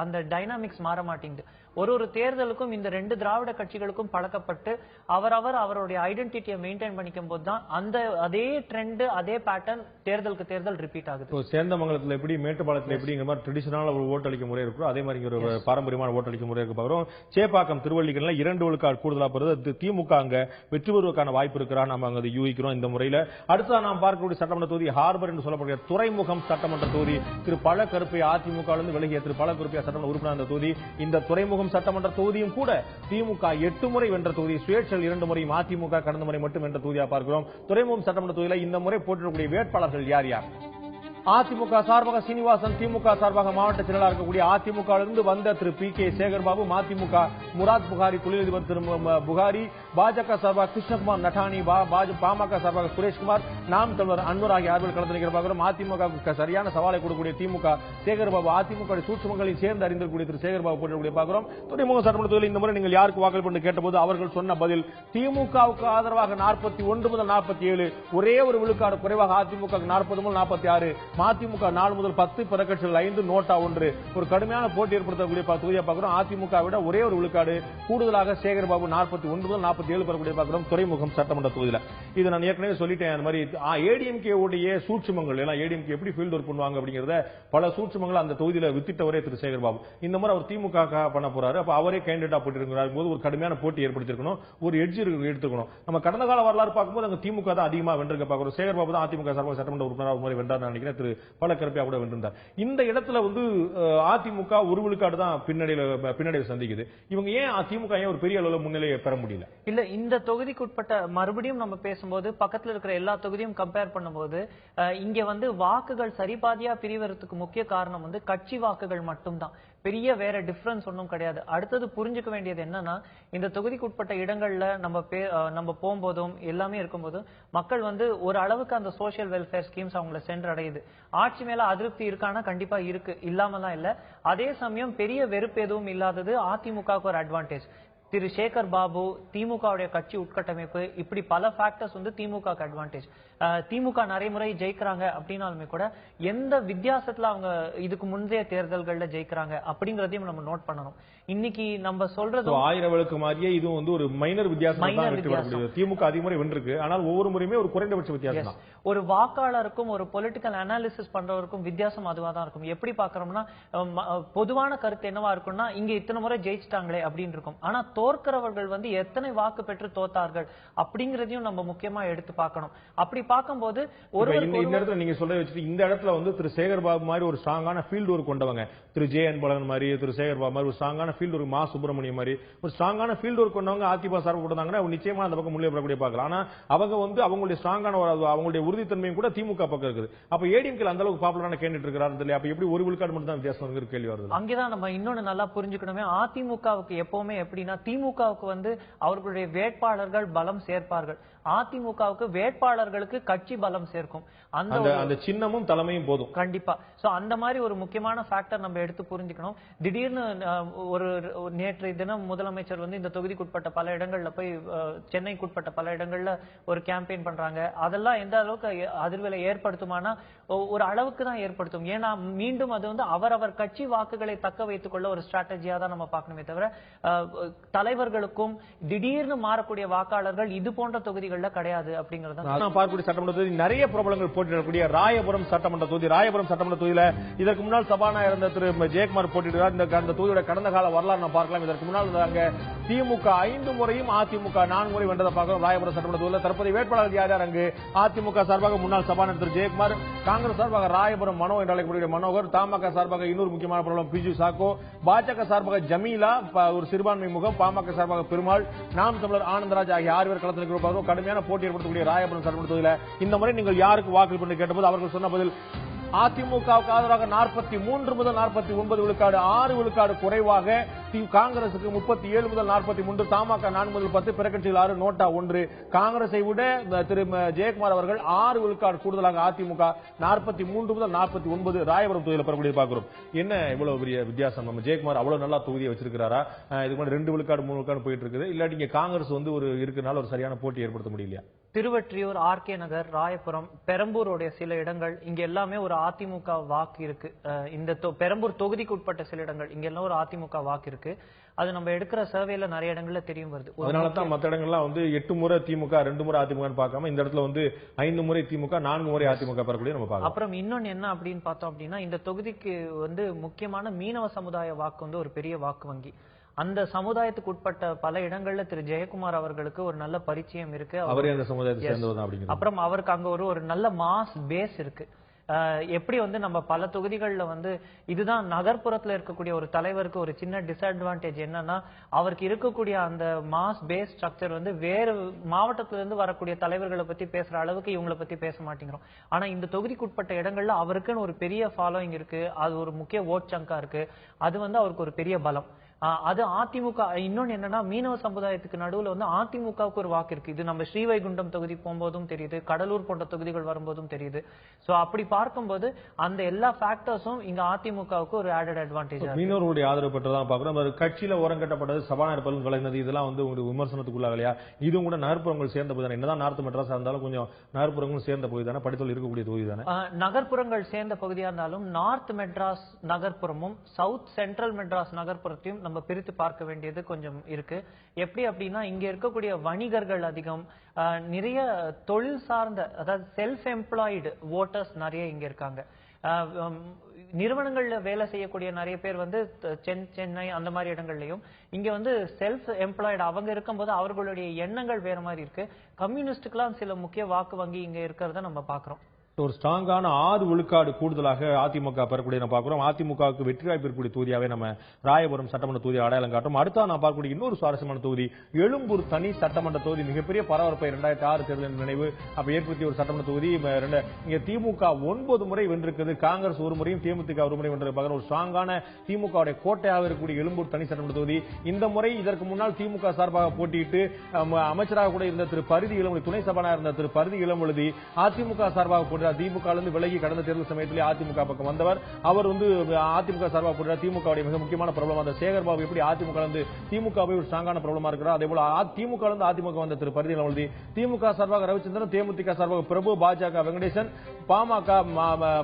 Speaker 3: அந்த டைனாமிக்ஸ் மாற மாட்டேங்குது. ஒரு தேர்தலுக்கும் இந்த 2 திராவிட கட்சிகளுக்கும் பழக்கப்பட்டு அவருடைய ஐடென்டிட்டியை மெயின்டைன் பண்ணிக்கும் போது தான் அதே ட்ரெண்ட் அதே பேட்டர்ன் தேர்தலுக்கு தேர்தல் ரிப்பீட் ஆகுது.
Speaker 2: சேந்தமங்கலத்துல எப்படி மேட்டுப்பாளத்துல எப்படி மாதிரி ட்ரெடிஷனல் ஒரு ஓட்டளிக்கும் முறை இருக்கும், அதே மாதிரி ஒரு பாரம்பரியமான ஓட்டளிக்கும் முறை இருக்கு பாக்குறோம். சேப்பாக்கம் திருவள்ளிக்கல்ல 2 விழுக்காடு கூடுதலா போறது திமுக அங்க வெற்றி பெறுவதற்கான வாய்ப்பு இருக்கிறா, நம்ம அங்க யூகிக்கிறோம் இந்த முறையில. அடுத்ததான் நாம் பார்க்கக்கூடிய சட்டமன்ற தொகுதி ஹார்பர் என்று சொல்லக்கூடிய துறைமுகம் சட்டமன்ற தொகுதி. திரு பழ கருப்பை அதிமுக விலகிய திரு பழ கருப்பையா சட்டமன்ற உறுப்பினர் அந்த தொகுதி. இந்த துறைமுகம் சட்டமன்ற தொகுதியும் கூட திமுக 8 முறை வென்ற தொகுதி, சுயேட்சையில் 2 முறையும் அதிமுக கடந்த முறை மட்டும் வென்ற தொகுதியா பார்க்கிறோம். துறைமுகம் சட்டமன்ற தொகுதியில் இந்த முறை போட்டியிடக்கூடிய வேட்பாளர்கள் யார் யார்? அதிமுக சார்பாக சீனிவாசன், திமுக சார்பாக மாவட்ட செயலாளர் இருக்கக்கூடிய அதிமுக வந்த திரு பி.கே. சேகர்பாபு, மதிமுக முராத் புகாரி, தொழிலதிபர் திரு புகாரி, பாஜக சார்பாக கிருஷ்ணகுமார் நட்டானி, பாமக சார்பாக சுரேஷ்குமார், நாம் தமிழர் அன்வர் ஆகிய 6 பேர் களத்தில் நிற்கிற பார்க்கிறோம். அதிமுக சரியான சவாலை கொடுக்கக்கூடிய திமுக சேகர்பாபு, அதிமுக சூட்சுமங்களையும் சேர்ந்து அறிந்திருக்கக்கூடிய திரு சேகர்பாபு போட்டியிடக்கூடிய பார்க்கிறோம். துறைமுக சட்டமன்ற தொகுதியில் இந்த முறை நீங்கள் யாருக்கு வாக்களிப்பு கேட்டபோது அவர்கள் சொன்ன பதில் திமுகவுக்கு ஆதரவாக 41 முதல் 47, ஒரே ஒரு விழுக்காடு குறைவாக அதிமுக 40 முதல் 46, மதிமுக 4 முதல் 10, பிற கட்சிகள் 5, நோட்டா 1. ஒரு கடுமையான போட்டி ஏற்படுத்தக்கூடிய தொகுதியை பார்க்கிறோம். அதிமுக விட ஒரே ஒரு விழுக்காடு கூடுதலாக சேகர்பாபு 41 முதல் 47 பெறக்கூடிய பார்க்கிறோம் துறைமுகம் சட்டமன்ற தொகுதியில். இது நான் ஏற்கனவே சொல்லிட்டேன். அந்த மாதிரி ஏடிஎம்கே உடைய சூட்சுமங்கள் எல்லாம் ஏடிஎம்கே எப்படி ஃபீல்ட் ஒர்க் பண்ணுவாங்க அப்படிங்கறத பல சூட்சுமங்கள் அந்த தொகுதியில் வித்திட்டவரே திரு சேகர்பாபு. இந்த மாதிரி அவர் திமுக பண்ண போறாரு. அப்ப அவரே கேண்டிடேட்டா போட்டிருக்கிறார் போது ஒரு கடுமையான போட்டி ஏற்படுத்திருக்கணும், ஒரு எட்ஜ் எடுத்துக்கணும். நம்ம கடந்த கால வரலாறு பார்க்கும்போது அங்க திமுக தான் அதிகமா வென்றிருக்க பார்க்கிறோம். சேகர்பாபு தான் அதிமுக சார்பாக சட்டமன்ற உறுப்பினர் முறை வென்றார் நினைக்கிறேன். திரு பல கருப்பையா கூட வென்றிருந்தார். இந்த இடத்துல அதிமுக ஒரு விழுக்காடு தான் பின்னடைவு சந்திக்குது. இவங்க ஏன் அதிமுக ஒரு பெரிய அளவில் முன்னிலையை பெற முடியல?
Speaker 3: இல்ல இந்த தொகுதிக்கு உட்பட்ட மறுபடியும் நம்ம பேசும்போது பக்கத்துல இருக்கிற எல்லா தொகுதியும் கம்பேர் பண்ணும்போது இங்க வாக்குகள் சரிபாதியா பிரிவதற்கு முக்கிய காரணம் கட்சி வாக்குகள் மட்டும்தான். பெரிய வேற டிஃபரன்ஸ் ஒன்றும் கிடையாது. அடுத்தது புரிஞ்சுக்க வேண்டியது என்னன்னா, இந்த தொகுதிக்கு உட்பட்ட இடங்கள்ல நம்ம போகும்போதும் எல்லாமே இருக்கும்போதும் மக்கள் ஒரு அளவுக்கு அந்த சோசியல் வெல்ஃபேர் ஸ்கீம்ஸ் அவங்களை சென்றடையுது. ஆட்சி மேல அதிருப்தி இருக்கானா? கண்டிப்பா இருக்கு, இல்லாமலாம் இல்ல. அதே சமயம் பெரிய வெறுப்பு எதுவும் இல்லாதது அதிமுகவுக்கு ஒரு அட்வான்டேஜ். திரு சேகர் பாபு, திமுகவுடைய கட்சி உட்கட்டமைப்பு, இப்படி பல ஃபேக்டர்ஸ் திமுக அட்வான்டேஜ். திமுக நிறைய முறை ஜெயிக்கிறாங்க அப்படின்னாலுமே கூட எந்த வித்தியாசத்துல அவங்க இதுக்கு முந்தைய தேர்தல்கள்ல ஜெயிக்கிறாங்க அப்படிங்கறதையும் நம்ம நோட் பண்ணணும். இன்னைக்கு நம்ம சொல்றது
Speaker 2: 1000 விளக்கு மாதிரியே இது ஒரு மைனர் வித்தியாசம். திமுக அதிமுறை வென்றிருக்கு, ஆனால் ஒவ்வொரு முறையுமே ஒரு குறைந்தபட்ச வித்தியாசம்.
Speaker 3: ஒரு வாக்காளருக்கும் ஒரு பொலிட்டிக்கல் அனாலிசிஸ் பண்றவருக்கும் வித்தியாசம் அதுவா தான் இருக்கும். எப்படி பாக்குறோம்னா, பொதுவான கருத்து என்னவா இருக்கும்னா, இங்க இத்தனை முறை ஜெயிச்சிட்டாங்களே அப்படின்னு இருக்கும். ஆனா தோற்கிறவர்கள் எத்தனை வாக்கு பெற்று தோத்தார்கள் அப்படிங்கறதையும் நம்ம முக்கியமா எடுத்து பார்க்கணும். அப்படி பார்க்கும்போது
Speaker 2: நீங்க சொல்ற வச்சுட்டு இந்த இடத்துல திரு சேகர் பாபு மாதிரி ஒரு ஸ்ட்ராங்கான ஃபீல்ட் ஒர்க் கொண்டவங்க, திரு ஜே அன்பழகன் மாதிரி, திரு சேகர் பாபு மாதிரி ஒரு ஸ்ட்ராங்கான ஃபீல்ட் ஒர்க், மா சுப்பிரமணியம் மாதிரி ஒரு ஸ்ட்ராங்கான ஃபீல்ட் ஒர்க் கொண்டவங்க அதிமுக சார்பு கொடுத்தாங்கன்னா நிச்சயமா அந்த பக்கம் முன்னே வரக்கூடிய பார்க்கலாம். ஆனா அவங்க அவங்களுடைய ஸ்ட்ராங்கான அவங்களுடைய உறுதித்தன்மையும் கூட திமுக பக்கம் இருக்குது. அப்ப ஏடிஎம்கே அந்த அளவுக்கு பாப்புலரான கேண்டிடேட் இருக்கிறார். அப்ப எப்படி ஒரு விழுக்காடு மட்டும் தான் வித்தியாசம் கேள்வி வருது.
Speaker 3: அங்கேதான் நம்ம இன்னொன்னு நல்லா புரிஞ்சுக்கணுமே, அதிமுகவுக்கு எப்பவுமே எப்படின்னா, திமுகவுக்கு அவர்களுடைய வேட்பாளர்கள் பலம் சேர்ப்பார்கள், அதிமுகவுக்கு வேட்பாளர்களுக்கு கட்சி பலம் சேர்க்கும்.
Speaker 2: அந்த சின்னமும் தலைமையும் போதும்
Speaker 3: கண்டிப்பா. சோ அந்த மாதிரி ஒரு முக்கியமான ஃபேக்டர் நம்ம எடுத்து புரிஞ்சுக்கணும். திடீர்னு ஒரு நேற்று தினம் முதலமைச்சர் இந்த தொகுதிக்குட்பட்ட பல இடங்கள்ல போய், சென்னைக்குட்பட்ட பல இடங்கள்ல ஒரு கேம்பெயின் பண்றாங்க. அதெல்லாம் எந்த அளவுக்கு அதிர்வலை ஏற்படுத்துமானா ஒரு அளவுக்கு தான் ஏற்படுத்தும். ஏன்னா மீண்டும் அது அவரவர் கட்சி வாக்குகளை தக்க வைத்துக் கொள்ள ஒரு ஸ்ட்ராட்டஜியா தான் நம்ம பார்க்கணுமே தவிர, தலைவர்களுக்கும் திடீர்னு மாறக்கூடிய வாக்காளர்கள் இது போன்ற தொகுதிகள்ல கிடையாது அப்படிங்கறது
Speaker 2: பார்க்கக்கூடிய சட்டமன்ற தொகுதி. நிறைய பிரபலங்கள் போட்டியிடக்கூடிய ராயபுரம் சட்டமன்ற தொகுதி. ராயபுரம் சட்டமன்ற தொகுதியில இதற்கு முன்னால் சபாநாயகர் இருந்த திரு ஜெயக்குமார் போட்டியிடுகிறார். இந்த தொகுதியோட கடந்த கால வரலாறு நாம் பார்க்கலாம். இதற்கு முன்னால் அங்க திமுக 5 முறையும் அதிமுக 4 முறை வென்றதை பார்க்கிறோம். ராயபுரம் சட்டமன்ற தொகுதியில் தற்போதைய வேட்பாளர் யார் யார்? அங்கு அதிமுக சார்பாக முன்னாள் சபாநாயகர் திரு ஜெயக்குமார், காங்கிரஸ் சார்பாக ராயபுரம் மனோ என்று அழைக்கக்கூடிய மனோகர், தமாக சார்பாக இன்னொரு முக்கியமான பிரபலம் பிஜு சாக்கோ, பாஜக சார்பாக ஜமீலா ஒரு சிறுபான்மை முகம், பாமக சார்பாக பெருமாள், நாம் தமிழர் ஆனந்தராஜ் ஆகிய 6 பேர் களத்தில் இருப்பவர்கள் கடுமையான போட்டி ஏற்படுத்தக்கூடிய ராயபுரம் சட்டமன்ற தொகுதியில் இந்த முறை நீங்கள் யாருக்கு வாக்களிப்பு கேட்டபோது அவர்கள் சொன்ன பதில் அதிமுகவுக்கு ஆதரவாக 43 முதல் 49 விழுக்காடு, 6 விழுக்காடு குறைவாக காங்கிரசுக்கு 37 முதல் 43, தமாக 4 முதல் 10, பிற கட்சிகள் 6, நோட்டா 1. காங்கிரஸை விட திரு ஜெயக்குமார் அவர்கள் 6 விழுக்காடு கூடுதலாக அதிமுக 43 முதல் 49 ராயபுரம் தொகுதியில் பெறக்கூடிய பார்க்கிறோம். என்ன இவ்வளவு பெரிய வித்தியாசம்? நம்ம ஜெயக்குமார் அவ்வளவு நல்லா தொகுதியை வச்சிருக்கிறாரா? இதுக்கு முன்னாடி 2 விழுக்காடு 3 விழுக்காடு போயிட்டு இருக்குது. இல்லாட்டி இங்க காங்கிரஸ் வந்து ஒரு இருக்கிறனால ஒரு சரியான போட்டி ஏற்படுத்த முடியலையா?
Speaker 3: திருவொற்றியூர், ஆர்கே நகர், ராயபுரம், பெரம்பூருடைய சில இடங்கள் இங்க எல்லாமே ஒரு அதிமுக வாக்கு இருக்கு. இந்த பெரம்பூர் தொகுதிக்கு உட்பட்ட சில இடங்கள் இங்க எல்லாம் ஒரு அதிமுக வாக்கு இருக்கு. அது நம்ம எடுக்கிற சர்வேல நிறைய இடங்கள்ல தெரியும் வருது.
Speaker 2: அதனாலதான் மற்ற இடங்கள்லாம் வந்து 8 முறை திமுக 2 முறை அதிமுக பார்க்காம இந்த இடத்துல வந்து 5 முறை திமுக 4 முறை அதிமுக பெறக்கூடிய நம்ம பார்க்கலாம்.
Speaker 3: அப்புறம் இன்னொன்னு என்ன அப்படின்னு பார்த்தோம் அப்படின்னா, இந்த தொகுதிக்கு வந்து முக்கியமான மீனவ சமுதாய வாக்கு வந்து ஒரு பெரிய வாக்கு வங்கி. அந்த சமுதாயத்துக்கு உட்பட்ட பல இடங்கள்ல திரு ஜெயக்குமார் அவர்களுக்கு ஒரு நல்ல பரிச்சயம் இருக்கு.
Speaker 2: அவரே அந்த சமுதாயத்தை சேர்ந்தவர் அப்படிங்கிறது.
Speaker 3: அப்புறம் அவருக்கு அங்க ஒரு நல்ல மாஸ் பேஸ் இருக்கு. எப்படி வந்து நம்ம பல தொகுதிகள்ல வந்து இதுதான் நகர்ப்புறத்துல இருக்கக்கூடிய ஒரு தலைவருக்கு ஒரு சின்ன டிஸ்அட்வான்டேஜ் என்னன்னா, அவருக்கு இருக்கக்கூடிய அந்த மாஸ் பேஸ் ஸ்ட்ரக்சர் வந்து வேறு மாவட்டத்துல இருந்து வரக்கூடிய தலைவர்களை பத்தி பேசுற அளவுக்கு இவங்களை பத்தி பேச மாட்டேங்கிறோம். ஆனா இந்த தொகுதிக்கு உட்பட்ட இடங்கள்ல அவருக்குன்னு ஒரு பெரிய ஃபாலோயிங் இருக்கு. அது ஒரு முக்கிய ஓட் சங்கா இருக்கு. அது வந்து அவருக்கு ஒரு பெரிய பலம். அது அதிமுக. இன்னொன்னு என்னன்னா, மீனவ சமுதாயத்துக்கு நடுவுல வந்து அதிமுகவுக்கு ஒரு வாக்கு இருக்கு. இது நம்ம ஸ்ரீவைகுண்டம் தொகுதி போகும்போதும் தெரியுது, கடலூர் போன்ற தொகுதிகள் வரும்போதும் தெரியுது. சோ அப்படி பார்க்கும்போது அந்த எல்லா ஃபேக்டர்ஸும் இங்க அதிமுகவுக்கு ஒரு ஆடட் அட்வான்டேஜ்.
Speaker 2: மீனவர்களுடைய ஆதரவு பெற்றதான் பாக்குறோம். கட்சியில ஓரங்கட்டப்பட்டது, சபாநாயகர் பலன் கலைஞது, இதெல்லாம் வந்து ஒரு விமர்சனத்துக்குள்ளாகலையா? இதுவும் கூட நகர்ப்புறங்கள் சேர்ந்த போது தானே. என்னதான் நார்த் மெட்ராஸா இருந்தாலும் கொஞ்சம் நகர்ப்புறங்களும் சேர்ந்த போது தானே, படித்தல் இருக்கக்கூடிய தொகுதி தானே.
Speaker 3: நகர்ப்புறங்கள் சேர்ந்த பகுதியா இருந்தாலும் நார்த் மெட்ராஸ் நகர்ப்புறமும் சவுத் சென்ட்ரல் மெட்ராஸ் நகர்ப்புறத்தையும் நம்ம பிரித்து பார்க்க வேண்டியது கொஞ்சம் இருக்கு. எப்படி அப்படின்னா, இங்க இருக்கக்கூடிய வணிகர்கள் அதிகம், நிறைய தொழில் சார்ந்த, அதாவது செல்ஃப் எம்ப்ளாய்டு ஓட்டர்ஸ் நிறைய இங்க இருக்காங்க. நிறுவனங்கள்ல வேலை செய்யக்கூடிய நிறைய பேர் வந்து சென்னை அந்த மாதிரி இடங்கள்லயும் இங்க வந்து செல்ஃப் எம்ப்ளாய்டு அவங்க இருக்கும்போது அவர்களுடைய எண்ணங்கள் வேற மாதிரி இருக்கு. கம்யூனிஸ்டுக்கெல்லாம் சில முக்கிய வாக்கு வங்கி இங்க இருக்கிறத நம்ம பாக்குறோம்.
Speaker 2: ஒரு ஸ்ட்ராங்கான 6 விழுக்காடு கூடுதலாக அதிமுக பெறக்கூடிய நம்ம பார்க்கிறோம். அதிமுகவுக்கு வெற்றி வாய்ப்பு இருக்கக்கூடிய தொகுதியாவே நம்ம ராயபுரம் சட்டமன்ற தொகுதி அடையாளம் காட்டும். அடுத்தா நான் பார்க்கக்கூடிய இன்னொரு சுவாரஸ்யமான தொகுதி எழும்பூர் தனி சட்டமன்ற தொகுதி. மிகப்பெரிய பரபரப்பை 2006 தேர்தலின் நினைவு அப்ப ஏற்படுத்திய ஒரு சட்டமன்ற தொகுதி. இங்க திமுக 9 முறை வென்றிருக்கிறது, காங்கிரஸ் 1 முறையும் தேமுதிக 1 முறை வென்றிருப்பாங்க. ஒரு ஸ்ட்ராங்கான திமுக கோட்டையாக இருக்கக்கூடிய எழும்பூர் தனி சட்டமன்ற தொகுதி. இந்த முறை இதற்கு முன்னால் திமுக சார்பாக போட்டியிட்டு அமைச்சராக கூட இருந்த திரு பரிதி இளமொழி, துணை சபாநாயகர் இருந்த திரு பரிதி இளமொழி அதிமுக சார்பாக போட்டி திமுக விலகி கடந்த தேர்தல் சமயத்திலே அதிமுக பக்கம் வந்தவர். அவர் வந்து அதிமுக சார்பாக போடுறார். திமுக மிக முக்கியமான பிரபலம் அந்த சேகர் பாபு எப்படி அதிமுக திமுக ஒரு ஸ்ட்ராங்கான பிரபலமா இருக்கிறார். அதே போல திமுக அதிமுக வந்த திரு பரிதி இளமொழி, திமுக சார்பாக ரவிச்சந்திரன், தேமுதிக சார்பாக பிரபு, பாஜக வெங்கடேசன், பாமக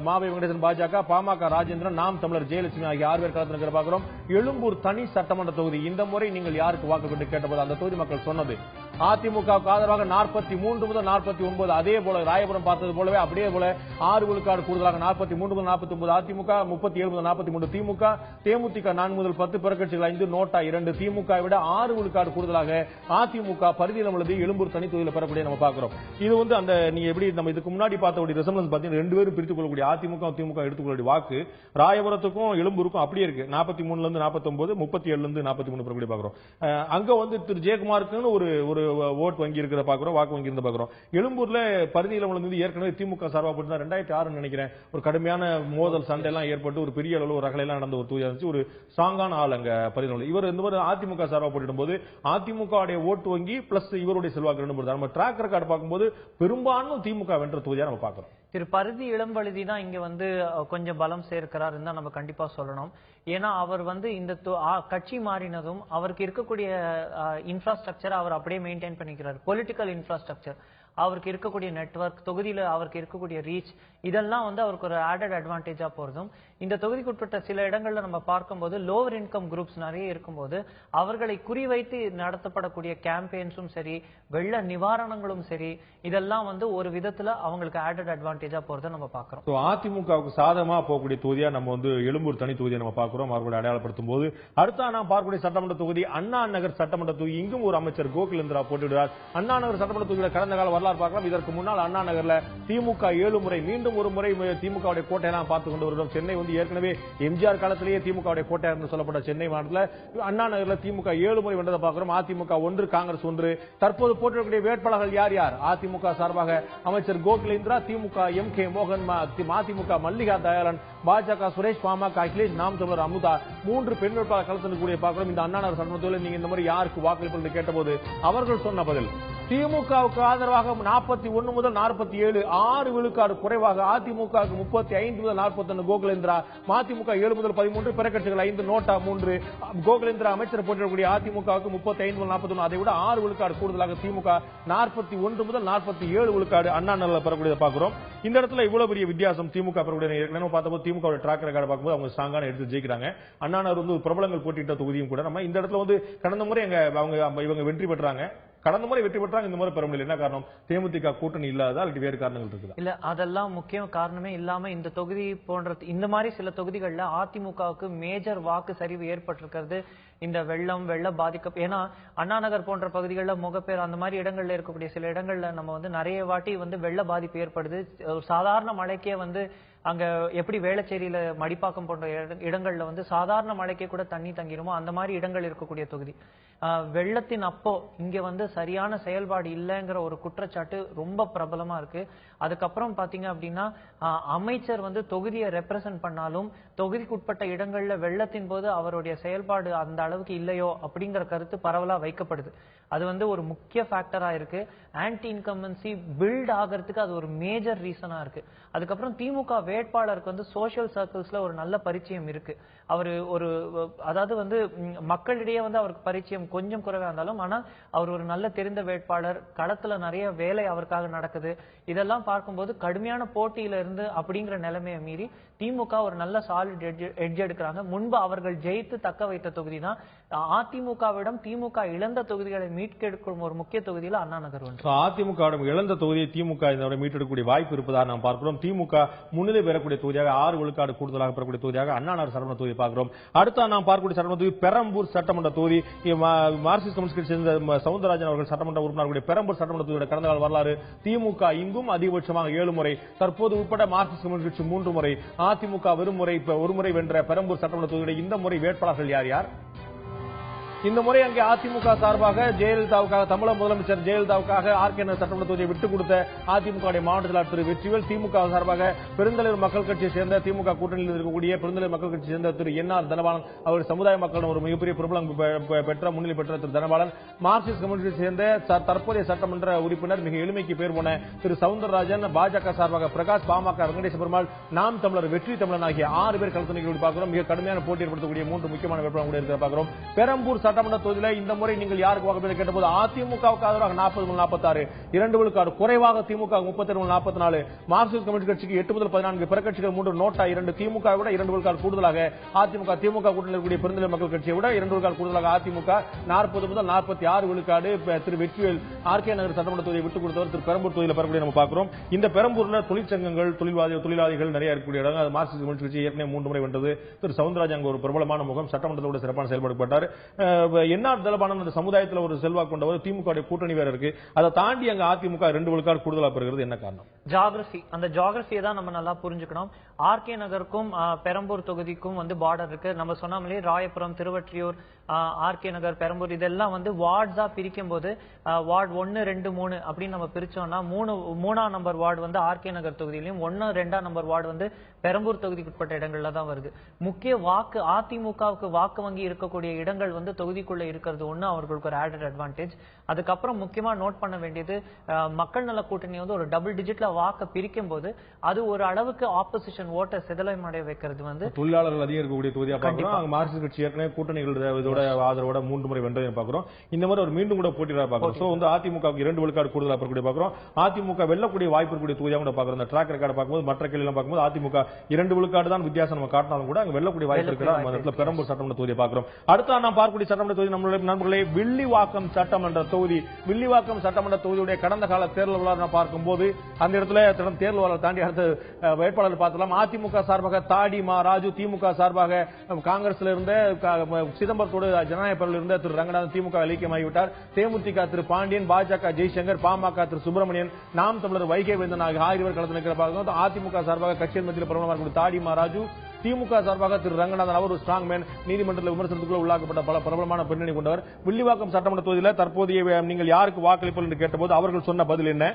Speaker 2: மாவை வெங்கடேசன், பாஜக, பாமக ராஜேந்திரன், நாம் தமிழர் ஜெயலட்சுமி ஆகிய 6 பேர் களத்தில் பார்க்கிறோம். எழும்பூர் தனி சட்டமன்ற தொகுதி. இந்த முறை நீங்கள் யாருக்கு வாக்கு கொண்டு கேட்டபோது அந்த தொகுதி மக்கள் சொன்னது அதிமுகவுக்கு ஆதரவாக 43 முதல் 49. அதே போல ராயபுரம் பார்த்தது போலவே அப்படியே போல 6 விழுக்காடு கூடுதலாக 43 முதல் 49 அதிமுக, 37 முதல் 43 திமுக, தேமுதிக 4 முதல் 10, பிற கட்சிகள் 5, நோட்டா 2. திமுக விட 6 விழுக்காடு கூடுதலாக அதிமுக பரிதியிலம் உள்ளது எழும்பூர் தனி தொகுதியில் பெறக்கூடிய நம்ம பார்க்கிறோம். இது வந்து அந்த நீங்க எப்படி நம்ம இதுக்கு முன்னாடி பார்த்த ரிசம்பன்ஸ் பார்த்தீங்கன்னா 2 பேரும் பிரித்துக் கொள்ளக்கூடிய அதிமுக திமுக எடுத்துக்கொள்ளக்கூடிய வாக்கு ராயபுரத்துக்கும் எழும்பூருக்கும் அப்படியே இருக்கு. 43 இருந்து 49, 37 இருந்து 43 பெறக்கூடிய பார்க்கிறோம். அங்க வந்து திரு ஜெயக்குமாருக்கு ஒரு ஓட் வங்கி இருக்கிற பாக்குறோம், வாக்கு வங்கி இருந்த பாக்குறோம். எழும்பூர்ல பரிதியில வந்து ஏற்கனவே திமுக சார்பா போட்டு 2006 நினைக்கிறேன் ஒரு கடுமையான மோதல் சண்டை எல்லாம் ஏற்பட்டு ஒரு பெரிய அளவு ஒரு ரகளை எல்லாம் நடந்த ஒரு தொகுதியா இருந்துச்சு. ஒரு ஸ்ட்ராங்கான ஆள் அங்க பரிதியில இவர் இந்த மாதிரி அதிமுக சார்பா போட்டிடும் போது அதிமுக ஓட்டு வங்கி பிளஸ் இவருடைய செல்வாக்கு ரெண்டு நம்ம ட்ராக் ரெக்கார்டு பார்க்கும்போது பெரும்பாலும் திமுக வென்ற தொகுதியா நம்ம பார்க்கிறோம்.
Speaker 3: திரு பரிதி இளம்பழுதி தான் இங்க வந்து கொஞ்சம் பலம் சேர்க்கிறார் தான் நம்ம கண்டிப்பா சொல்லணும். ஏன்னா அவர் வந்து இந்த கட்சி மாறினதும் அவருக்கு இருக்கக்கூடிய இன்ஃப்ராஸ்ட்ரக்சர் அவர் அப்படியே மெயின்டைன் பண்ணிக்கிறார். பொலிட்டிக்கல் இன்ஃப்ராஸ்ட்ரக்சர், அவருக்கு இருக்கக்கூடிய நெட்வொர்க், தொகுதியில அவருக்கு இருக்கக்கூடிய ரீச், இதெல்லாம் வந்து அவருக்கு ஒரு ஆடட் அட்வான்டேஜா போறதும். இந்த தொகுதிக்கு உட்பட்ட சில இடங்கள்ல நம்ம பார்க்கும்போது லோவர் இன்கம் குரூப்ஸ் நிறைய இருக்கும்போது அவர்களை குறிவைத்து நடத்தப்படக்கூடிய கேம்பெயின்ஸும் சரி, வெள்ள நிவாரணங்களும் சரி, இதெல்லாம் வந்து ஒரு விதத்துல அவங்களுக்கு ஆடட் அட்வான்டேஜா போறதை நம்ம பார்க்கிறோம்.
Speaker 2: அதிமுகவுக்கு சாதகமா போகக்கூடிய தொகுதியா நம்ம வந்து எழும்பூர் தனி தொகுதியை நம்ம பார்க்கிறோம். அவர்களை அடையாளப்படுத்தும் போது அடுத்த நாம் பார்க்கக்கூடிய சட்டமன்ற தொகுதி அண்ணா நகர் சட்டமன்ற தொகுதி. இங்கும் ஒரு அமைச்சர் கோகுலேந்திரா போட்டியிடுறார். அண்ணா நகர் சட்டமன்ற தொகுதியில் கடந்த கால வரலாறு பார்க்கலாம். இதற்கு முன்னால் அண்ணா நகர்ல திமுக 7 முறை மீண்டும் ஒரு முறை திமுகவுடைய கோட்டையெல்லாம் பார்த்துக் கொண்டு வருகிறோம். சென்னை வந்து ஏற்கனவே எம்ஜிஆர் காலத்திலேயே திமுகவுடைய கோட்டையா என்று சொல்லப்பட்ட சென்னை மாநிலத்தில் அண்ணா நகர்ல திமுக 7 முறை வென்றதை பார்க்கிறோம். அதிமுக 1, காங்கிரஸ் 1. தற்போது போட்டியிடக்கூடிய வேட்பாளர்கள் யார் யார்? அதிமுக சார்பாக அமைச்சர் கோகுலேந்திரா, திமுக MK மோகன், மதிமுக மல்லிகா தயாளன், பாஜக சுரேஷ், பாமக அகிலேஷ், நாம் தமிழர் அமுதா 3 பெண் வேட்பாளர் களத்திற்குரிய பார்க்கிறோம். இந்த அண்ணா நகர் சட்டமன்றத்தில் நீங்க இந்த மாதிரி யாருக்கு வாக்களிப்பு கேட்டபோது அவர்கள் சொன்ன பதில் திமுகவுக்கு ஆதரவாக 41 முதல் 47, 6 விழுக்காடு குறைவாக. அதிமுகவுக்கு 35 முதல் 41 கோகுலேந்திரா, மதிமுக 7 முதல் 13, பிற கட்சிகள் 5, நோட்டா 3. கோகுலேந்திரா அமைச்சர் போட்டியிடக்கூடிய அதிமுகவுக்கு 35 முதல் 41, அதை விட 6 விழுக்காடு கூடுதலாக திமுக 41 முதல் 47 விழுக்காடு அண்ணா நகரில் பெறக்கூடியதை பார்க்கிறோம். இந்த இடத்துல இவ்வளவு பெரிய வித்தியாசம் திமுக பெறக்கூடிய பார்த்தபோது திமுக ட்ராக் ரெக்கார்டு பார்க்கும்போது அவங்க ஸ்ட்ராங்கான எடுத்து ஜெயிக்கிறாங்க. அண்ணா நகர் வந்து பிரபலங்கள் போட்டியிட்ட தொகுதியும் கூட. நம்ம இந்த இடத்துல வந்து கடந்த முறை இவங்க வெற்றி பெற்றாங்க, கடந்த முறை வெற்றி பெற்றாங்க, இந்த முறை பெற முடியல. என்ன காரணம்? தேமுதிக கூட்டணி இல்லாததா அல்லது வேறு காரணங்கள் இருக்குதா? இல்ல,
Speaker 3: அதெல்லாம் முக்கிய காரணமே இல்லாம இந்த தொகுதி போன்ற இந்த மாதிரி சில தொகுதிகள்ல அதிமுகவுக்கு மேஜர் வாக்கு சரிவு ஏற்பட்டிருக்கிறது. இந்த வெள்ள பாதிக்க, ஏன்னா அண்ணா நகர் போன்ற பகுதிகளில் முகப்பேர் அந்த மாதிரி இடங்கள்ல இருக்கக்கூடிய சில இடங்கள்ல நம்ம வந்து நிறைய வாட்டி வந்து வெள்ள பாதிப்பு ஏற்படுது. ஒரு சாதாரண மழைக்கே வந்து அங்க எப்படி வேளச்சேரியில மடிப்பாக்கம் போன்ற இடங்கள்ல வந்து சாதாரண மழைக்கே கூட தண்ணி தங்கிருமோ அந்த மாதிரி இடங்கள் இருக்கக்கூடிய தொகுதி. வெள்ளத்தின் அப்போ இங்க வந்து சரியான செயல்பாடு இல்லைங்கிற ஒரு குற்றச்சாட்டு ரொம்ப பிரபலமா இருக்கு. அதுக்கப்புறம் பாத்தீங்க அப்படின்னா அமைச்சர் வந்து தொகுதியை ரெப்ரசன்ட் பண்ணாலும் தொகுதிக்குட்பட்ட இடங்கள்ல வெள்ளத்தின் போது அவருடைய செயல்பாடு அந்த அளவுக்கு இல்லையோ அப்படிங்கிற கருத்து பரவலா வைக்கப்படுது. அது வந்து ஒரு முக்கிய ஃபேக்டரா இருக்கு. ஆன்டி இன்கம்பன்சி பில்ட் ஆகிறதுக்கு அது ஒரு மேஜர் ரீசனா இருக்கு. அதுக்கப்புறம் திமுக வேட்பாளருக்கு வந்து சோசியல் சர்க்கிள்ஸ்ல ஒரு நல்ல பரிச்சயம் இருக்கு. அவரு ஒரு அதாவது வந்து மக்களிடையே வந்து அவருக்கு பரிச்சயம் கொஞ்சம் குறைவா இருந்தாலும், ஆனா அவர் ஒரு நல்ல தெரிந்த வேட்பாளர், களத்துல நிறைய வேலை அவருக்காக நடக்குது. இதெல்லாம் பார்க்கும்போது கடுமையான போட்டியில இருந்து அப்படிங்கிற நிலைமையை மீறி திமுக ஒரு நல்ல சாலிட் எட்ஜ் எடுக்கிறாங்க. முன்பு அவர்கள் ஜெயித்து தக்க வைத்த தொகுதி தான். அதிமுகவிடம் திமுக இழந்த தொகுதிகளை மீட்டெடுக்கும் ஒரு முக்கிய தொகுதியில் அண்ணா நகர் ஒன்று.
Speaker 2: அதிமுகவிடம் இழந்த தொகுதியை திமுக மீட்டெடுக்கக்கூடிய வாய்ப்பு இருப்பதாக நாம் பார்க்கிறோம். திமுக முன்னிலை பெறக்கூடிய தொகுதியாக 6 விழுக்காடு கூடுதலாக பெறக்கூடிய தொகுதியாக அண்ணா நகர் சட்டமன்ற தொகுதி பார்க்கிறோம். அடுத்த நாம் பார்க்கக்கூடிய சட்டமன்ற தொகுதி பெரம்பூர் சட்டமன்ற தொகுதி. மார்க்சிஸ்ட் கம்யூனிஸ்ட் கட்சியை சேர்ந்த சவுந்தரராஜன் அவர்கள் சட்டமன்ற உறுப்பினர்களுடைய பெரம்பூர் சட்டமன்ற தொகுதியோட கடந்த கால வரலாறு திமுக இங்கும் அதிகபட்சமாக 7 முறை, தற்போது உட்பட மார்க்சிஸ்ட் கம்யூனிஸ்ட் கட்சி 3 முறை, அதிமுக வெறும் முறை ஒரு முறை வென்ற பெரம்பூர் சட்டமன்ற தொகுதியுடைய இந்த முறை வேட்பாளர்கள் யார் யார்? இந்த முறை அங்கே அதிமுக சார்பாக ஜெயலலிதாவுக்காக தமிழக முதலமைச்சர் ஜெயலலிதாவுக்காக ஆர்கே நகர் சட்டமன்ற தொகுதியை விட்டுக் கொடுத்த அதிமுக மாவட்ட செயலாளர் திரு வெற்றிவேல், திமுக சார்பாக பெருந்தலைவர் மக்கள் கட்சியை சேர்ந்த திமுக கூட்டணியில் இருக்கக்கூடிய பெருந்தலைவர் மக்கள் கட்சியை சேர்ந்த திரு என்ஆர் தனபாலன், அவர் சமுதாய மக்களிடம் ஒரு மிகப்பெரிய பிரபலம் பெற்ற முன்னிலை பெற்ற திரு தனபாலன், மார்க்சிஸ்ட் கம்யூனிஸ்ட் சேர்ந்த தற்போதைய சட்டமன்ற உறுப்பினர் மிக எளிமைக்கு பேர் போன திரு சவுந்தரராஜன், பாஜக சார்பாக பிரகாஷ், பாமக வெங்கடேச பெருமாள், நாம் தமிழர் வெற்றி தமிழன் ஆகிய 6 பேர் களத்தில் பார்க்கிறோம். மிக கடுமையான போட்டி ஏற்படுத்தக்கூடிய 3 முக்கியமான வேட்பாளர்கள் இருக்கிற பார்க்கிறோம். பெரம்பூர் சட்டமன்ற தொகுதியில் இந்த முறை நீங்கள் யாருக்கு வாக்குப்பதிவு கேட்டபோது அதிமுகவுக்கு ஆதரவாக 40 முதல் 46, 2 விழுக்காடு குறைவாக திமுக 32 முதல் 44, மார்க்சிஸ்ட் கம்யூனிஸ்ட் கட்சிக்கு 8 முதல் 14, பிற கட்சிகள் 3, நோட்டா 2, திமுக விட 2 விழுக்காடு கூடுதலாக அதிமுக, திமுக கூட்டணியில் இருக்கக்கூடிய பெருந்தலைவர் மக்கள் கட்சியை விட 2 விழுக்காடு கூடுதலாக அதிமுக 40 முதல் 46 விழுக்காடு. திரு வெற்றிவேல் ஆர்கே நகர் சட்டமன்ற தொகுதியை விட்டுக் கொடுத்தவர் திரு பெரம்பூர் தொகுதியில் பெறக்கூடிய நம்ம பார்க்கிறோம். இந்த பெரம்பூர்ல தொழிற்சங்கங்கள் தொழிலாளிகள் நிறைய இருக்கக்கூடிய இடம். அது மார்க்சிஸ்ட் கம்யூனிஸ்ட் கட்சி ஏற்கனவே 3 முறை வென்றது. திரு சவுந்தரராஜன் அங்கு ஒரு பிரபலமான முகம், சட்டமன்றத்தோட சிறப்பான செயல்படுத்தப்பட்டார். என்ஆர் தனபாலன் அந்த சமுதாயத்தில் ஒரு செல்வாக்கு கொண்டவர், திமுக கூட்டணி வேற இருக்கு. அதை தாண்டி அங்க அதிமுக 2 விழுக்காடு கூடுதலா பெறுகிறது. என்ன காரணம்?
Speaker 3: ஜியோகிராபி. அந்த ஜியோகிராபியை தான் நம்ம நல்லா புரிஞ்சுக்கணும். ஆர்கே நகருக்கும் பெரம்பூர் தொகுதிக்கும் வந்து பார்டர் இருக்கு. நம்ம சொன்னாமலே ராயபுரம், திருவற்றியூர், ஆர்கே நகர், பெரம்பூர் இதெல்லாம் வந்து வார்ட்ஸா பிரிக்கும் போது வார்டு 1, 2, 3 அப்படின்னு நம்ம பிரிச்சோம்னா 3ஆம் நம்பர் வார்டு வந்து ஆர்கே நகர் தொகுதியிலும் 1, 2ஆம் நம்பர் வார்டு வந்து பெரம்பூர் தொகுதிக்கு உட்பட்ட இடங்கள்ல தான் வருது. முக்கிய வாக்கு அதிமுகவுக்கு வாக்கு வங்கி இருக்கக்கூடிய இடங்கள் வந்து தொகுதிக்குள்ள இருக்கிறது ஒண்ணு அவர்களுக்கு ஒரு ஆடட் அட்வான்டேஜ். அதுக்கப்புறம் முக்கியமா நோட் பண்ண வேண்டியது மக்கள் நல கூட்டணி வந்து ஒரு டபுள் டிஜிட்ல வாக்கு பிரிக்கும் போது அது ஒரு அளவுக்கு ஆப்போசிஷன் ஓட்டை சிதலமடைய வைக்கிறது வந்து
Speaker 2: தொழிலாளர்கள் அதிகம் இருக்கக்கூடிய தொகுதியா பார்க்கிறோம். மார்க்சிஸ்ட் கட்சி ஏற்கனவே கூட்டணிகள் ஆதரவோட 3 முறை வென்றதை பார்க்கிறோம். இந்த மாதிரி ஒரு மீண்டும் கூட போட்டியிட பார்க்கிறோம். சோ வந்து அதிமுகவுக்கு 2 விழுக்காடு கூடுதலா பெறக்கூடிய பார்க்கிறோம். அதிமுக வெல்லக்கூடிய வாய்ப்பு இருக்கக்கூடிய தொகுதியாக கூட பார்க்கிறோம். இந்த ட்ராக் ரெக்கார்டு பார்க்கும்போது மற்ற கேள்வியெல்லாம் பார்க்கும்போது அதிமுக 2 விழுக்காடு தான் வித்தியாசம் நம்ம காட்டினாலும் கூட அங்க வெல்லக்கூடிய வாய்ப்பு இருக்கிற பெரம்பூர் சட்டமன்ற தொகுதியை பார்க்கிறோம். அடுத்த நாம் பார்க்கக்கூடிய சட்டமன்ற தொகுதி நம்மளுடைய நண்பர்களே வில்லிவாக்கம் சட்டமன்ற தொகுதி. வில்லிவாக்கம் சட்டமன்ற தொகுதியுடைய கடந்த கால தேர்தல் வரலாறு பார்க்கும்போது அந்த இடத்துல தேர்தல் வரலாறு தாண்டி அடுத்த வேட்பாளர் பார்த்தலாம். அதிமுக சார்பாக தாடி மா ராஜு, திமுக சார்பாக காங்கிரஸ்ல இருந்த சிதம்பரத்தோட அதோடு ஜனநாயக பரவல் இருந்த திரு ரங்கநாதன் திமுக ஐக்கியமாகிவிட்டார். தேமுதிக திரு பாண்டியன், பாஜக ஜெய்சங்கர், பாமக திரு சுப்பிரமணியன், நாம் தமிழர் வைகை வேந்தன் ஆகிய 6 பேர் களத்தில் நிற்கிற அதிமுக சார்பாக கட்சியின் மத்தியில் பிரபலமாக தாடிமா ராஜு, திமுக சார்பாக திரு ரங்கநாதன் அவர் ஒரு ஸ்ட்ராங் மேன், நீதிமன்றத்தில் விமர்சனத்துக்குள்ள உள்ளாக்கப்பட்ட பல பிரபலமான பின்னணி கொண்டவர். வில்லிவாக்கம் சட்டமன்ற தொகுதியில் தற்போதைய நீங்கள் யாருக்கு வாக்களிப்பீர்கள் என்று கேட்டபோது அவர்கள் சொன்ன பதில் என்ன?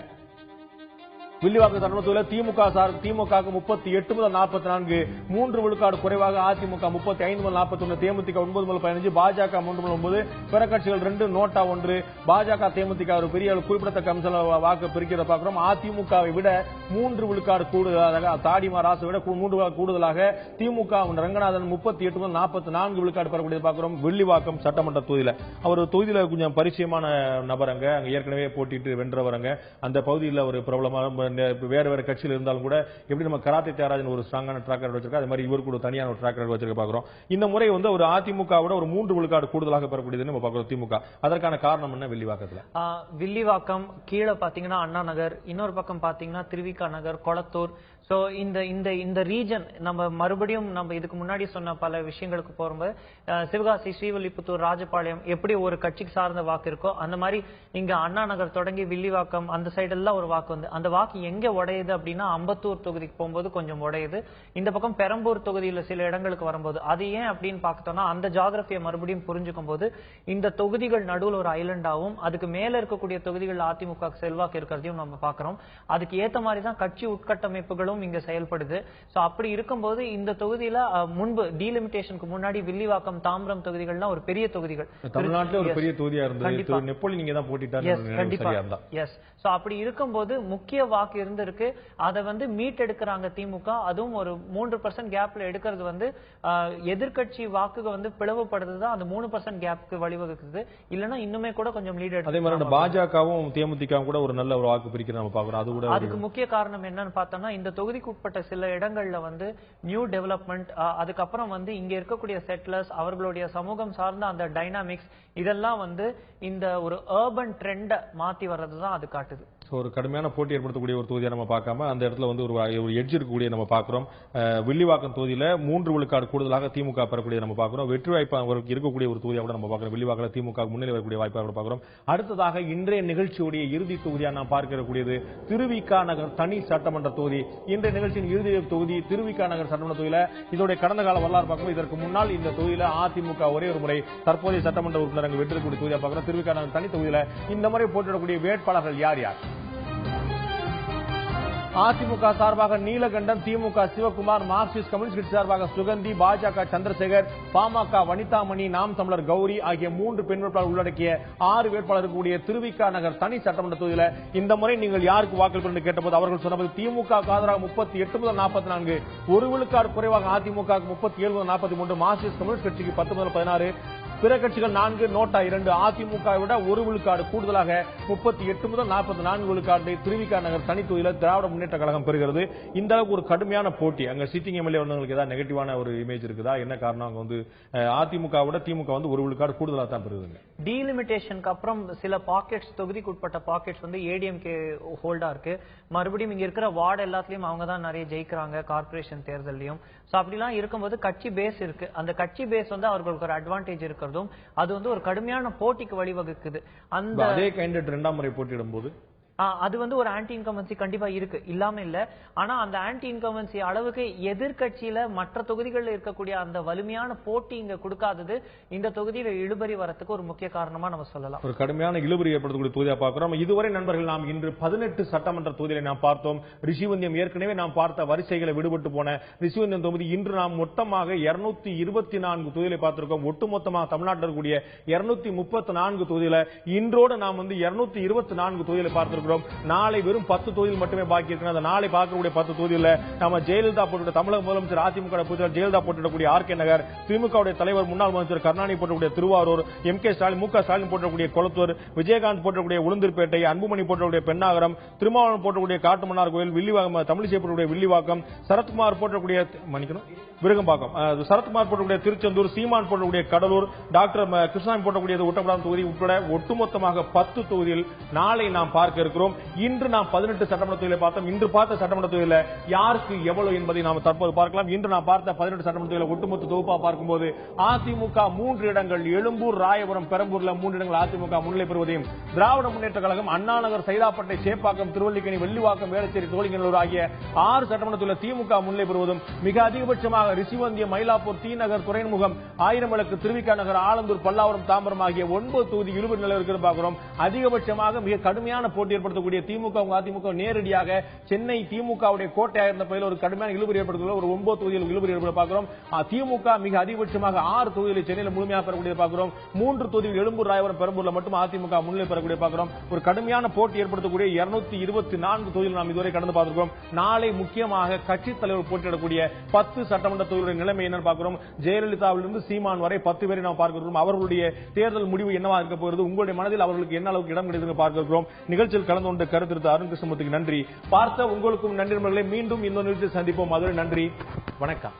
Speaker 2: வில்லிவாக்கம் சட்டமன்றத்தில் திமுக 38 முதல் 44, 3 விழுக்காடு குறைவாக அதிமுக 35 முதல் 41, தேமுதிக 9 முதல் 15, பாஜக 3 முதல் 9, பிற கட்சிகள் 2, நோட்டா 1, பாஜக தேமுதிக ஒரு பெரிய குறிப்பிடத்தக்க அம்சம் வாக்கு பிரிக்கிறத பார்க்கிறோம். அதிமுகவை விட 3 விழுக்காடு கூடுதலாக, தாடிமா ராசை விட 3 விழுக்காடு கூடுதலாக திமுக ரங்கநாதன் 38 முதல் 44 விழுக்காடு பெறக்கூடியதை பார்க்கிறோம். வில்லிவாக்கம் சட்டமன்ற தொகுதியில் அவர் தொகுதியில் கொஞ்சம் பரிச்சயமான நபர், அங்க ஏற்கனவே போட்டிட்டு வென்றவரங்க. அந்த பகுதியில் ஒரு பிரபலமான வேற கட்சியில் இருந்தாலும் கூட எப்படி நம்ம கராத்தே தியாகராஜன் ஒரு ஸ்ட்ராங்கான ட்ராக் ரெக்கார்ட் வச்சிருக்கா, அது மாதிரி இவர் கூட தனியான ஒரு ட்ராக் ரெக்கார்ட் வச்சிருக்க பார்க்கிறோம். இந்த முறை வந்து ஒரு அதிமுக விட ஒரு 3 விழுக்காடு கூடுதலாக பெறக்கூடியது நம்ம பார்க்கிறோம் திமுக. அதற்கான காரணம் என்ன? வில்லிவாக்கத்தில்
Speaker 3: வில்லிவாக்கம் கீழே பாத்தீங்கன்னா அண்ணா நகர், இன்னொரு பக்கம் பாத்தீங்கன்னா திருவிக நகர், கொளத்தூர். சோ இந்த ரீஜன் நம்ம மறுபடியும் நம்ம இதுக்கு முன்னாடி சொன்ன பல விஷயங்களுக்கு போகும்போது சிவகாசி, ஸ்ரீவில்லிபுத்தூர், ராஜபாளையம் எப்படி ஒரு கட்சிக்கு சார்ந்த வாக்கு இருக்கோ அந்த மாதிரி இங்க அண்ணா நகர் தொடங்கி வில்லிவாக்கம் அந்த சைடெல்லாம் ஒரு வாக்கு வந்து அந்த வாக்கு எங்க உடையுது அப்படின்னா அம்பத்தூர் தொகுதிக்கு போகும்போது கொஞ்சம் உடையுது. இந்த பக்கம் பெரம்பூர் தொகுதியில் சில இடங்களுக்கு வரும்போது அது ஏன் அப்படின்னு பார்த்தோம்னா அந்த ஜியோகிராபியை மறுபடியும் புரிஞ்சுக்கும் போது இந்த தொகுதிகள் நடுவில் ஒரு ஐலண்டாவும் அதுக்கு மேல இருக்கக்கூடிய தொகுதிகள் அதிமுக செல்வாக்கு இருக்கிறதையும் நம்ம பார்க்கிறோம். அதுக்கு ஏத்த மாதிரி தான் கட்சி உட்கட்டமைப்புகளும் இங்க செயல்படுது. சோ அப்படி இருக்கும்போது இந்த தொகுதியில முன்பு டீலிமிட்டேஷனுக்கு முன்னாடி வில்லிவாக்கம், தாம்பரம் தொகுதிகள்லாம் ஒரு பெரிய தொகுதிகள்,
Speaker 2: தமிழ்நாட்டில் ஒரு பெரிய தொகுதியா இருந்தது. நெப்போலியன் நீங்க தான் போட்டிட்டாரு.
Speaker 3: எஸ். சோ அப்படி இருக்கும்போது முக்கிய வாக்கு இருந்திருக்கு. அதை வந்து மீட் எடுக்கிறாங்க திமுக. அதுவும் ஒரு 3% கேப்ல எடுக்கிறது வந்து எதிர்கட்சி வாக்குகள் வந்து பிளவுபடுறதுதான் அந்த 3% கேப்க்கு வழிவகுக்குது. இல்லைன்னா இன்னுமே கூட கொஞ்சம் லீட் எடுத்து.
Speaker 2: அதே மாதிரி பாஜகவும் தேமுதிகவும் கூட ஒரு நல்ல ஒரு வாக்கு பிரிக்கிறது நம்ம பார்க்கிறோம். அது கூட
Speaker 3: அதுக்கு முக்கிய காரணம் என்னன்னு பார்த்தோம்னா இந்த தொகுதிக்கு உட்பட்ட சில இடங்கள்ல வந்து நியூ டெவலப்மெண்ட், அதுக்கப்புறம் வந்து இங்க இருக்கக்கூடிய செட்டிலர்ஸ் அவர்களுடைய சமூகம் சார்ந்த அந்த டைனாமிக்ஸ் இதெல்லாம் வந்து இந்த ஒரு அர்பன் ட்ரெண்ட மாத்தி வர்றதுதான் அது காட்டுது.
Speaker 2: ஒரு கடுமையான போட்டி ஏற்படுத்தக்கூடிய ஒரு தொகுதியை நம்ம பார்க்காம அந்த இடத்துல வந்து ஒரு எட்ஜ் இருக்கக்கூடிய நம்ம பார்க்கிறோம். வில்லிவாக்கம் தொகுதியில 3 விழுக்காடு கூடுதலாக திமுக பெறக்கூடிய நம்ம பார்க்கிறோம். வெற்றி வாய்ப்பு இருக்கக்கூடிய ஒரு தொகுதியாக கூட நம்ம பார்க்கிறோம். வில்லிவாக்கத்தில் திமுக முன்னிலை வரக்கூடிய வாய்ப்பாக பார்க்கிறோம். அடுத்ததாக இன்றைய நிகழ்ச்சியுடைய இறுதி தொகுதியாக நாம் பார்க்கக்கூடியது திருவிக நகர் தனி சட்டமன்ற தொகுதி. இன்றைய நிகழ்ச்சியின் இறுதி தொகுதி திருவிக நகர் சட்டமன்ற தொகுதியில இதோடைய கடந்த கால வரலாறு பார்க்கும்போது இதற்கு முன்னால் இந்த தொகுதியில அதிமுக ஒரே ஒரு முறை தற்போதைய சட்டமன்ற உறுப்பினர் வெற்றி கூடிய தொகுதியாக பார்க்கிறோம். திருவிக நகர் தனி தொகுதியில இந்த முறை போட்டியிடக்கூடிய வேட்பாளர்கள் யார் யார்? அதிமுக சார்பாக நீலகண்டன், திமுக சிவகுமார், மார்க்சிஸ்ட் கம்யூனிஸ்ட் கட்சி சார்பாக சுகந்தி, பாஜக சந்திரசேகர், பாமக வனிதாமணி, நாம் தமிழர் கௌரி ஆகிய 3 பெண் வேட்பாளர் உள்ளடக்கிய 6 வேட்பாளர் கூடிய திருவிக நகர் தனி சட்டமன்ற தொகுதியில இந்த முறை நீங்கள் யாருக்கு வாக்களிப்பீர்கள் கேட்டபோது அவர்கள் சொன்னது திமுக ஆதரவாக 38 முதல் 44, 1 விழுக்காடு குறைவாக அதிமுக 37 முதல் 43, மார்க்சிஸ்ட் கம்யூனிஸ்ட் கட்சிக்கு 10 முதல் 16, பிற கட்சிகள் 4, நோட்டா 2, அதிமுக விட 1 விழுக்காடு கூடுதலாக 38 முதல் 44 விழுக்காட்டை திருவிக நகர் தனி தொகுதியில திராவிட முன்னேற்ற கழகம் பெறுகிறது. இந்த அளவுக்கு ஒரு கடுமையான போட்டி. அங்க சிட்டிங் எம்எல்ஏ வந்தவங்களுக்கு ஏதாவது நெகட்டிவான ஒரு இமேஜ் இருக்குதா? என்ன காரணம்? அங்க வந்து அதிமுக விட திமுக வந்து 1 விழுக்காடு கூடுதலாக தான் பெறுதுங்க.
Speaker 3: டீலிமிட்டேஷனுக்கு அப்புறம் சில பாக்கெட்ஸ், தொகுதிக்கு உட்பட்ட பாக்கெட்ஸ் வந்து ஏடிஎம்கே ஹோல்டா இருக்கு. மறுபடியும் இங்க இருக்கிற வார்டு எல்லாத்துலயும் அவங்க தான் நிறைய ஜெயிக்கிறாங்க கார்பரேஷன் தேர்தலையும். சோ அப்படிலாம் இருக்கும்போது கட்சி பேஸ் இருக்கு. அந்த கட்சி பேஸ் வந்து அவர்களுக்கு ஒரு அட்வான்டேஜ் இருக்கு. அது வந்து ஒரு கடுமையான போட்டிக்கு வழிவகுக்குது. அந்த
Speaker 2: அதே கேண்டிடேட் 2ஆம் முறை போட்டியிடும் போது
Speaker 3: அது வந்து ஒரு ஆன்டி இன்கம்பன்சி கண்டிப்பா இருக்கு, இல்லாம இல்ல. ஆனா அந்த ஆன்டி இன்கம்பன்சி அளவுக்கு எதிர்கட்சியில மற்ற தொகுதிகளில் இருக்கக்கூடிய அந்த வலிமையான போட்டி இங்க கொடுக்காதது இந்த தொகுதியில இழுபறி வரத்துக்கு ஒரு முக்கிய காரணமா நம்ம சொல்லலாம்.
Speaker 2: ஒரு கடுமையான இழுபறி ஏற்படுத்தக்கூடிய தொகுதியா பார்க்கிறோம். இதுவரை நண்பர்கள் நாம் இன்று 18 சட்டமன்ற தொகுதிகளை நாம் பார்த்தோம். ரிஷிவந்தியம் ஏற்கனவே நாம் பார்த்த வரிசைகளை விடுபட்டு போன ரிஷிவந்தியம் தொகுதி இன்று நாம் மொத்தமாக 224 தொகுதிகளை பார்த்திருக்கோம். ஒட்டுமொத்தமாக தமிழ்நாட்டில் இருக்கக்கூடிய 234 தொகுதியில இன்றோடு நாம் வந்து 224 தொகுதிகளை பார்த்திருக்கோம். நாளை வெறும் 10 தொகுதிகள் மட்டுமே பாக்கி இருக்கு. அந்த நாளை பார்க்கக்கூடிய 10 தொகுதியில் நம்ம ஜெயலலிதா போட்டியிட, தமிழக முதலமைச்சர் அதிமுக ஜெயலலிதா போட்டியிடக்கூடிய ஆர்கே நகர், திமுக தலைவர் முன்னாள் முதலமைச்சர் கருணாநிதி போட்டியிடக்கூடிய திருவாரூர், எம்.கே. ஸ்டாலின், மு.க. ஸ்டாலின் போட்டியிடக்கூடிய கொளத்தூர், விஜயகாந்த் போட்டியிடக்கூடிய உளுந்தூர்பேட்டை, அன்புமணி போட்டியிடக்கூடிய பெண்ணாகரம், திருமாவளவன் போட்டியிடக்கூடிய காட்டுமன்னார் கோயில், வில்லிவாக்கம், தமிழிசை போட்டியிடக்கூடிய வில்லிவாக்கம், சரத்குமார் போட்டியிடக்கூடிய விருகம்பாக்கம், சரத்குமார் போட்டக்கூடிய திருச்செந்தூர், சீமான் போட்டக்கூடிய கடலூர், டாக்டர் கிருஷ்ணாமி போட்டக்கூடியது ஒட்டப்படாத தொகுதி உட்பட ஒட்டுமொத்தமாக 10 தொகுதியில் நாளை நாம் பார்க்க இருக்கிறோம். இன்று நாம் 18 சட்டமன்ற தொகுதிகளை பார்த்தோம். இன்று பார்த்த சட்டமன்ற தொகுதியில் யாருக்கு எவ்வளவு என்பதை நாம் தற்போது பார்க்கலாம். இன்று நாம் பார்த்த 18 சட்டமன்ற தொகுதியில் ஒட்டுமொத்த தொகுப்பா பார்க்கும்போது அதிமுக 3 இடங்கள், எழும்பூர், ராயபுரம், பெரம்பூர்ல 3 இடங்கள் அதிமுக முன்னிலை பெறுவதையும், திராவிட முன்னேற்ற கழகம் அண்ணாநகர், சைதாப்பேட்டை, சேப்பாக்கம், திருவல்லிக்கேணி, வெள்ளிவாக்கம், வேளச்சேரி, தோழிங்கநல்லூர் ஆகிய 6 சட்டமன்ற தொகுதியில் திமுக முன்னிலை பெறுவதும், மிக அதிகபட்சமாக ரிஷிவந்திய, மயிலாப்பூர், டி நகர், துறைமுகம், ஆயிரம் விளக்கு, திருவிக்கா நகர், ஆலந்தூர், பல்லாவரம், தாம்பரம் ஆகிய 9 தொகுதி இழுபறி நிலை இருக்கிறது பார்க்கிறோம். அதிகபட்சமாக மிக கடுமையான போட்டி ஏற்படுத்தக்கூடிய திமுக அதிமுக நேரடியாக சென்னை திமுகவுடைய கோட்டையாக இருந்த பகுதியில் ஒரு கடுமையான இழுபறி ஏற்படுத்த ஒரு 9 தொகுதியில் இழுபறி ஏற்பட பார்க்கிறோம். திமுக மிக அதிகபட்சமாக 6 தொகுதிகளை சென்னையில் முழுமையாக பெறக்கூடிய பார்க்கிறோம். 3 தொகுதியில் எழும்பூர், ராயபுரம், பெரம்பூர்ல மட்டும் அதிமுக முன்னிலை பெறக்கூடிய பார்க்கிறோம். ஒரு கடுமையான போட்டி ஏற்படுத்தக்கூடிய 224 தொகுதியில் நாம் இதுவரை கடந்து பார்க்கிறோம். நாளை முக்கியமாக கட்சித் தலைவர் போட்டியிடக்கூடிய 10 சட்டமன்ற தொகுதிகளுடைய நிலைமை என்ன பார்க்கிறோம். ஜெயலலிதாவிலிருந்து சீமான் வரை 10 பேரை நாம் பார்க்கிறோம். அவர்களுடைய தேர்தல் முடிவு என்னவா இருக்க போகிறது, உங்களுடைய மனதில் அவர்களுக்கு என்ன அளவுக்கு இடம் கிடைத்து பார்க்கிறோம். நிகழ்ச்சியில் கலந்து கொண்ட கருத்து அருண் கிருஷ்ணமூர்த்திக்கு நன்றி. பார்த்த உங்களுக்கும் நன்றி. மீண்டும் இன்னொரு நிகழ்ச்சியில் சந்திப்போம். அதுவரை நன்றி, வணக்கம்.